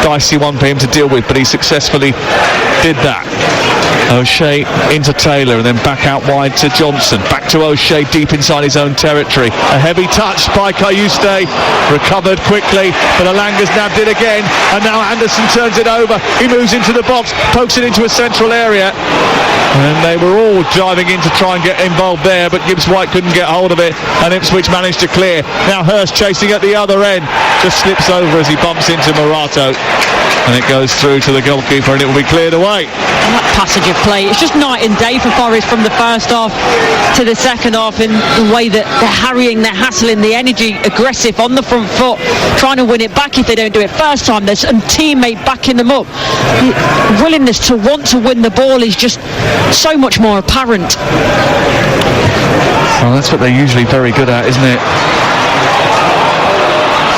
dicey one for him to deal with, but he successfully did that. O'Shea into Taylor and then back out wide to Johnson. Back to O'Shea deep inside his own territory. A heavy touch by Cayuste, recovered quickly, but Alanga's nabbed it again, and now Anderson turns it over. He moves into the box, pokes it into a central area, and they were all diving in to try and get involved there, but Gibbs-White couldn't get hold of it, and Ipswich managed to clear. Now Hurst chasing at the other end, just slips over as he bumps into Morato, and it goes through to the goalkeeper, and it will be cleared away. And that passage of play, it's just night and day for Forest from the first half to the second half, in the way that they're harrying, they're hassling, the energy, aggressive on the front foot, trying to win it back if they don't do it first time. There's a teammate backing them up. The willingness to want to win the ball is just so much more apparent. Well, that's what they're usually very good at, isn't it?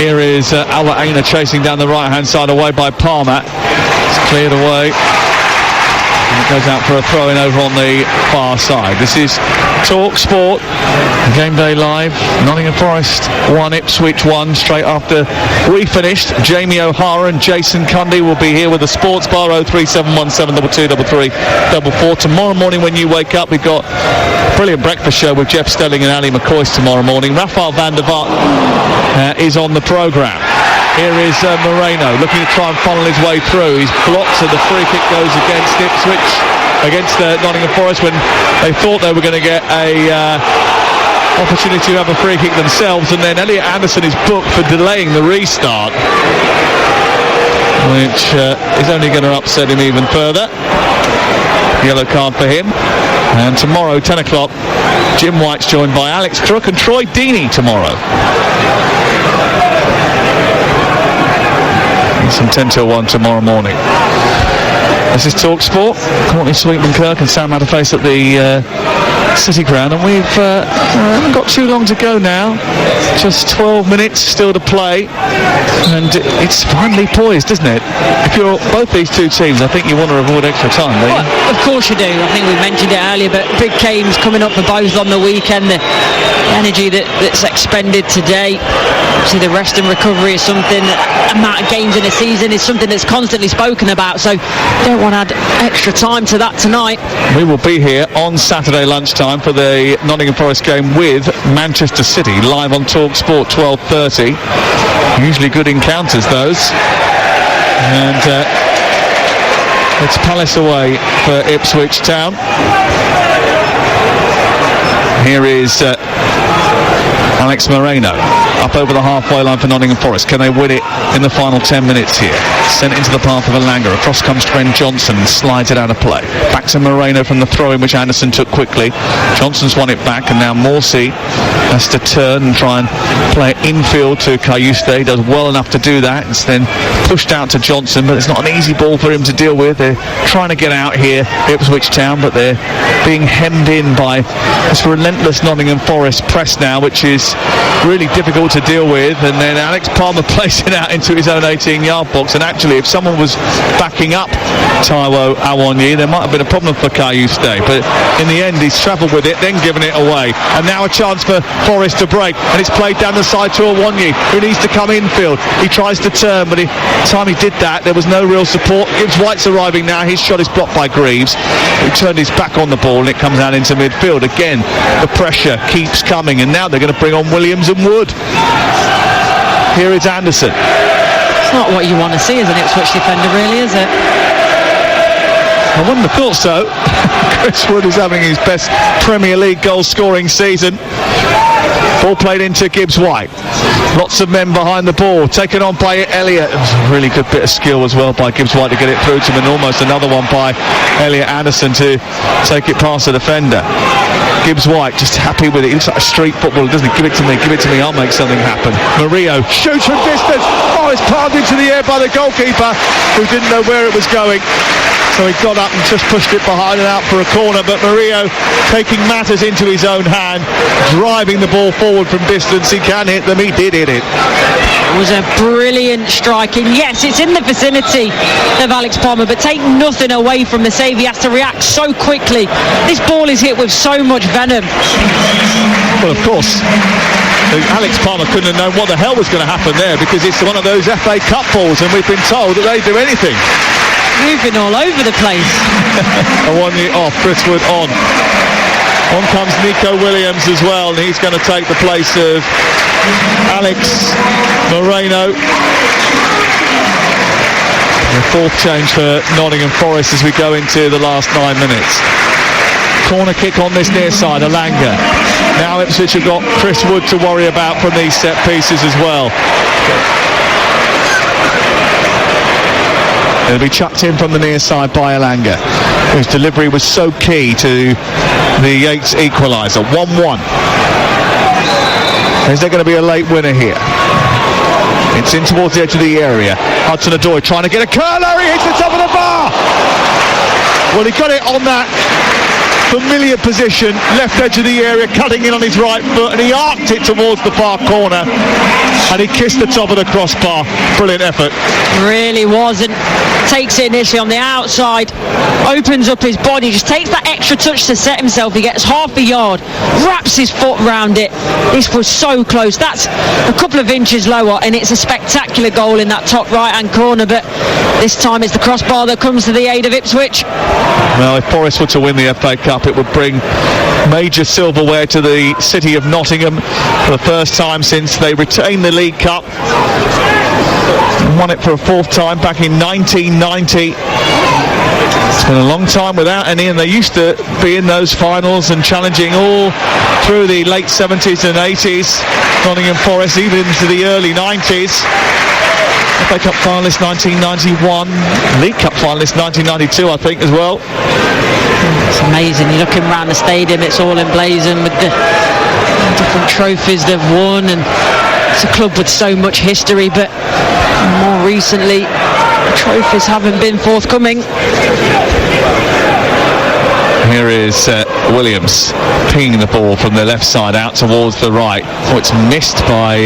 Here is Albert Aina chasing down the right-hand side, away by Palmer. It's cleared away. And it goes out for a throw-in over on the far side. This is Talk Sport, Game Day Live. Nottingham Forest 1, Ipswich 1, straight after we finished. Jamie O'Hara and Jason Cundy will be here with the Sports Bar. 03717 223344. Tomorrow morning when you wake up, we've got a brilliant breakfast show with Jeff Stelling and Ali McCoy tomorrow morning. Rafael van der Vaart is on the programme. Here is Moreno looking to try and funnel his way through. He's blocked, so the free kick goes against Ipswich, against Nottingham Forest, when they thought they were going to get a opportunity to have a free kick themselves, and then Elliot Anderson is booked for delaying the restart, which is only going to upset him even further. Yellow card for him. And tomorrow, 10 o'clock, Jim White's joined by Alex Crook and Troy Deeney tomorrow. It's from 10 till 1 tomorrow morning. This is Talk Sport. Courtney Sweetman-Kirk and Sam Matterface at the City Ground, and we've haven't got too long to go now. Just 12 minutes still to play, and it's finally poised, isn't it? If you're both these two teams, I think you want to avoid extra time, don't you? Well, of course you do. I think we mentioned it earlier, but big games coming up for both on the weekend. The energy that's expended today, obviously the rest and recovery is something, amount of games in a season is something that's constantly spoken about, so don't want to add extra time to that tonight. We will be here on Saturday lunchtime for the Nottingham Forest game with Manchester City, live on Talk Sport 12:30. Usually good encounters those, and it's Palace away for Ipswich Town. Here is Alex Moreno up over the halfway line for Nottingham Forest. Can they win it in the final 10 minutes here? Sent into the path of Alanga. Across comes Trent Johnson and slides it out of play. Back to Moreno from the throw-in, which Anderson took quickly. Johnson's won it back, and now Morsey has to turn and try and play it infield to Cayuste. He does well enough to do that. It's then pushed out to Johnson, but it's not an easy ball for him to deal with. They're trying to get out here, Ipswich Town, but they're being hemmed in by this relentless Nottingham Forest press now, which is really difficult to deal with. And then Alex Palmer plays it out into his own 18-yard box, and actually if someone was backing up Taiwo Awoniyi, there might have been a problem for Cayuste, but in the end he's travelled with it, then given it away. And now a chance for Forest to break, and it's played down the side to Awoniyi, who needs to come infield. He tries to turn, but the time he did that there was no real support. Gibbs White's arriving now. His shot is blocked by Greaves, who turned his back on the ball, and it comes out into midfield. Again, the pressure keeps coming, and now they're going to bring on Williams and Wood. Here is Anderson. It's not what you want to see as an Ipswich defender, really, is it? I wouldn't have thought so. Chris Wood is having his best Premier League goal-scoring season. Ball played into Gibbs White. Lots of men behind the ball, taken on by Elliott. It was a really good bit of skill as well by Gibbs White to get it through to him, and almost another one by Elliott Anderson to take it past the defender. Gibbs White just happy with it. He looks like a street footballer, doesn't he? Give it to me, I'll make something happen. Murillo shoots from distance. Oh, it's palmed into the air by the goalkeeper, who didn't know where it was going. So he got up and just pushed it behind and out for a corner, but Murillo taking matters into his own hand, driving the ball forward from distance. He can hit them, he did hit it. It was a brilliant striking. Yes, it's in the vicinity of Alex Palmer, but take nothing away from the save. He has to react so quickly. This ball is hit with so much venom. Well, of course, Alex Palmer couldn't have known what the hell was going to happen there, because it's one of those FA Cup balls, and we've been told that they do anything. Moving all over the place. Awoniyi off, Chris Wood on. On comes Nico Williams as well, and he's going to take the place of Alex Moreno. The fourth change for Nottingham Forest as we go into the last 9 minutes. Corner kick on this near side, Alanga. Now Ipswich have got Chris Wood to worry about from these set pieces as well. It'll be chucked in from the near side by Alanga, whose delivery was so key to the Yates equaliser. 1-1. Is there going to be a late winner here? It's in towards the edge of the area. Hudson-Odoi trying to get a curler. He hits the top of the bar. Well, he got it on that familiar position, left edge of the area, cutting in on his right foot, and he arced it towards the far corner, and he kissed the top of the crossbar. Brilliant effort. Really was, and takes it initially on the outside, opens up his body, just takes that extra touch to set himself. He gets half a yard, wraps his foot round it. This was so close. That's a couple of inches lower, and it's a spectacular goal in that top right hand corner, but this time it's the crossbar that comes to the aid of Ipswich. Well, if Forest were to win the FA Cup, it would bring major silverware to the city of Nottingham for the first time since they retained the League Cup. Won it for a fourth time back in 1990. It's been a long time without any, and they used to be in those finals and challenging all through the late 70s and 80s. Nottingham Forest even into the early 90s. FA Cup finalist 1991, League Cup finalist 1992, I think, as well. It's amazing. You're looking around the stadium, it's all emblazoned with the different trophies they've won, and it's a club with so much history, but more recently the trophies haven't been forthcoming. Here is Williams pinging the ball from the left side out towards the right. Oh, it's missed by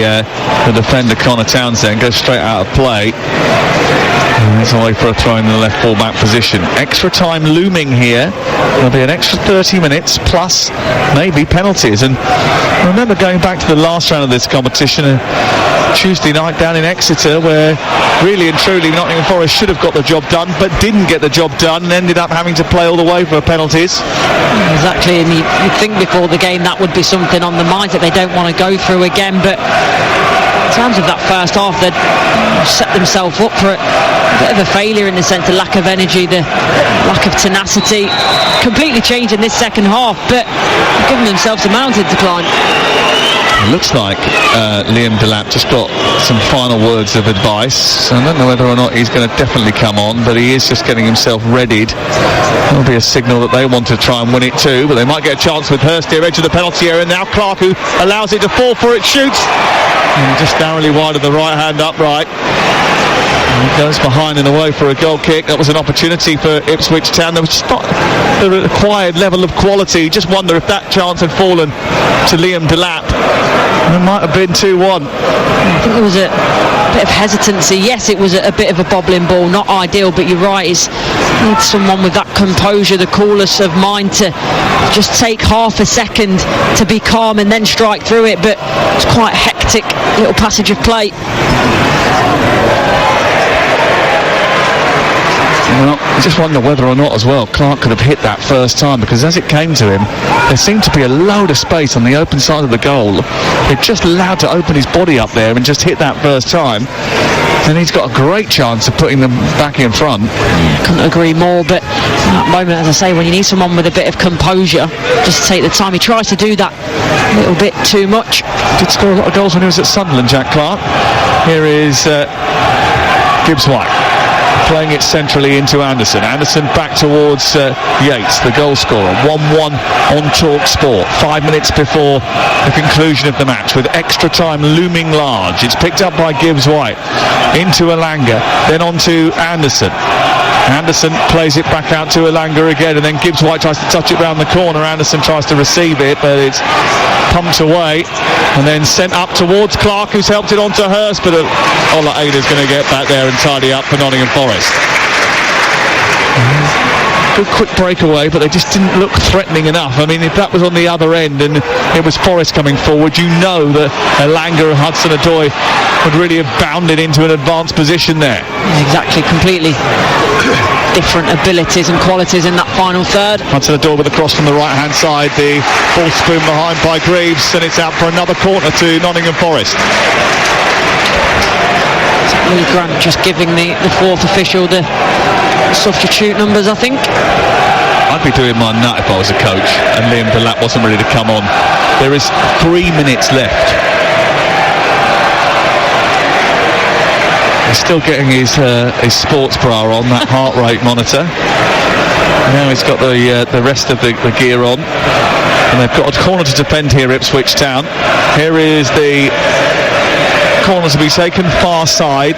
the defender Connor Townsend, goes straight out of play. And it's away for a throw in the left full-back position. Extra time looming here. There'll be an extra 30 minutes plus maybe penalties. And I remember going back to the last round of this competition, Tuesday night down in Exeter, where really and truly Nottingham Forest should have got the job done but didn't get the job done and ended up having to play all the way for penalties. Exactly, and you'd think before the game that would be something on the mind that they don't want to go through again, but in terms of that first half, they'd set themselves up for a bit of a failure in the sense, the lack of energy, the lack of tenacity, completely changed in this second half, but giving themselves a mountain to climb. It looks like Liam Delap just got some final words of advice. I don't know whether or not he's going to definitely come on, but he is just getting himself readied. That'll be a signal that they want to try and win it too, but they might get a chance with Hurst here, edge of the penalty area. Now Clark, who allows it to fall for it, shoots. And just narrowly wide of the right hand upright. And he goes behind and away for a goal kick. That was an opportunity for Ipswich Town. There was just not the required level of quality. Just wonder if that chance had fallen to Liam Delap. It might have been 2-1. I think there was a bit of hesitancy. Yes, it was a bit of a bobbling ball, not ideal, but you're right, it needs someone with that composure, the coolness of mind to just take half a second to be calm and then strike through it, but it's quite a hectic little passage of play. Well, I just wonder whether or not as well Clark could have hit that first time, because as it came to him there seemed to be a load of space on the open side of the goal. It just allowed to open his body up there and just hit that first time, and he's got a great chance of putting them back in front. Yeah, couldn't agree more, but in that moment, as I say, when you need someone with a bit of composure, just take the time. He tries to do that a little bit too much. Did score a lot of goals when he was at Sunderland, Jack Clark. Here is Gibbs White playing it centrally into Anderson. Anderson back towards Yates, the goal scorer. 1-1 on Talk Sport. 5 minutes before the conclusion of the match, with extra time looming large. It's picked up by Gibbs White into Elanga, then on to Anderson. Anderson plays it back out to Elanga again, and then Gibbs White tries to touch it round the corner. Anderson tries to receive it, but it's pumped away and then sent up towards Clark, who's helped it on to Hurst, but Ola Ada's going to get back there and tidy up for Nottingham Forest. Good quick breakaway, but they just didn't look threatening enough. I mean, if that was on the other end and it was Forest coming forward, you know that Elanga and Hudson-Odoi would really have bounded into an advanced position there. Exactly, completely different abilities and qualities in that final third. Hudson-Odoi with a cross from the right-hand side, the ball spoon behind by Greaves, and it's out for another corner to Nottingham Forest. Lee Grant just giving the fourth official the substitute numbers, I think. I'd be doing my nut if I was a coach and Liam Delap wasn't ready to come on. There is 3 minutes left. He's still getting his sports bra on, that heart rate monitor. Now he's got the rest of the gear on, and they've got a corner to defend here, Ipswich Town. Here is the corner to be taken, far side.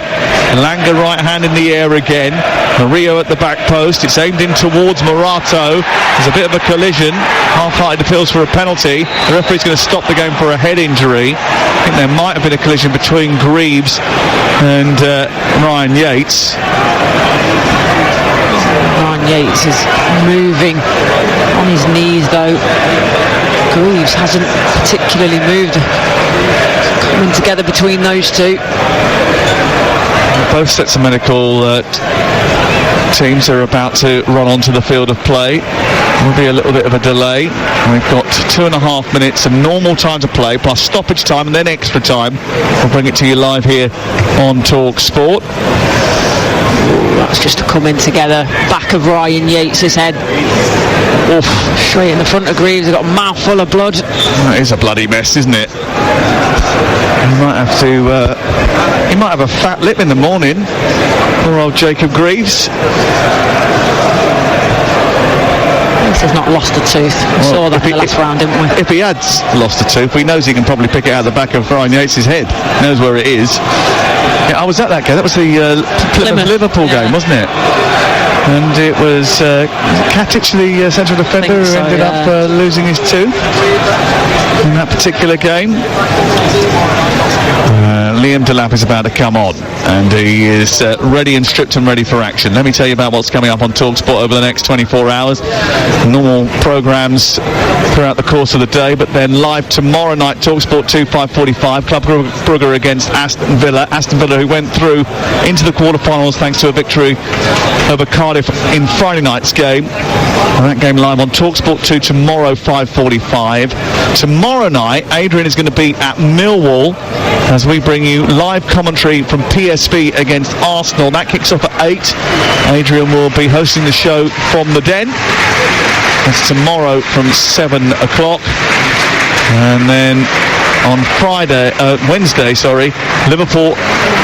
Elanga right hand in the air again. Murillo at the back post. It's aimed in towards Morato. There's a bit of a collision. Half-hearted appeals for a penalty. The referee's going to stop the game for a head injury. I think there might have been a collision between Greaves and Ryan Yates. Ryan Yates is moving on his knees, though. Greaves hasn't particularly moved. Coming together between those two. Both sets of medical teams are about to run onto the field of play. There will be a little bit of a delay. We've got 2.5 minutes of normal time to play, plus stoppage time and then extra time. We'll bring it to you live here on Talk Sport. That's just a coming together. Back of Ryan Yates' head. Oof, straight in the front of Greaves. They've got a mouthful of blood. That is a bloody mess, isn't it? He might have to. He might have a fat lip in the morning. Poor old Jacob Greaves. He's not lost a tooth. We saw that in the last round, didn't we? If he had lost a tooth, he knows he can probably pick it out the back of Ryan Yates' head. He knows where it is. Yeah, I was at that game. That was the Liverpool game, wasn't it? And it was Katic, the central defender, who ended up losing his tooth in that particular game. Liam Delap is about to come on, and he is ready and stripped and ready for action. Let me tell you about what's coming up on TalkSport over the next 24 hours. Normal programmes throughout the course of the day, but then live tomorrow night, TalkSport 2, 5:45, Club Brugge against Aston Villa. Aston Villa, who went through into the quarterfinals thanks to a victory over Cardiff in Friday night's game. And that game live on TalkSport 2 tomorrow, 5:45. Tomorrow night, Adrian is going to be at Millwall as we bring you live commentary from PSV against Arsenal. That kicks off at 8. Adrian will be hosting the show from the Den. That's tomorrow from 7 o'clock. And then on Wednesday, Liverpool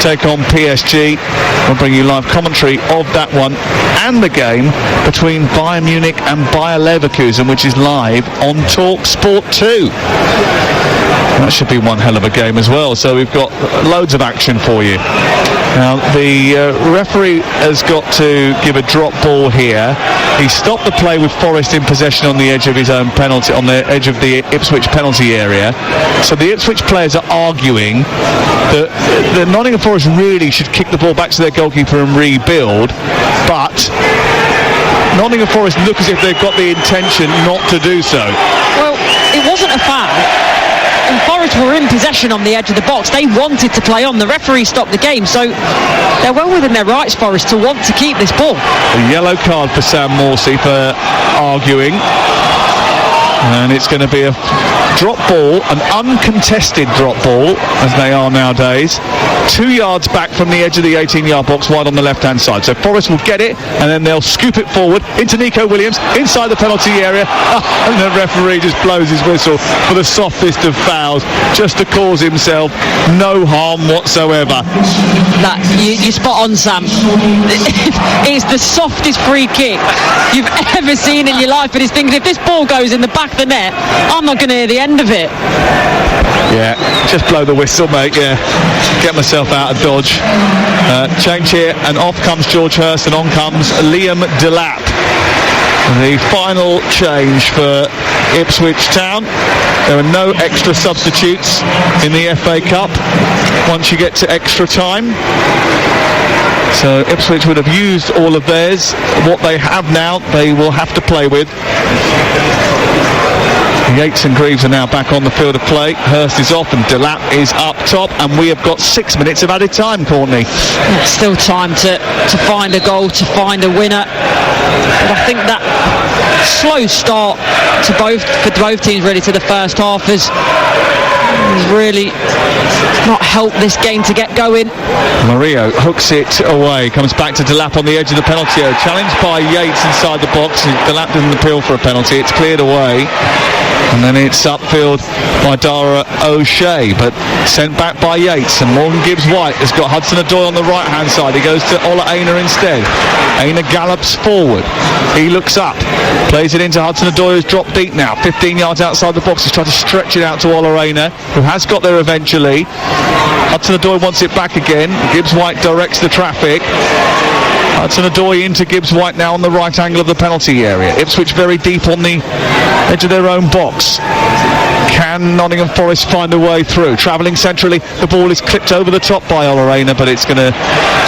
take on PSG. We'll bring you live commentary of that one and the game between Bayern Munich and Bayer Leverkusen, which is live on TalkSport 2. That should be one hell of a game as well. So we've got loads of action for you. Now the referee has got to give a drop ball here. He stopped the play with Forrest in possession on the edge of his own penalty, on the edge of the Ipswich penalty area. So the Ipswich players are arguing that the Nottingham Forest really should kick the ball back to their goalkeeper and rebuild, but Nottingham Forest look as if they've got the intention not to do so. Well, it wasn't a foul. And Forest were in possession on the edge of the box. They wanted to play on. The referee stopped the game, so they're well within their rights, Forest, to want to keep this ball. A yellow card for Sam Morsey for arguing. And it's going to be a drop ball, an uncontested drop ball, as they are nowadays, 2 yards back from the edge of the 18-yard box, wide on the left-hand side. So Forrest will get it, and then they'll scoop it forward into Nico Williams, inside the penalty area, and the referee just blows his whistle for the softest of fouls, just to cause himself no harm whatsoever. You're spot on, Sam. It's the softest free kick you've ever seen in your life, but he's thinking, if this ball goes in the back of the net, I'm not going to hear the end of it. Yeah, just blow the whistle, mate. Yeah, get myself out of dodge. Change here, and off comes George Hurst, and on comes Liam Delap. The final change for Ipswich Town. There are no extra substitutes in the FA Cup once you get to extra time. So Ipswich would have used all of theirs. What they have now, they will have to play with. Yates and Greaves are now back on the field of play. Hurst is off and Delap is up top, and we have got 6 minutes of added time, Courtney. Yeah, still time to find a goal, to find a winner. But I think that slow start for both teams really to the first half has really not helped this game to get going. Murillo hooks it away, comes back to Delap on the edge of the penalty area, challenged by Yates inside the box. Delap doesn't appeal for a penalty, it's cleared away, and then it's upfield by Dara O'Shea, but sent back by Yates. And Morgan Gibbs-White has got Hudson-Odoi on the right hand side. He goes to Ola Aina instead. Aina gallops forward, he looks up, plays it into Hudson-Odoi, who's dropped deep now, 15 yards outside the box. He's tried to stretch it out to Ola Aina, who has got there eventually. Hudson-Odoi wants it back again. Gibbs-White directs the traffic. Hudson-Odoi into Gibbs-White now on the right angle of the penalty area. Ipswich very deep on the edge of their own box. Can Nottingham Forest find a way through? Travelling centrally, the ball is clipped over the top by Ola Aina, but it's going to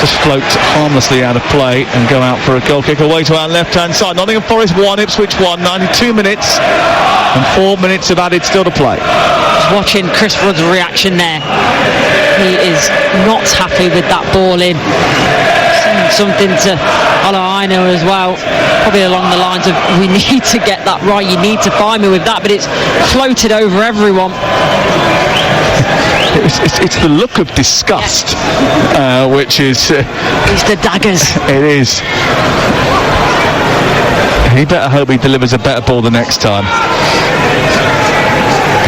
just float harmlessly out of play and go out for a goal kick away to our left-hand side. Nottingham Forest 1, Ipswich 1, 92 minutes and 4 minutes of added still to play. Just watching Chris Rudd's reaction there. He is not happy with that ball in. Something to Ola Aina as well, probably along the lines of, we need to get that right, you need to find me with that, but it's floated over everyone. It's the look of disgust, which is it's the daggers. It is. He better hope he delivers a better ball the next time.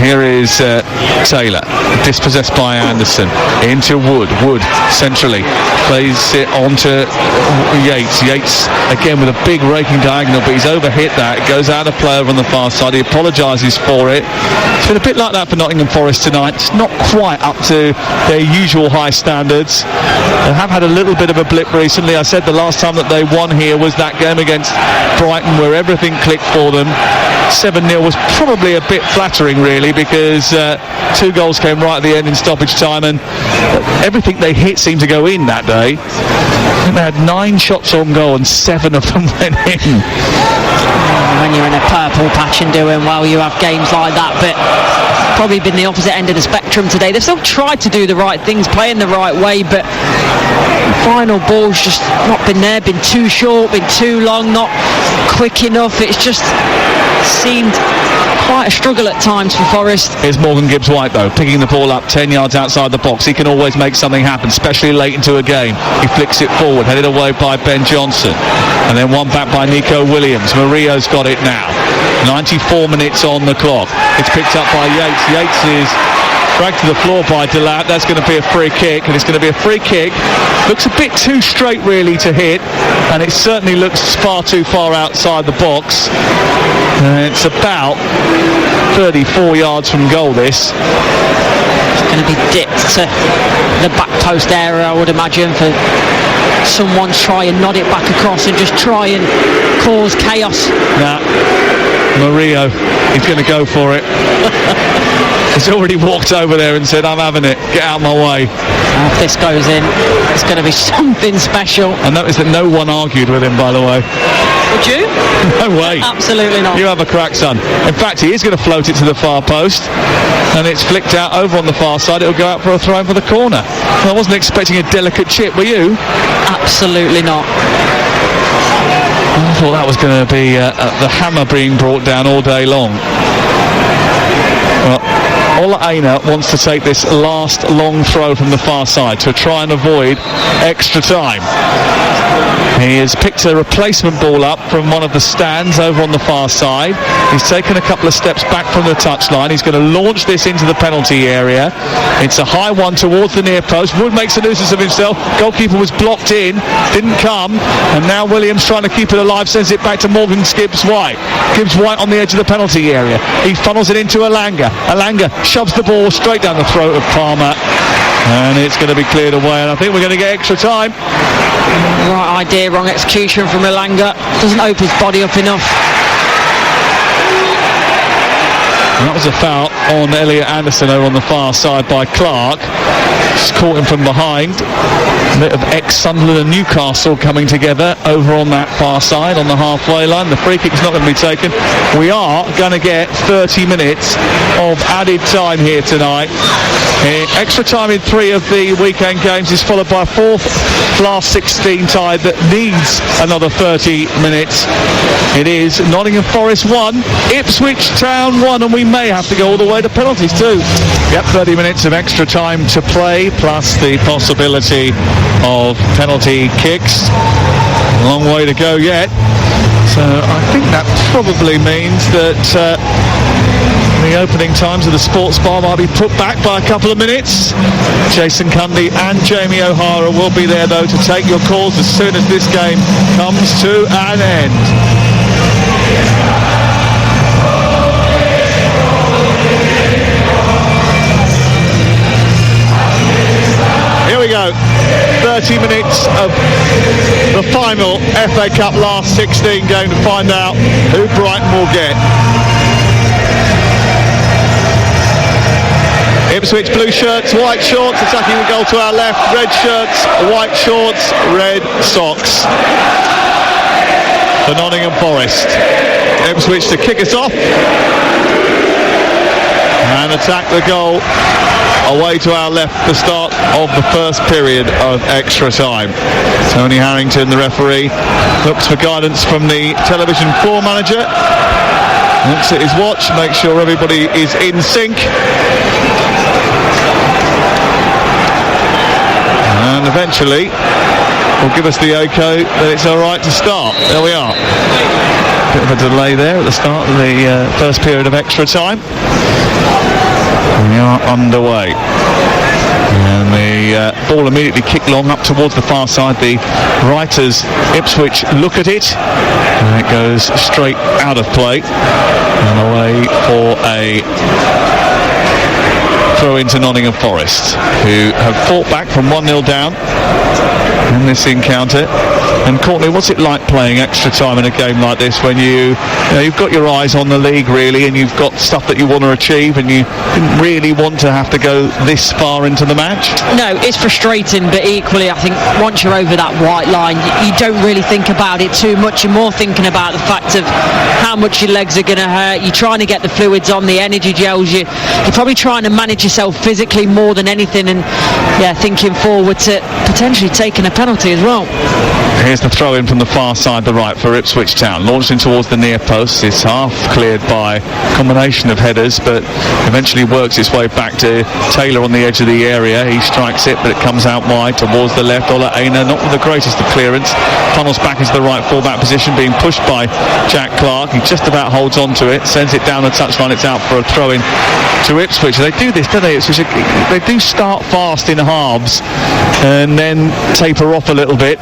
Here is Taylor, dispossessed by Anderson, into Wood. Wood centrally plays it on to Yates. Yates again with a big raking diagonal, but he's overhit that. It goes out of play over on the far side. He apologises for it. It's been a bit like that for Nottingham Forest tonight. It's not quite up to their usual high standards. They have had a little bit of a blip recently. I said the last time that they won here was that game against Brighton, where everything clicked for them. 7-0 was probably a bit flattering, really, because 2 goals came right at the end in stoppage time, and everything they hit seemed to go in that day. I think they had 9 shots on goal and 7 of them went in. When you're in a purple patch and doing well, you have games like that, but probably been the opposite end of the spectrum today. They've still tried to do the right things, playing the right way, but the final ball's just not been there, been too short, been too long, not quick enough. It's just seemed quite a struggle at times for Forest. Here's Morgan Gibbs-White though, picking the ball up 10 yards outside the box. He can always make something happen, especially late into a game. He flicks it forward, headed away by Ben Johnson, and then one back by Nico Williams. Murillo's got it now. 94 minutes on the clock. It's picked up by Yates. Yates is dragged to the floor by Delat. That's going to be a free kick, and it's going to be a free kick. Looks a bit too straight really to hit, and it certainly looks far too far outside the box. It's about 34 yards from goal, this. It's going to be dipped to the back post area, I would imagine, for someone to try and nod it back across and just try and cause chaos. Nah, Murillo, he's going to go for it. He's already walked over there and said, I'm having it, get out of my way. If this goes in, it's going to be something special. I noticed that no one argued with him, by the way. Would you? No way. Absolutely not. You have a crack, son. In fact, he is going to float it to the far post, and it's flicked out over on the far side. It'll go out for a throw in for the corner. I wasn't expecting a delicate chip, were you? Absolutely not. I thought that was going to be the hammer being brought down all day long. Well, Ola Aina wants to take this last long throw from the far side to try and avoid extra time. He has picked a replacement ball up from one of the stands over on the far side. He's taken a couple of steps back from the touchline. He's going to launch this into the penalty area. It's a high one towards the near post. Wood makes a nuisance of himself. Goalkeeper was blocked in, didn't come, and now Williams trying to keep it alive, sends it back to Morgan Gibbs-White. Gibbs-White on the edge of the penalty area. He funnels it into Alanga. Alanga shoves the ball straight down the throat of Palmer, and it's going to be cleared away, and I think we're going to get extra time. Right idea, wrong execution from Alanga. Doesn't open his body up enough. And that was a foul on Elliot Anderson over on the far side by Clark. Just caught him from behind. A bit of ex-Sunderland and Newcastle coming together over on that far side on the halfway line. The free kick's not going to be taken. We are going to get 30 minutes of added time here tonight. Extra time in 3 of the weekend games is followed by a 4th last 16 tie that needs another 30 minutes. It is Nottingham Forest 1, Ipswich Town 1, and we may have to go all the way to penalties too. Yep, 30 minutes of extra time to play, plus the possibility of penalty kicks. A long way to go yet. So I think that probably means that the opening times of the sports bar might be put back by a couple of minutes. Jason Cundy and Jamie O'Hara will be there though to take your calls as soon as this game comes to an end. Here we go, 30 minutes of the final FA Cup last 16 game to find out who Brighton will get. Ipswich blue shirts, white shorts, attacking the goal to our left, red shirts, white shorts, red socks. For Nottingham Forest. Ipswich to kick us off and attack the goal away to our left, the start of the first period of extra time. Tony Harrington, the referee, looks for guidance from the television floor manager. Looks at his watch, makes sure everybody is in sync. And eventually will give us the OK that it's all right to start. There we are. Bit of a delay there at the start of the first period of extra time. We are underway. And the ball immediately kicked long up towards the far side. The Writers Ipswich look at it, and it goes straight out of play and away for a throw into Nottingham Forest, who have fought back from 1-0 down in this encounter. And Courtney, what's it like playing extra time in a game like this when you've got your eyes on the league really, and you've got stuff that you want to achieve, and you didn't really want to have to go this far into the match? No, it's frustrating, but equally I think once you're over that white line, you don't really think about it too much. You're more thinking about the fact of how much your legs are going to hurt. You're trying to get the fluids on, the energy gels. You're probably trying to manage yourself physically more than anything, and thinking forward to potentially taking a penalty as well. Here's the throw in from the far side, the right, for Ipswich Town. Launched in towards the near post. It's half cleared by a combination of headers, but eventually works its way back to Taylor on the edge of the area. He strikes it, but it comes out wide towards the left. Ola Aina, not with the greatest of clearance. Funnels back into the right full-back position, being pushed by Jack Clark. He just about holds on to it, sends it down the touchline. It's out for a throw in to Ipswich. They do this, don't they? Ipswich, they do start fast in halves and then taper off a little bit.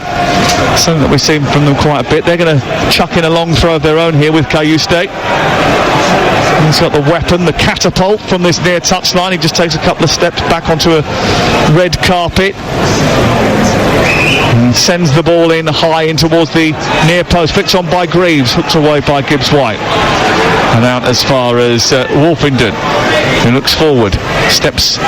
Something that we've seen from them quite a bit. They're going to chuck in a long throw of their own here with Kayuste. He's got the weapon, the catapult from this near touchline. He just takes a couple of steps back onto a red carpet and sends the ball in high in towards the near post. Flicked on by Greaves, hooked away by Gibbs-White, and out as far as Wolfington, who looks forward, steps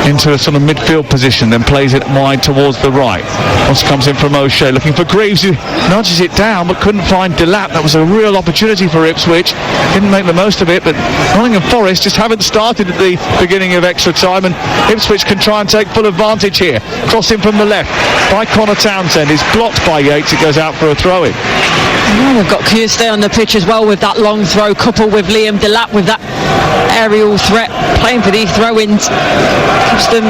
into a sort of midfield position, then plays it wide towards the right. Ross comes in from O'Shea, looking for Greaves, who nudges it down but couldn't find Delap. That was a real opportunity for Ipswich. Didn't make the most of it, but Nottingham Forest just haven't started at the beginning of extra time, and Ipswich can try and take full advantage here. Crossing from the left by Connor Townsend is blocked by Yates. It goes out for a throw-in. Well, they've got Kierstay on the pitch as well with that long throw, coupled with Liam Delap with that aerial threat, playing for these throw-ins. Gives them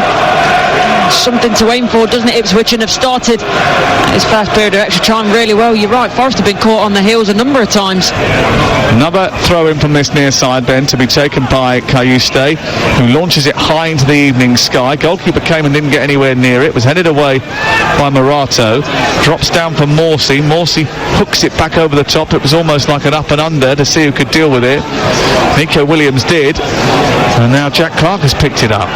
something to aim for, doesn't it, Ipswich? And have started this first period of extra time really well. You're right, Forest have been caught on the heels a number of times. Another throw-in from this near side then, to be taken by Kayuste, who launches it high into the evening sky. Goalkeeper came and didn't get anywhere near it. Was headed away by Morato. Drops down for Morsey. Morsey hooks it back over the top. It was almost like an up and under to see who could deal with it. Nico Williams did, and now Jack Clark has picked it up.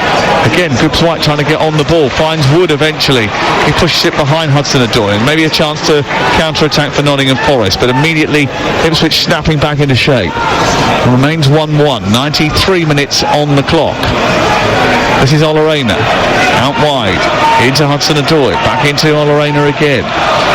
Again, Gibbs-White trying to get on the ball, finds Wood eventually. He pushes it behind Hudson-Odoi, and maybe a chance to counter-attack for Nottingham Forest, but immediately Ipswich snapping back into shape. It remains 1-1, 93 minutes on the clock. This is Olarena, out wide, into Hudson-Odoi, back into Olarena again.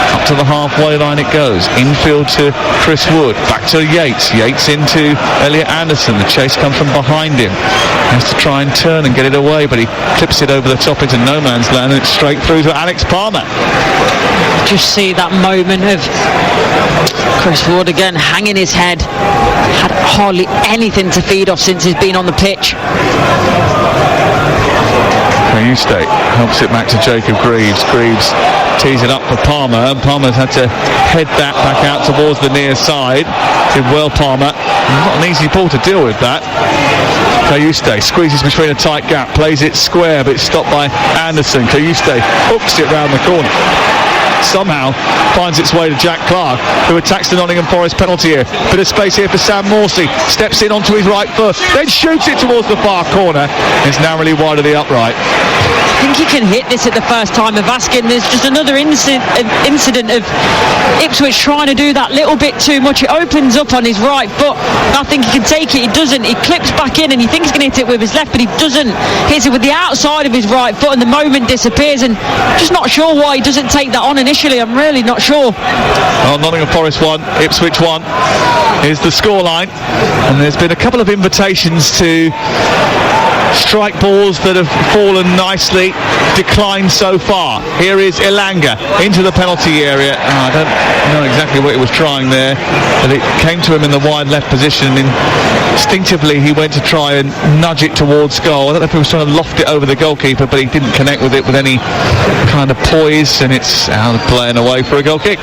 Up to the halfway line it goes. Infield to Chris Wood. Back to Yates. Yates into Elliot Anderson. The chase comes from behind him. He has to try and turn and get it away, but he clips it over the top into no man's land, and it's straight through to Alex Palmer. Just see that moment of Chris Wood again hanging his head. Had hardly anything to feed off since he's been on the pitch. Kayuste helps it back to Jacob Greaves. Greaves tees it up for Palmer, and Palmer's had to head that back out towards the near side. Did well, Palmer. Not an easy ball to deal with that. Kayuste squeezes between a tight gap, plays it square, but it's stopped by Anderson. Kayuste hooks it round the corner. Somehow finds its way to Jack Clark, who attacks the Nottingham Forest penalty here. Bit of space here for Sam Morsey. Steps in onto his right foot, then shoots it towards the far corner. It's narrowly wide of the upright. I think he can hit this at the first time of asking. There's just another incident of Ipswich trying to do that little bit too much. It opens up on his right foot. I think he can take it. He doesn't. He clips back in, and he thinks he's going to hit it with his left, but he doesn't. Hits it with the outside of his right foot, and the moment disappears. And just not sure why he doesn't take that on initially. I'm really not sure. Well, Nottingham Forest 1, Ipswich 1 is the scoreline, and there's been a couple of invitations to strike balls that have fallen nicely, declined so far. Here is Elanga into the penalty area. I don't know exactly what he was trying there, but it came to him in the wide left position, and instinctively he went to try and nudge it towards goal. I don't know if he was trying to loft it over the goalkeeper, but he didn't connect with it with any kind of poise, and it's out of play and away for a goal kick.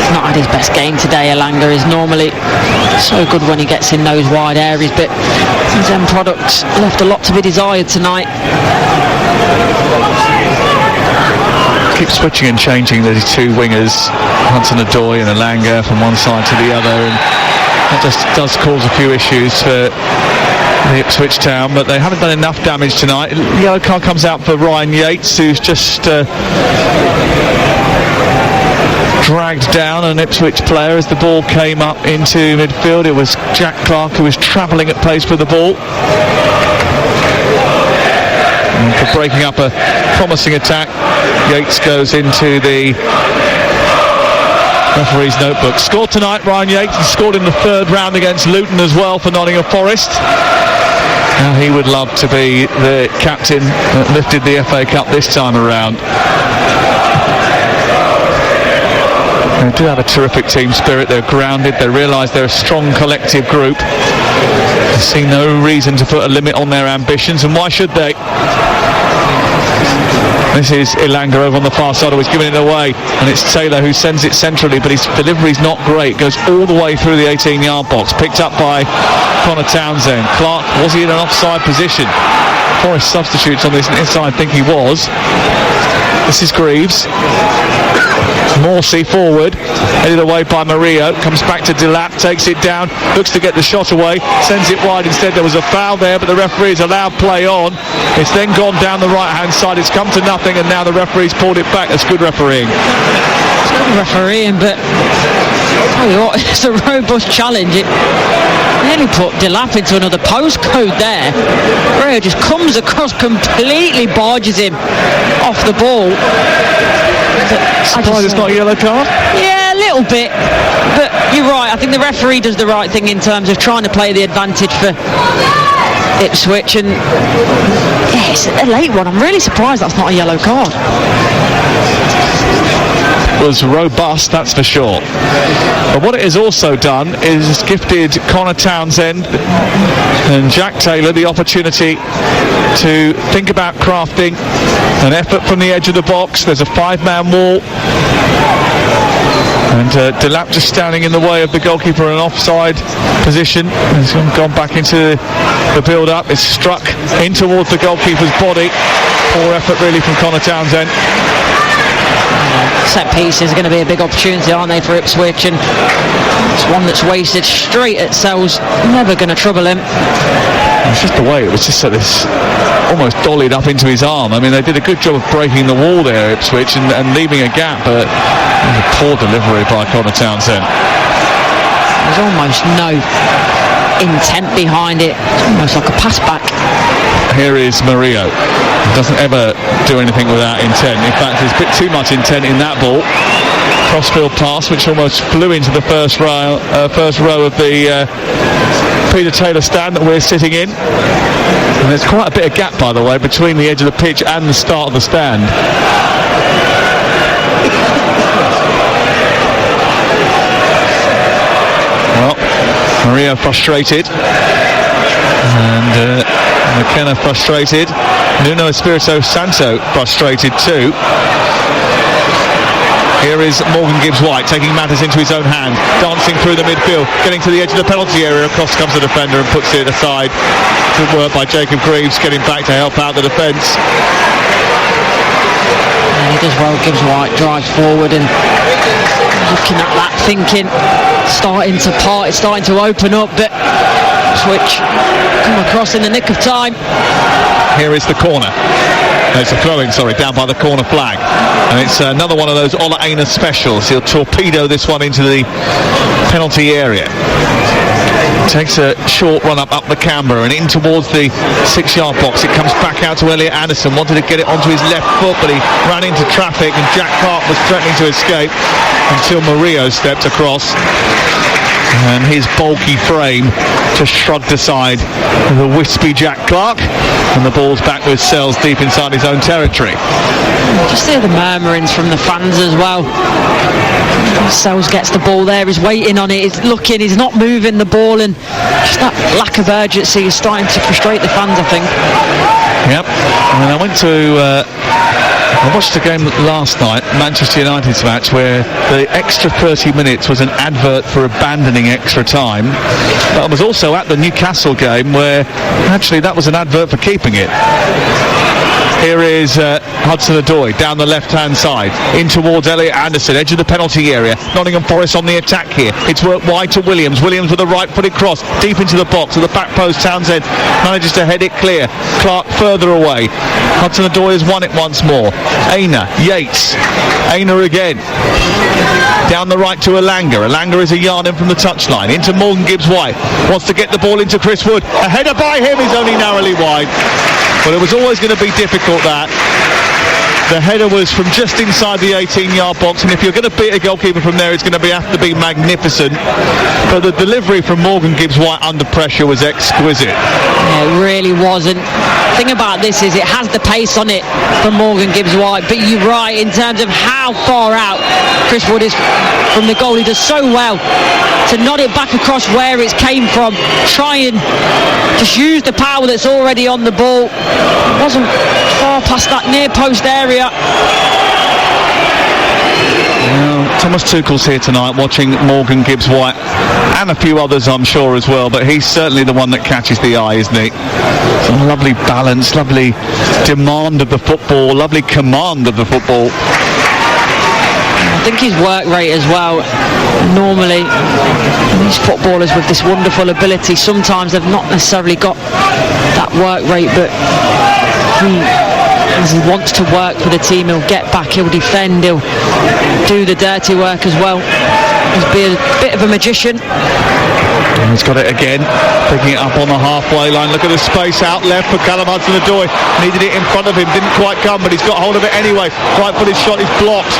He's not had his best game today. Elanga is normally so good when he gets in those wide areas, but his end product left a lot to be desired tonight. Keep switching and changing these two wingers, Hudson-Odoi and Elanga, from one side to the other, and that just does cause a few issues for the Ipswich Town, but they haven't done enough damage tonight. The yellow card comes out for Ryan Yates, who's just dragged down an Ipswich player as the ball came up into midfield. It was Jack Clark who was travelling at pace with the ball. And for breaking up a promising attack, Yates goes into the referee's notebook. Scored tonight, Ryan Yates, and scored in the third round against Luton as well for Nottingham Forest. Now he would love to be the captain that lifted the FA Cup this time around. They do have a terrific team spirit. They're grounded. They realise they're a strong collective group. They see no reason to put a limit on their ambitions, and why should they? This is Elanga over on the far side, who's giving it away, and it's Taylor who sends it centrally, but his delivery's not great. Goes all the way through the 18-yard box, picked up by Connor Townsend. Clark, was he in an offside position? Forrest substitutes on this inside, I think he was. This is Greaves. Morsey forward, headed away by Mario, comes back to Delap, takes it down, looks to get the shot away, sends it wide instead. There was a foul there, but the referee has allowed play on. It's then gone down the right hand side, it's come to nothing, and now the referee's pulled it back. That's good refereeing. It's good refereeing, but I'll tell you what, it's a robust challenge. It nearly put Delap into another postcode there. Mario just comes across, completely barges him off the ball. Surprised it's not a yellow card? Yeah, a little bit, but you're right. I think the referee does the right thing in terms of trying to play the advantage for Ipswich, and yeah, it's a late one. I'm really surprised that's not a yellow card. Was robust, that's for sure. But what it has also done is gifted Connor Townsend and Jack Taylor the opportunity to think about crafting an effort from the edge of the box. There's a five-man wall, and Delap just standing in the way of the goalkeeper in an offside position. He's gone back into the build-up. It's struck in towards the goalkeeper's body. Poor effort really from Connor Townsend. Set pieces are going to be a big opportunity, aren't they, for Ipswich, and it's one that's wasted straight at Sells. Never going to trouble him. It's just the way it was, just so this almost dollied up into his arm. I mean, they did a good job of breaking the wall there, Ipswich, and leaving a gap, but it was a poor delivery by Connor Townsend. There's almost no intent behind it. It's almost like a pass back. Here is Mario. He doesn't ever do anything without intent. In fact, there's a bit too much intent in that ball. Crossfield pass, which almost flew into the first row of the Peter Taylor stand that we're sitting in. And there's quite a bit of gap, by the way, between the edge of the pitch and the start of the stand. Well, Mario frustrated, and McKenna frustrated. Nuno Espirito Santo frustrated too. Here is Morgan Gibbs-White taking matters into his own hand, dancing through the midfield, getting to the edge of the penalty area. Across comes the defender and puts it aside. Good work by Jacob Greaves, getting back to help out the defence. And he does well. Gibbs-White drives forward, and looking at that, thinking, starting to part, it's starting to open up, but Switch come across in the nick of time. Here is the corner. It's a throw-in, down by the corner flag. And it's another one of those Ola Aina specials. He'll torpedo this one into the penalty area. Takes a short run up the camber and in towards the 6-yard box. It comes back out to Elliot Anderson. Wanted to get it onto his left foot, but he ran into traffic, and Jack Clark was threatening to escape until Murillo stepped across, and his bulky frame just shrugged aside the wispy Jack Clark, and the ball's back with Sells deep inside his own territory. Just hear the murmurings from the fans as well. Sells gets the ball there, he's waiting on it, he's looking, he's not moving the ball, and just that lack of urgency is starting to frustrate the fans, I think. Yep, and I went to I watched the game last night, Manchester United's match, where the extra 30 minutes was an advert for abandoning extra time. But I was also at the Newcastle game where actually that was an advert for keeping it. Here is Hudson-Odoi down the left-hand side, in towards Elliot Anderson, edge of the penalty area. Nottingham Forest on the attack here. It's worked wide to Williams. Williams with a right-footed cross, deep into the box. At the back post, Townsend manages to head it clear. Clark further away. Hudson-Odoi has won it once more. Aina, Yates. Aina again. Down the right to Elanga. Elanga is a yard in from the touchline. Into Morgan Gibbs-White. Wants to get the ball into Chris Wood. A header by him is only narrowly wide. But it was always going to be difficult, that. The header was from just inside the 18-yard box, and if you're going to beat a goalkeeper from there, it's going to have to be magnificent. But the delivery from Morgan Gibbs-White under pressure was exquisite. Yeah, it really was. And the thing about this is it has the pace on it from Morgan Gibbs-White, but you're right in terms of how far out Chris Wood is from the goal. He does so well to nod it back across where it came from, try and just use the power that's already on the ball. It wasn't far past that near post area. Well, Thomas Tuchel's here tonight watching Morgan Gibbs-White and a few others, I'm sure, as well, but he's certainly the one that catches the eye, isn't he? Some lovely balance, lovely demand of the football, lovely command of the football. I think his work rate as well. Normally these footballers with this wonderful ability, sometimes they've not necessarily got that work rate, but as he wants to work for the team, he'll get back, he'll defend, he'll do the dirty work as well. He's be a bit of a magician. He's got it again, picking it up on the halfway line. Look at the space out left for Callum Hudson-Odoi. Needed it in front of him, didn't quite come, but he's got hold of it anyway. Right-footed shot is blocked.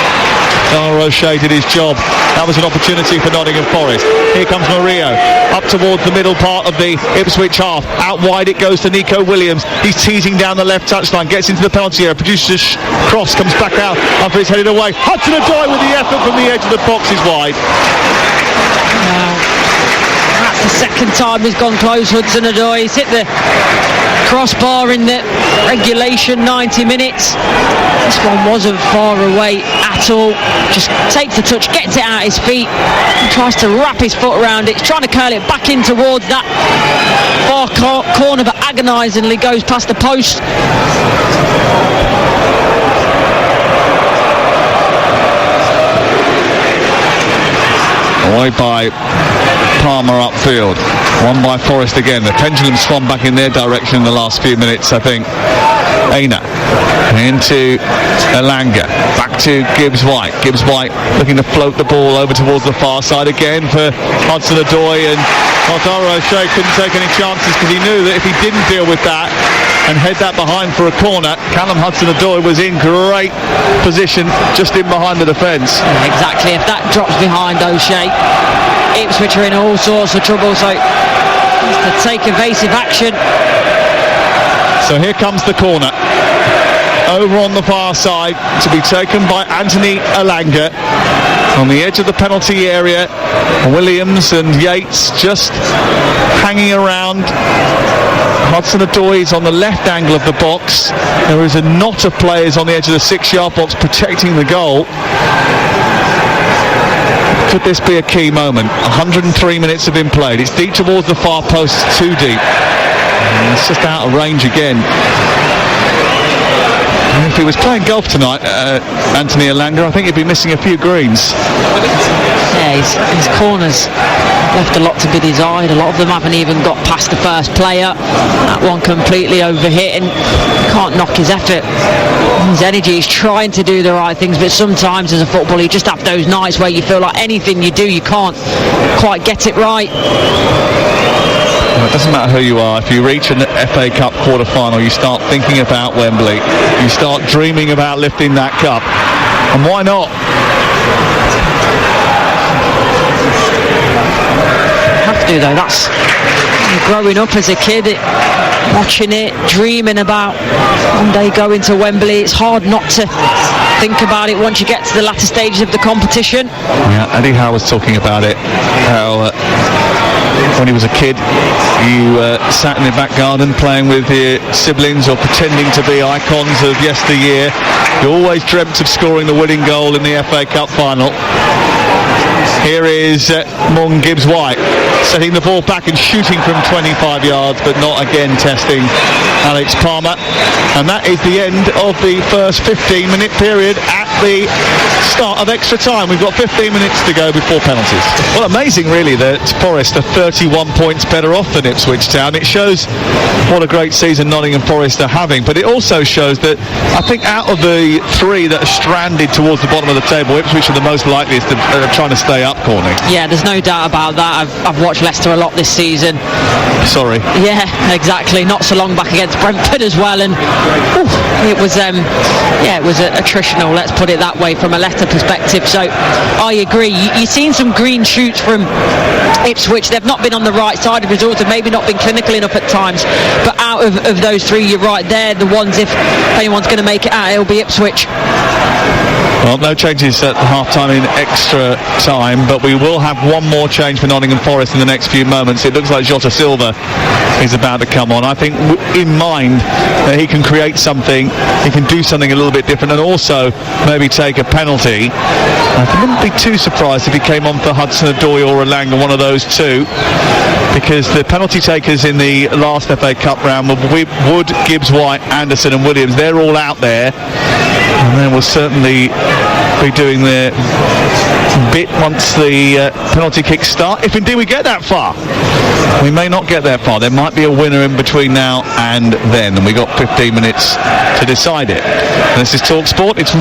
O'Shea did his job. That was an opportunity for Nottingham Forest. Here comes Murillo, up towards the middle part of the Ipswich half. Out wide it goes to Nico Williams. He's teasing down the left touchline, gets into the penalty area, produces a cross, comes back out after it's headed away. Hudson-Odoi with the effort from the edge of the box is wide. That's the second time he's gone close, Hudson-Odoi. He's hit the crossbar in the regulation 90 minutes. This one wasn't far away at all. Just takes the touch, gets it out his feet, and tries to wrap his foot around it. He's trying to curl it back in towards that far corner, but agonisingly goes past the post. Away by Palmer upfield. One by Forest again. The pendulum swung back in their direction in the last few minutes, I think. Aina into Elanga, back to Gibbs-White. Gibbs-White looking to float the ball over towards the far side again for Hudson-Odoi, and O'Shea couldn't take any chances because he knew that if he didn't deal with that and head that behind for a corner, Callum Hudson-Odoi was in great position just in behind the defence. Exactly, if that drops behind O'Shea, Ipswich are in all sorts of trouble, so has to take evasive action. So here comes the corner, over on the far side, to be taken by Anthony Elanga. On the edge of the penalty area, Williams and Yates just hanging around. Hudson-Odoi is on the left angle of the box. There is a knot of players on the edge of the 6-yard box protecting the goal. Could this be a key moment? 103 minutes have been played. It's deep towards the far post, too deep. And it's just out of range again. And if he was playing golf tonight, Anthony Elanga, I think he'd be missing a few greens. Yeah, his corners left a lot to be desired. A lot of them haven't even got past the first player. That one completely overhit, and can't knock his effort, his energy. He's trying to do the right things, but sometimes as a footballer you just have those nights where you feel like anything you do, you can't quite get it right. It doesn't matter who you are. If you reach an FA Cup quarter-final, you start thinking about Wembley. You start dreaming about lifting that cup. And why not? You have to, though. That's growing up as a kid, watching it, dreaming about one day going to Wembley. It's hard not to think about it once you get to the latter stages of the competition. Yeah, Eddie Howe was talking about it, how when he was a kid, you sat in the back garden playing with your siblings or pretending to be icons of yesteryear. You always dreamt of scoring the winning goal in the FA Cup final. Here is Morgan Gibbs-White setting the ball back and shooting from 25 yards, but not again testing Alex Palmer. And that is the end of the first 15-minute period at the start of extra time. We've got 15 minutes to go before penalties. Well, amazing really that Forest are 31 points better off than Ipswich Town. It shows what a great season Nottingham Forest are having, but it also shows that I think out of the three that are stranded towards the bottom of the table, Ipswich are the most likeliest of trying to stay up, Corny. Yeah, there's no doubt about that. I've watched Leicester a lot this season. Sorry. Yeah, exactly. Not so long back against Brentford as well, and it was it was attritional, let's put it that way, from a Leicester perspective. So I agree. You've seen some green shoots from Ipswich. They've not been on the right side of results, have maybe not been clinical enough at times, but out of those three, you're right, they're the ones, if anyone's going to make it out, it'll be Ipswich. Well, no changes at half-time in extra time, but we will have one more change for Nottingham Forest in the next few moments. It looks like Jota Silva is about to come on. I think in mind that he can create something, he can do something a little bit different, and also maybe take a penalty. I wouldn't be too surprised if he came on for Hudson-Odoi or Elanga, one of those two, because the penalty takers in the last FA Cup round were Wood, Gibbs-White, Anderson and Williams. They're all out there, and they will certainly be doing their bit once the penalty kicks start, if indeed we get that far. We may not get that far. There might be a winner in between now and then, and we got 15 minutes to decide it. And this is Talk Sport. It's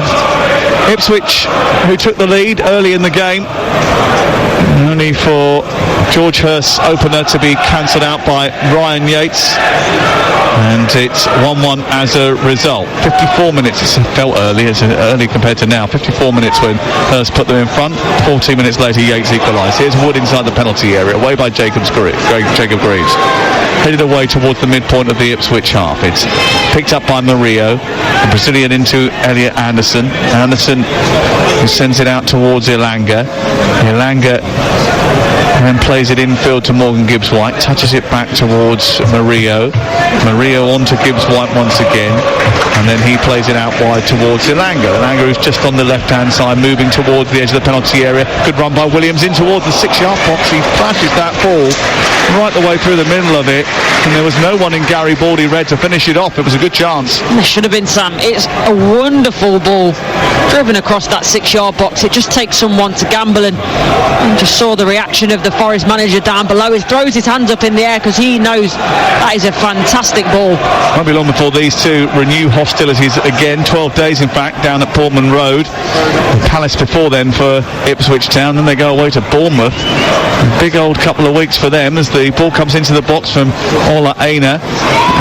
Ipswich who took the lead early in the game, only for George Hurst's opener to be cancelled out by Ryan Yates, and it's 1-1 as a result. 54 minutes, it felt early compared to now. 54 minutes when Hurst put them in front. 14 minutes later, Yates equalised. Here's Wood inside the penalty area, away by Jacob Greaves. Headed away towards the midpoint of the Ipswich half. It's picked up by Murillo, the Brazilian into Elliot Anderson. Anderson, who sends it out towards Elanga. Elanga and then plays it infield to Morgan Gibbs-White, touches it back towards Murillo. Murillo on to Gibbs-White once again, and then he plays it out wide towards Elanga. Elanga is just on the left-hand side, moving towards the edge of the penalty area. Good run by Williams in towards the 6-yard box. He flashes that ball right the way through the middle of it, and there was no one in Gary Baldy-Red to finish it off. It was a good chance. There should have been, Sam. It's a wonderful ball driven across that 6-yard box. It just takes someone to gamble, and just saw the reaction of the Forest manager down below. He throws his hands up in the air because he knows that is a fantastic ball. Won't be long before these two renew hostilities again. 12 days in fact down at Portman Road. Palace before then for Ipswich Town, then they go away to Bournemouth. A big old couple of weeks for them as the ball comes into the box from Ola Aina.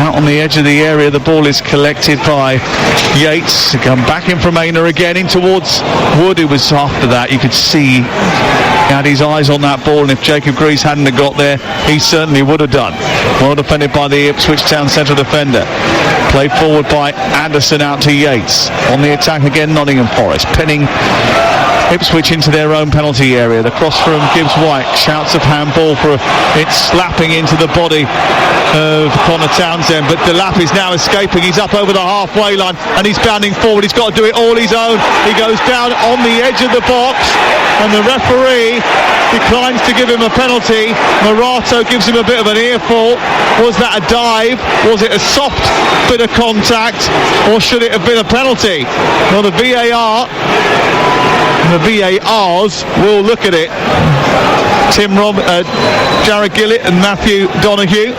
Out on the edge of the area, the ball is collected by Yates. To come back in from Aina again in towards Wood, who was after that. You could see he had his eyes on that ball, and if Jacob Greaves hadn't have got there, he certainly would have done. Well defended by the Ipswich Town central defender. Played forward by Anderson out to Yates. On the attack again, Nottingham Forest pinning Ipswich into their own penalty area. The cross from Gibbs-White, shouts of handball for it, slapping into the body of Connor Townsend, but Delap is now escaping. He's up over the halfway line and he's bounding forward. He's got to do it all his own. He goes down on the edge of the box and the referee declines to give him a penalty. Morato gives him a bit of an earful. Was that a dive? Was it a soft bit of contact, or should it have been a penalty? Well, the VARs will look at it. Jared Gillett and Matthew Donoghue.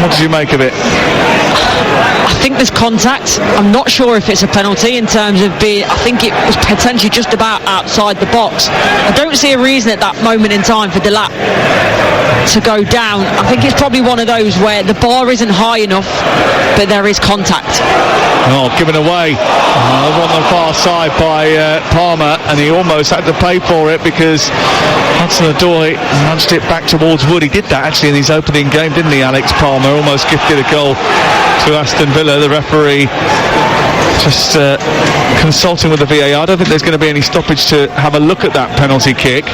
What did you make of it? I think there's contact. I'm not sure if it's a penalty in terms of I think it was potentially just about outside the box. I don't see a reason at that moment in time for Delap to go down. I think it's probably one of those where the bar isn't high enough, but there is contact. Oh, given away on the far side by Palmer, and he almost had to pay for it because Hudson-Odoi nudged it back towards Wood. He did that actually in his opening game, didn't he, Alex Palmer? Almost gifted a goal to Aston Villa. The referee just consulting with the VAR. I don't think there's going to be any stoppage to have a look at that penalty kick.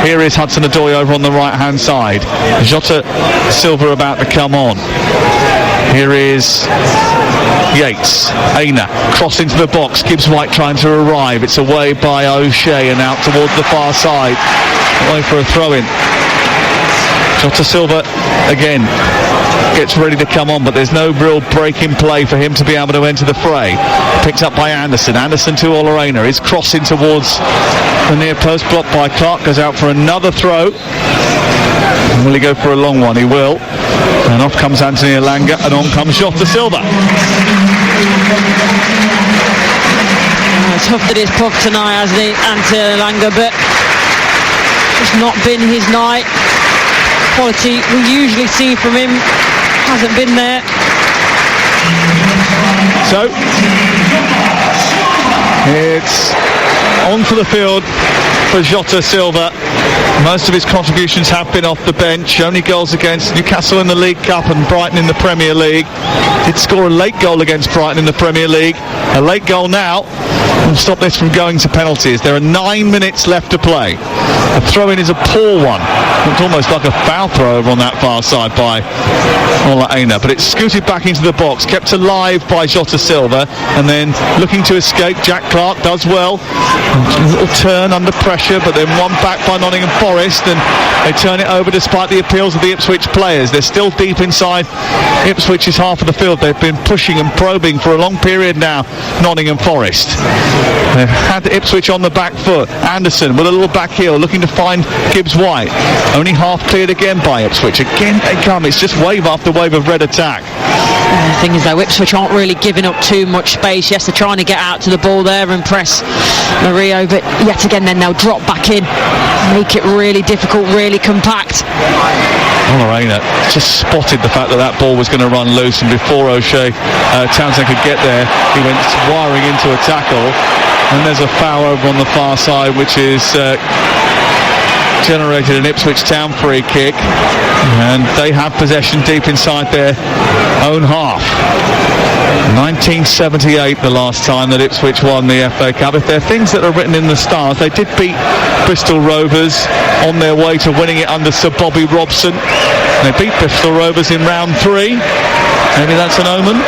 Here is Hudson-Odoi over on the right-hand side. Jota Silva about to come on. Here is Yates. Aina cross into the box. Gibbs White trying to arrive. It's away by O'Shea and out towards the far side. Away for a throw-in. Jota Silva again gets ready to come on, but there's no real break in play for him to be able to enter the fray. Picked up by Anderson. Anderson to Olareina. Is crossing towards the near post, blocked by Clark. Goes out for another throw. Will he go for a long one? He will. And off comes Anthony Elanga, and on comes Jota Silva. It's huffed at his puck tonight, hasn't he, Anthony Elanga, but it's not been his night. Quality we usually see from him hasn't been there. So it's on for the field for Jota Silva. Most of his contributions have been off the bench. Only goals against Newcastle in the League Cup and Brighton in the Premier League. Did score a late goal against Brighton in the Premier League. A late goal now will stop this from going to penalties. There are 9 minutes left to play. The throw-in is a poor one. Looked almost like a foul throw over on that far side by Olareina, but it's scooted back into the box, kept alive by Jota Silva, and then looking to escape. Jack Clark does well. A little turn under pressure, but then one back by Nottingham Forest, and they turn it over despite the appeals of the Ipswich players. They're still deep inside Ipswich's half of the field. They've been pushing and probing for a long period now, Nottingham Forest. They've had Ipswich on the back foot. Anderson with a little back heel looking to find Gibbs White. Only half cleared again by Ipswich. Again they come. It's just wave after wave of red attack. The thing is though, Ipswich aren't really giving up too much space. Yes, they're trying to get out to the ball there and press Murillo, but yet again then they'll drop back in, make it really difficult, really compact. Olareina just spotted the fact that that ball was going to run loose, and before O'Shea Townsend could get there, he went wiring into a tackle, and there's a foul over on the far side, which is generated an Ipswich Town free kick, and they have possession deep inside their own half. 1978 the last time that Ipswich won the FA Cup. If there are things that are written in the stars, they did beat Bristol Rovers on their way to winning it under Sir Bobby Robson. They beat Bristol Rovers in round 3. Maybe that's an omen.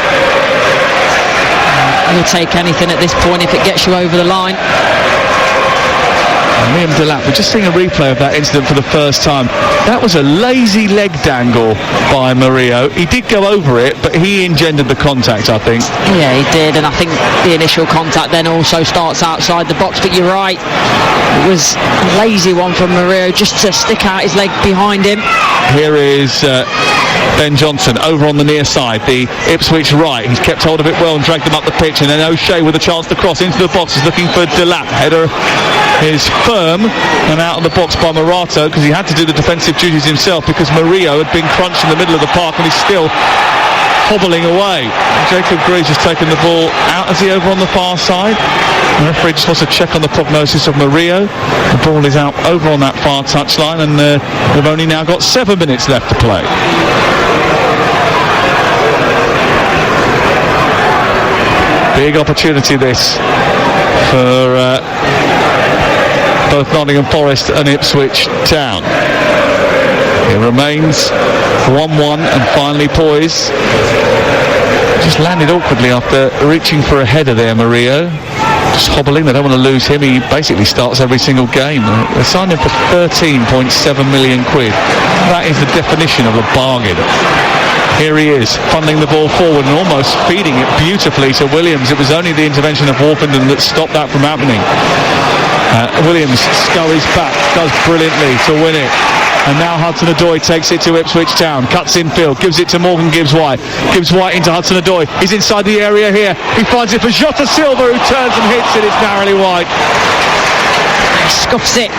You'll take anything at this point if it gets you over the line. Liam Delap, we're just seeing a replay of that incident for the first time. That was a lazy leg dangle by Murillo. He did go over it, but he engendered the contact, I think. Yeah, he did, and I think the initial contact then also starts outside the box, but you're right. It was a lazy one from Murillo just to stick out his leg behind him. Here is Ben Johnson over on the near side, the Ipswich right. He's kept hold of it well and dragged them up the pitch, and then O'Shea with a chance to cross into the box is looking for Delap. Header is firm and out of the box by Morato, because he had to do the defensive duties himself because Murillo had been crunched in the middle of the park and he's still hobbling away. Jacob Greaves has taken the ball out. Is he over on the far side? The referee just wants to check on the prognosis of Murillo. The ball is out over on that far touchline, and we've only now got 7 minutes left to play. Big opportunity this for both Nottingham Forest and Ipswich Town. It remains 1-1 and finally poised. Just landed awkwardly after reaching for a header there, Murillo. Just hobbling, they don't want to lose him. He basically starts every single game. They signed him for 13.7 million quid. That is the definition of a bargain. Here he is, funneling the ball forward and almost feeding it beautifully to Williams. It was only the intervention of Wolfenden that stopped that from happening. Williams scurries back, does brilliantly to win it. And now Hudson-Odoi takes it to Ipswich Town, cuts infield, gives it to Morgan Gibbs-White. Gibbs-White into Hudson-Odoi. He's inside the area here. He finds it for Jota Silva, who turns and hits it. It's narrowly wide. He scuffs it,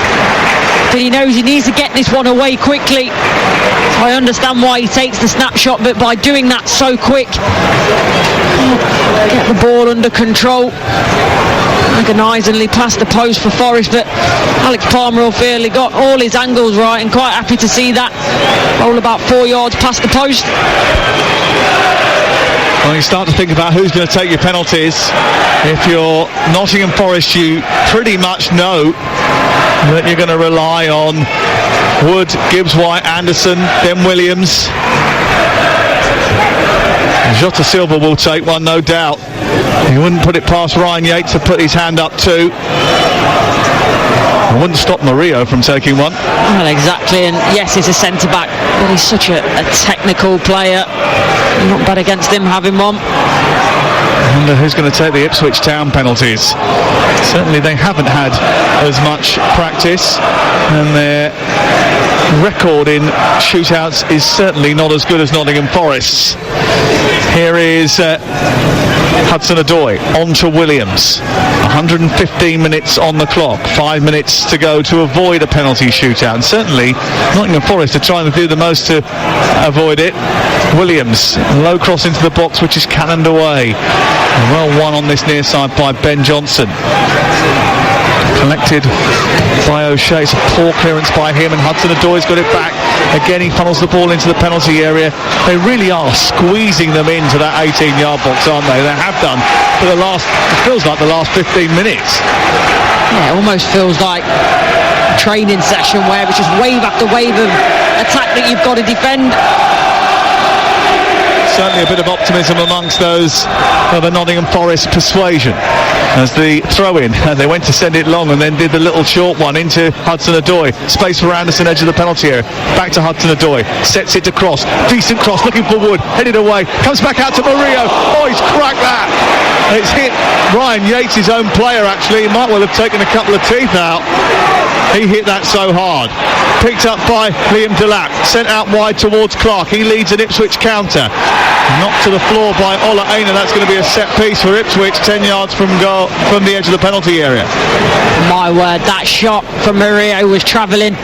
but he knows he needs to get this one away quickly. I understand why he takes the snapshot, but by doing that so quick, get the ball under control. Agonisingly past the post for Forest, but Alex Palmer he got all his angles right, and quite happy to see that roll about 4 yards past the post. When you start to think about who's going to take your penalties, if you're Nottingham Forest, you pretty much know that you're going to rely on Wood, Gibbs, White, Anderson, then Williams. Jota Silva will take one, no doubt. He wouldn't put it past Ryan Yates to put his hand up too. I wouldn't stop Murillo from taking one. Well, exactly, and yes, he's a centre-back, but he's such a technical player. Not bad against him having one. I wonder who's going to take the Ipswich Town penalties. Certainly they haven't had as much practice, and their record in shootouts is certainly not as good as Nottingham Forest's. Here is Hudson-Odoi on to Williams. 115 minutes on the clock, 5 minutes to go to avoid a penalty shootout, and certainly Nottingham Forest are trying to do the most to avoid it. Williams, low cross into the box, which is cannoned away. Well won on this near side by Ben Johnson. Collected by O'Shea. It's a poor clearance by him, and Hudson-Odoi's got it back. Again, he funnels the ball into the penalty area. They really are squeezing them into that 18-yard box, aren't they? They have done for the last, it feels like the last 15 minutes. Yeah, it almost feels like a training session where it's just wave after wave of attack that you've got to defend. Certainly a bit of optimism amongst those of the Nottingham Forest persuasion as the throw-in. They went to send it long and then did the little short one into Hudson-Odoi. Space for Anderson, edge of the penalty area. Back to Hudson-Odoi. Sets it to cross. Decent cross, looking for Wood. Headed away. Comes back out to Murillo. Oh, he's cracked that. And it's hit Ryan Yates, his own player, actually. He might well have taken a couple of teeth out. He hit that so hard. Picked up by Liam Delap. Sent out wide towards Clark. He leads an Ipswich counter. Knocked to the floor by Ola Aina. That's going to be a set piece for Ipswich, 10 yards from goal, from the edge of the penalty area. My word, that shot from Murillo was travelling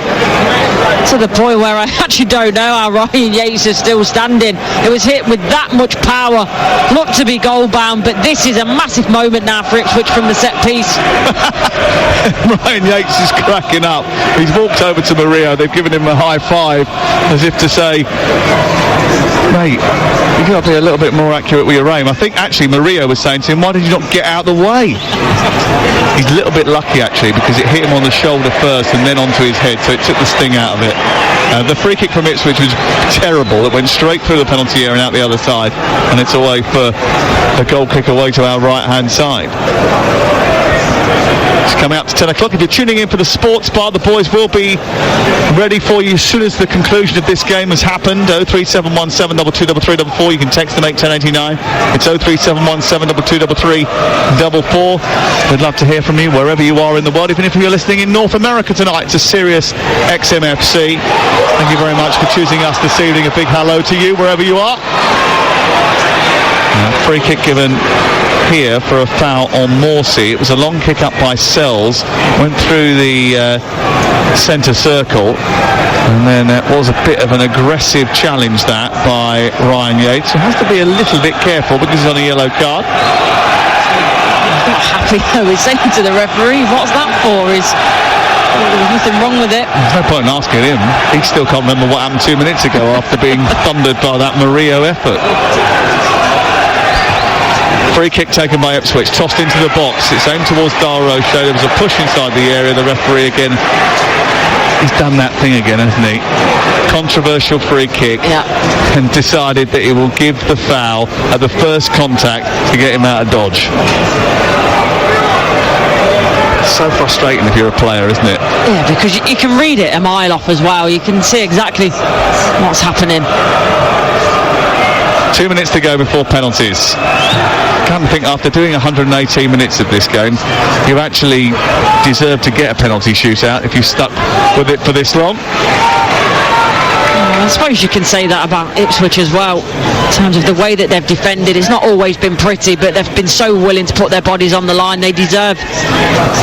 to the point where I actually don't know how Ryan Yates is still standing. It was hit with that much power. Looked to be goal bound, but this is a massive moment now for Ipswich from the set piece. Ryan Yates is cracking up. He's walked over to Murillo. They've given him a high five as if to say, mate, you've got to be a little bit more accurate with your aim. I think actually Murillo was saying to him, why did you not get out of the way? He's a little bit lucky actually, because it hit him on the shoulder first and then onto his head, so it took the sting out of it. The free kick from Ipswich was terrible. It went straight through the penalty area and out the other side, and it's away for a goal kick away to our right hand side. It's coming up to 10 o'clock. If you're tuning in for the sports bar, the boys will be ready for you as soon as the conclusion of this game has happened. 03717 223344. You can text them 81089. It's 03717 223344. We'd love to hear from you wherever you are in the world, even if you're listening in North America tonight to Sirius XMFC. Thank you very much for choosing us this evening. A big hello to you wherever you are. Free kick given here for a foul on Morsey. It was a long kick up by Sells, went through the centre circle, and then it was a bit of an aggressive challenge that by Ryan Yates, who has to be a little bit careful because he's on a yellow card. He's not happy though. He's saying to the referee, what's that for? There's nothing wrong with it. There's no point in asking him. He still can't remember what happened 2 minutes ago after being thundered by that Murillo effort. Free kick taken by Ipswich, tossed into the box. It's aimed towards Dara O'Shea. There was a push inside the area. The referee again, he's done that thing again, hasn't he? Controversial free kick, yeah. And decided that he will give the foul at the first contact to get him out of dodge. So frustrating if you're a player, isn't it? Yeah, because you can read it a mile off as well. You can see exactly what's happening. 2 minutes to go before penalties. I can't think, after doing 118 minutes of this game, you actually deserve to get a penalty shootout if you stuck with it for this long. I suppose you can say that about Ipswich as well, in terms of the way that they've defended. It's not always been pretty, but they've been so willing to put their bodies on the line. They deserve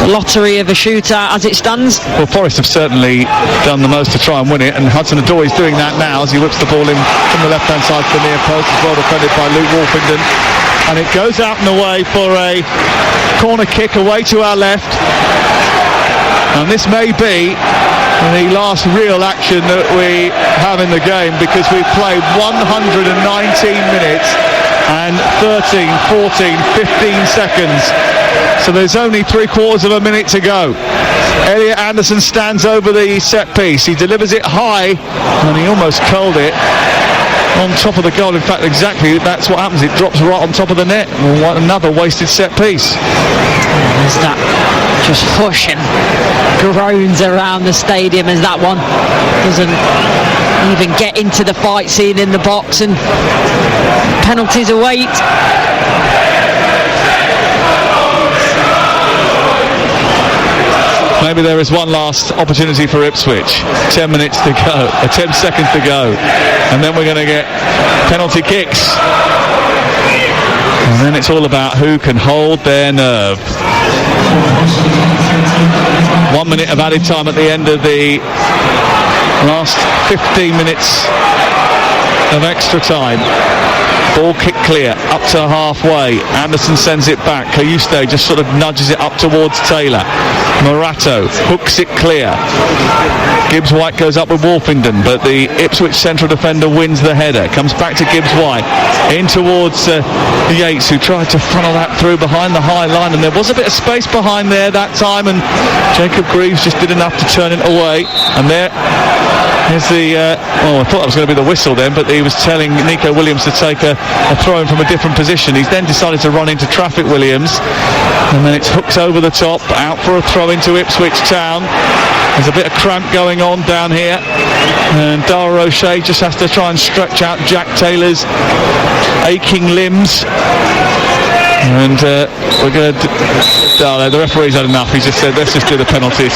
the lottery of a shootout as it stands. Well, Forest have certainly done the most to try and win it, and Hudson-Odoi is doing that now as he whips the ball in from the left-hand side to the near post, as well defended by Luke Wolfenden. And it goes out and away for a corner kick away to our left. And this may be the last real action that we have in the game, because we've played 119 minutes and 13, 14, 15 seconds. So there's only 3/4 of a minute to go. Elliot Anderson stands over the set piece. He delivers it high, and he almost curled it on top of the goal. In fact, exactly that's what happens. It drops right on top of the net. Another wasted set piece. There's that just hush and groans around the stadium as that one doesn't even get into the fight scene in the box, and penalties await. Maybe there is one last opportunity for Ipswich. 10 minutes to go, 10 seconds to go, and then we're going to get penalty kicks. And then it's all about who can hold their nerve. 1 minute of added time at the end of the last 15 minutes of extra time. Ball kick clear, up to halfway. Anderson sends it back. Cayuste just sort of nudges it up towards Taylor. Morato hooks it clear. Gibbs-White goes up with Wolfenden, but the Ipswich central defender wins the header. Comes back to Gibbs-White, in towards Yates, who tried to funnel that through behind the high line, and there was a bit of space behind there that time, and Jacob Greaves just did enough to turn it away. And here's the I thought that was going to be the whistle then, but he was telling Nico Williams to take a throw in from a different position. He's then decided to run into traffic, Williams, and then it's hooked over the top, out for a throw into Ipswich Town. There's a bit of cramp going on down here, and Dara O'Shea just has to try and stretch out Jack Taylor's aching limbs. And we're going to the referee's had enough. He just said, let's just do the penalties.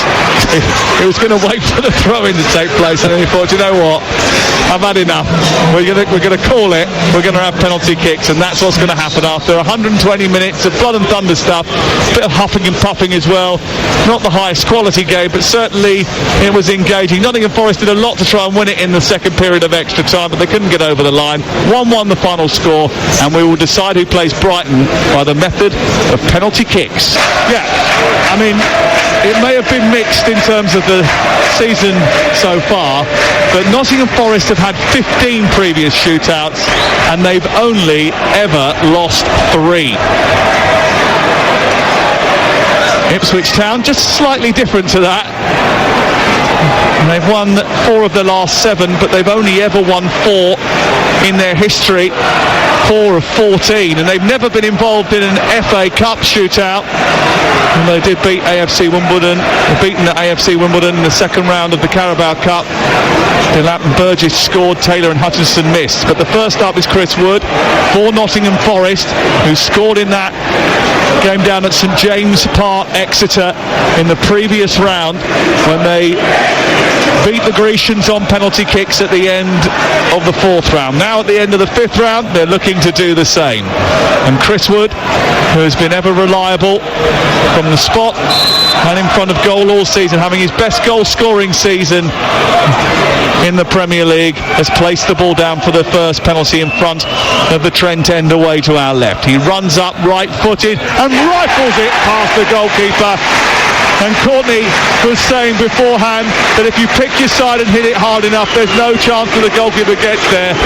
He was going to wait for the throw-in to take place, and then he thought, you know what, I've had enough. We're going to call it. We're going to have penalty kicks, and that's what's going to happen after 120 minutes of blood and thunder stuff. A bit of huffing and puffing as well. Not the highest quality game, but certainly it was engaging. Nottingham Forest did a lot to try and win it in the second period of extra time, but they couldn't get over the line. 1-1 the final score, and we will decide who plays Brighton by the method of penalty kicks. Yeah, I mean, it may have been mixed in terms of the season so far, but Nottingham Forest have had 15 previous shootouts, and they've only ever lost 3. Ipswich Town just slightly different to that. They've won 4 of the last 7, but they've only ever won 4 in their history. 4 of 14, and they've never been involved in an FA Cup shootout. And they did beat AFC Wimbledon. They've beaten the AFC Wimbledon in the second round of the Carabao Cup. Delap and Burgess scored, Taylor and Hutchinson missed. But the first up is Chris Wood for Nottingham Forest, who scored in that game down at St James Park, Exeter, in the previous round when they beat the Grecians on penalty kicks at the end of the 4th round. Now at the end of the 5th round, they're looking to do the same. And Chris Wood, who has been ever reliable from the spot and in front of goal all season, having his best goal scoring season in the Premier League, has placed the ball down for the first penalty in front of the Trent End away to our left. He runs up right-footed and rifles it past the goalkeeper. And Courtney was saying beforehand that if you pick your side and hit it hard enough, there's no chance that the goalkeeper gets there.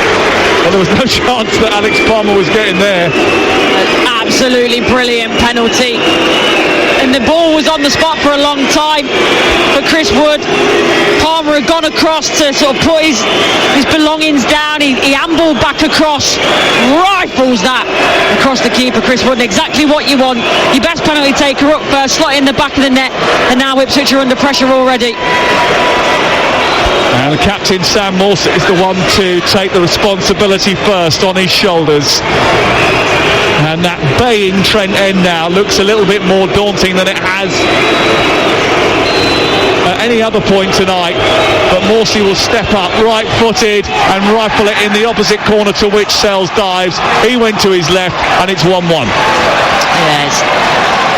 And there was no chance that Alex Palmer was getting there. Absolutely brilliant penalty. And the ball was on the spot for a long time for Chris Wood. Palmer had gone across to sort of put his belongings down. He ambled back across, rifles that across the keeper, Chris Wood. Exactly what you want. Your best penalty taker up first, slot in the back of the net, and now Ipswich are under pressure already. And the captain, Sam Morse, is the one to take the responsibility first on his shoulders. And that baying Trent End now looks a little bit more daunting than it has at any other point tonight. But Morsey will step up right-footed and rifle it in the opposite corner to which Sells dives. He went to his left, and it's 1-1. Yes,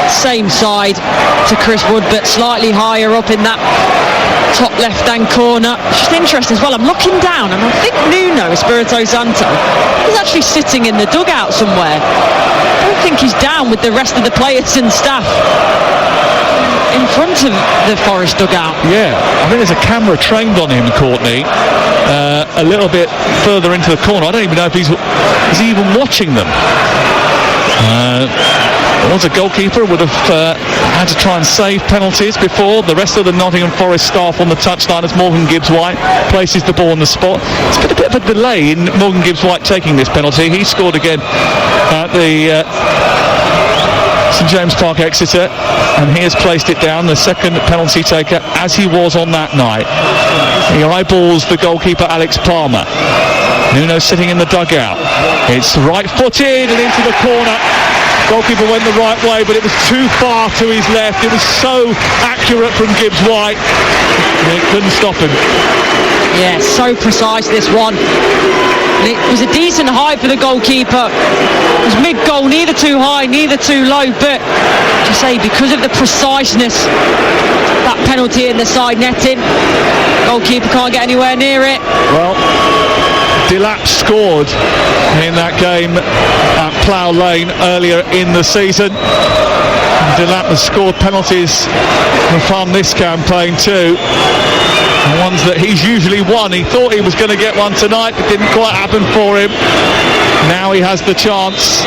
same side to Chris Wood, but slightly higher up in that top left-hand corner. It's just interesting as well. I'm looking down, and I think Nuno Espirito Santo is actually sitting in the dugout somewhere. I don't think he's down with the rest of the players and staff. in front of the Forest dugout. Yeah, I think there's a camera trained on him, Courtney, a little bit further into the corner. I don't even know if he's even watching them. Once a goalkeeper would have had to try and save penalties before. The rest of the Nottingham Forest staff on the touchline as Morgan Gibbs-White places the ball on the spot. It's been a bit of a delay in Morgan Gibbs-White taking this penalty. He scored again at the St James Park, Exeter, and he has placed it down, the second penalty taker, as he was on that night. He eyeballs the goalkeeper Alex Palmer. Nuno sitting in the dugout. It's right-footed and into the corner. Goalkeeper went the right way, but it was too far to his left. It was so accurate from Gibbs-White. It couldn't stop him. Yeah, so precise, this one. And it was a decent height for the goalkeeper. It was mid-goal, neither too high, neither too low, but to say, because of the preciseness, that penalty in the side netting, goalkeeper can't get anywhere near it. Well, Delap scored in that game at Plough Lane earlier in the season. Delap has scored penalties from this campaign too. The ones that he's usually won. He thought he was going to get one tonight. It didn't quite happen for him. Now he has the chance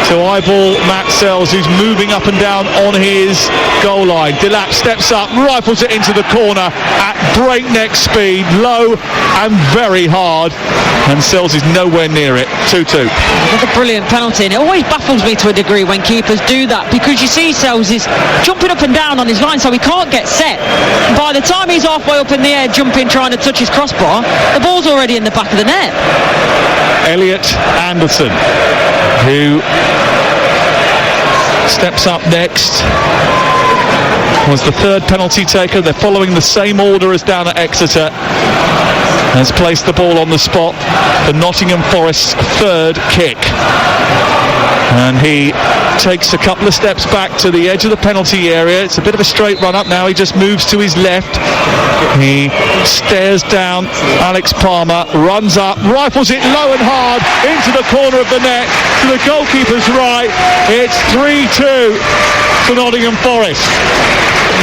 to eyeball Matt Sells, who's moving up and down on his goal line. Delap steps up, rifles it into the corner at breakneck speed, low and very hard, and Sells is nowhere near it. 2-2. Another brilliant penalty, and it always baffles me to a degree when keepers do that, because you see Sells is jumping up and down on his line, so he can't get set. By the time he's halfway up in the air, jumping, trying to touch his crossbar, the ball's already in the back of the net. Elliot Anderson, who steps up next, was the third penalty taker. They're following the same order as down at Exeter. Has placed the ball on the spot for Nottingham Forest's third kick. And he takes a couple of steps back to the edge of the penalty area. It's a bit of a straight run up now. He just moves to his left. He stares down Alex Palmer, runs up, rifles it low and hard into the corner of the net to the goalkeeper's right. It's 3-2 to Nottingham Forest.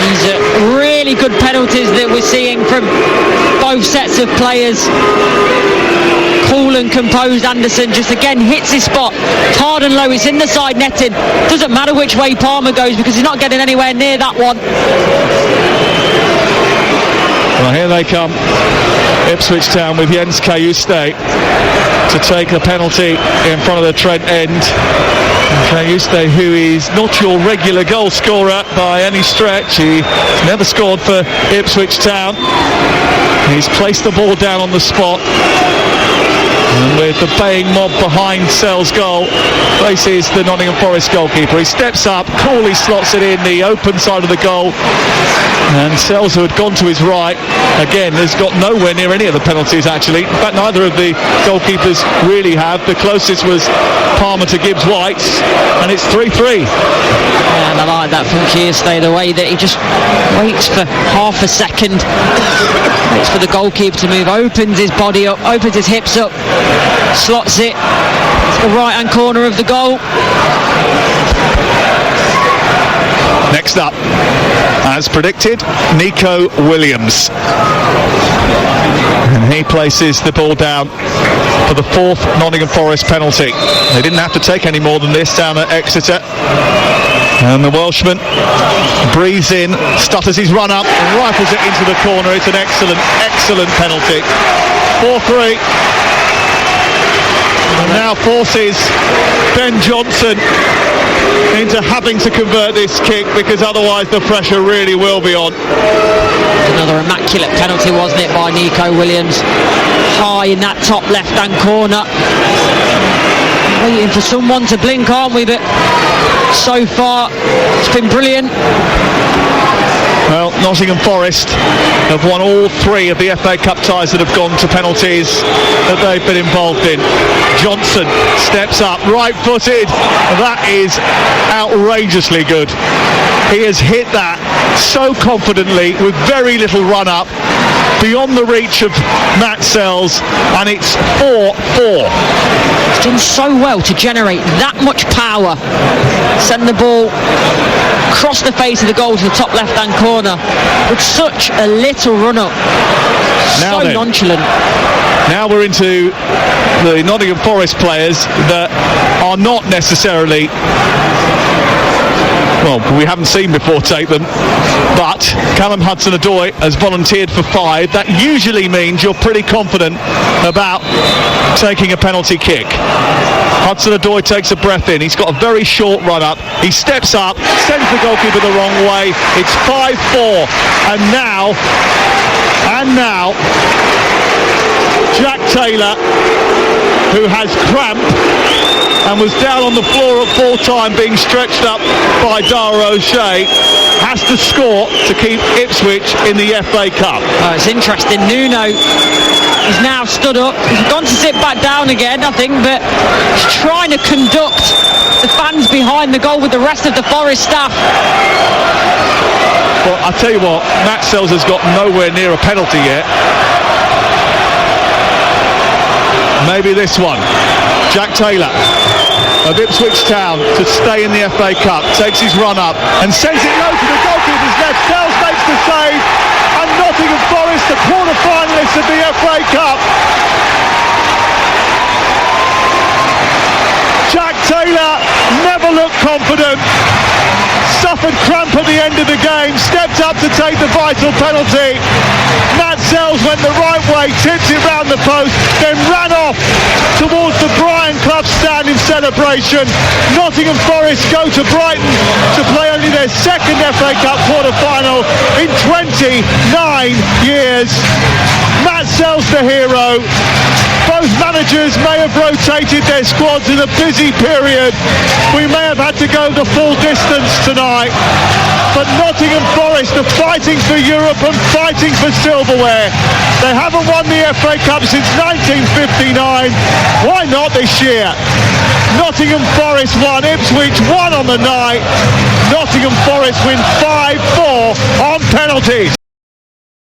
These are really good penalties that we're seeing from both sets of players. Cool and composed Anderson just again hits his spot hard and low. It's in the side netting. Doesn't matter which way Palmer goes because he's not getting anywhere near that one. Well, here they come, Ipswich Town, with Jens Kayuste to take a penalty in front of the Trent end. Kayuste, who is not your regular goal scorer by any stretch. He's never scored for Ipswich Town. He's placed the ball down on the spot. And with the baying mob behind Sells' goal, faces the Nottingham Forest goalkeeper. He steps up, coolly slots it in the open side of the goal. And Sells, who had gone to his right, again, has got nowhere near any of the penalties, actually. In fact, neither of the goalkeepers really have. The closest was Palmer to Gibbs-White, and it's 3-3. And I like that from Kayuste, the way that he just waits for half a second, waits for the goalkeeper to move, opens his body up, opens his hips up, slots it to the right hand corner of the goal. Next up, as predicted, Nico Williams. And he places the ball down for the fourth Nottingham Forest penalty. They didn't have to take any more than this down at Exeter. And the Welshman breathes in, stutters his run up and rifles it into the corner. It's an excellent penalty. 4-3. And now forces Ben Johnson into having to convert this kick, because otherwise the pressure really will be on. Another immaculate penalty, wasn't it, by Nico Williams? High in that top left-hand corner. Waiting for someone to blink, aren't we? But so far, it's been brilliant. Well, Nottingham Forest have won all three of the FA Cup ties that have gone to penalties that they've been involved in. Johnson steps up, right-footed. That is outrageously good. He has hit that so confidently with very little run-up, beyond the reach of Matt Sells, and it's 4-4. He's done so well to generate that much power, send the ball across the face of the goal to the top left-hand corner with such a little run-up. Now So then. nonchalant. Now we're into the Nottingham Forest players that are not necessarily, well, we haven't seen before take them, but Callum Hudson-Odoi has volunteered for 5. That usually means you're pretty confident about taking a penalty kick. Hudson-Odoi takes a breath in. He's got a very short run up. He steps up, sends the goalkeeper the wrong way. It's 5-4. And now, Jack Taylor, who has cramp and was down on the floor at full time being stretched up by Dara O'Shea, has to score to keep Ipswich in the FA Cup. Oh, it's interesting. Nuno is now stood up. He's gone to sit back down again, I think, but he's trying to conduct the fans behind the goal with the rest of the Forest staff. Well, I tell you what, Matt Sells has got nowhere near a penalty yet. Maybe this one. Jack Taylor of Ipswich Town to stay in the FA Cup, takes his run up and sends it low to the goalkeeper's left. Sells makes the save, and Nottingham Forest, the quarter-finalists of the FA Cup. Jack Taylor never looked confident, suffered cramp at the end of the game, stepped up to take the vital penalty. Matt Sells went the right way, tipped it round the post, then ran off towards the Brighton Club stand in celebration. Nottingham Forest go to Brighton to play only their second FA Cup quarter-final in 29 years. Matt Sells the hero. Both managers may have rotated their squads in a busy period. We may have had to go the full distance tonight. But Nottingham Forest are fighting for Europe and fighting for silverware. They haven't won the FA Cup since 1959. Why not this year? Nottingham Forest won, Ipswich won on the night. Nottingham Forest win 5-4 on penalties.